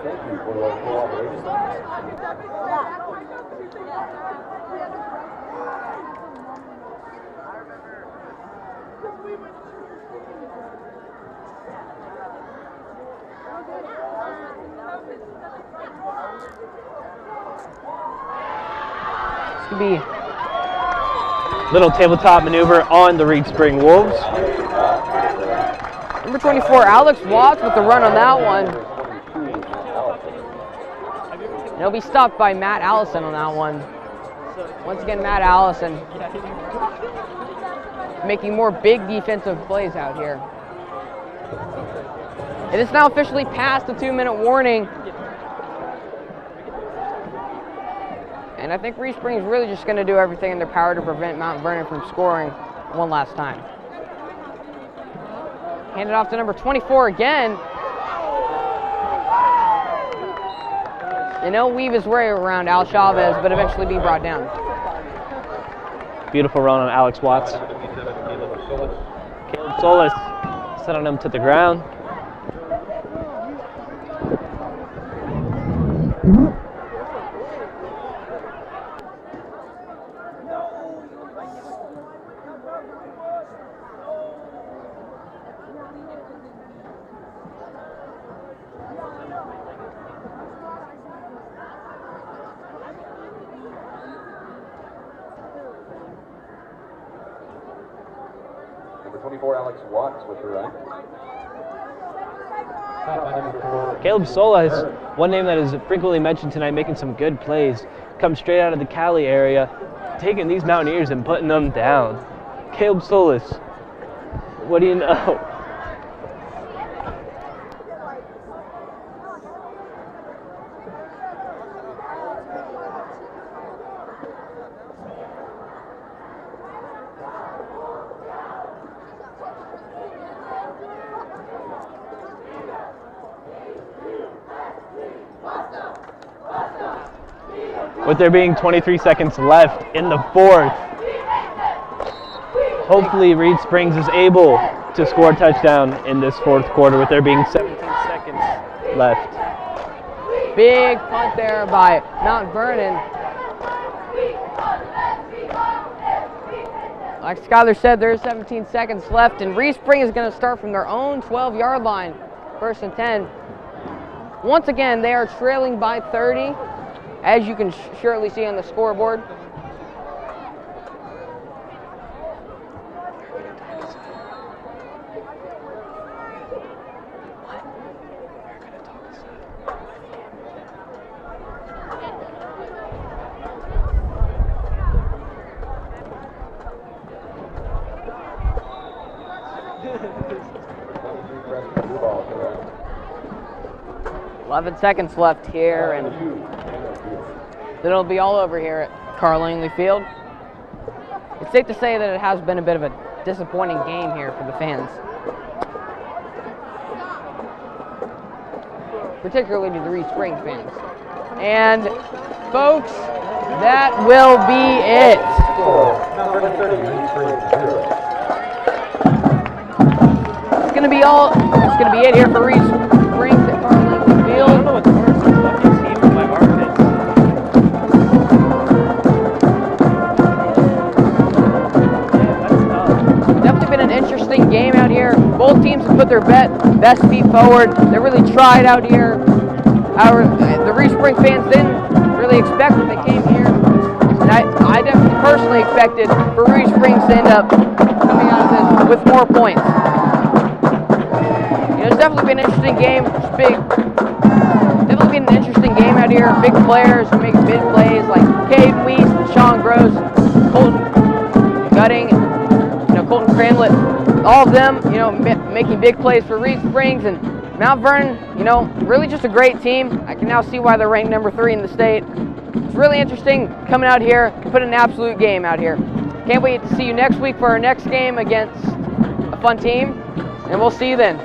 Speaker 5: Thank you for your cooperation.
Speaker 1: This could be
Speaker 3: little tabletop maneuver on the Reed Spring Wolves.
Speaker 1: number 24, Alex Watts with the run on that one. And he'll be stopped by Matt Allison on that one. Once again, Matt Allison making more big defensive plays out here. It is now officially past the 2-minute warning. And I think Reed Spring is really just going to do everything in their power to prevent Mount Vernon from scoring one last time. Hand it off to number 24 again. And he'll weave his way around Al Chavez, but eventually be brought down.
Speaker 3: Beautiful run on Alex Watts. Caleb Solis sending him to the ground.
Speaker 5: Number 24, Alex Watts with the run.
Speaker 3: Caleb Solis, one name that is frequently mentioned tonight, making some good plays. Comes straight out of the Cali area, taking these Mountaineers and putting them down. Caleb Solis, what do you know? With there being 23 seconds left in the fourth, hopefully Reed Springs is able to score a touchdown in this fourth quarter with there being 17 seconds left.
Speaker 1: Big punt there by Mount Vernon. Like Skyler said, there's 17 seconds left, and Reed Spring is going to start from their own 12-yard line, 1st and 10. Once again, they are trailing by 30. As you can surely see on the scoreboard. Eleven seconds left here, and then it'll be all over here at Carl Langley Field. It's safe to say that it has been a bit of a disappointing game here for the fans. Particularly to the Reed Spring fans. And folks, that will be it. It's gonna be it here for Reed Springs at Carl Langley Field.
Speaker 3: I don't know what's worse, the fucking team in my armpits.
Speaker 1: Interesting game out here. Both teams have put their best feet forward. They really tried out here. The Reed Spring fans didn't really expect when they came here. And I definitely personally expected for Reed Springs to end up coming out of this with more points. You know, it's definitely been an interesting game. It's definitely been an interesting game out here. Big players who make big plays like Cade Weiss, Sean Gross, Colton Gutting, Colton Cranlett, all of them, making big plays for Reed Springs, and Mount Vernon, really just a great team. I can now see why they're ranked number 3 in the state. It's really interesting coming out here, putting an absolute game out here. Can't wait to see you next week for our next game against a fun team, and we'll see you then.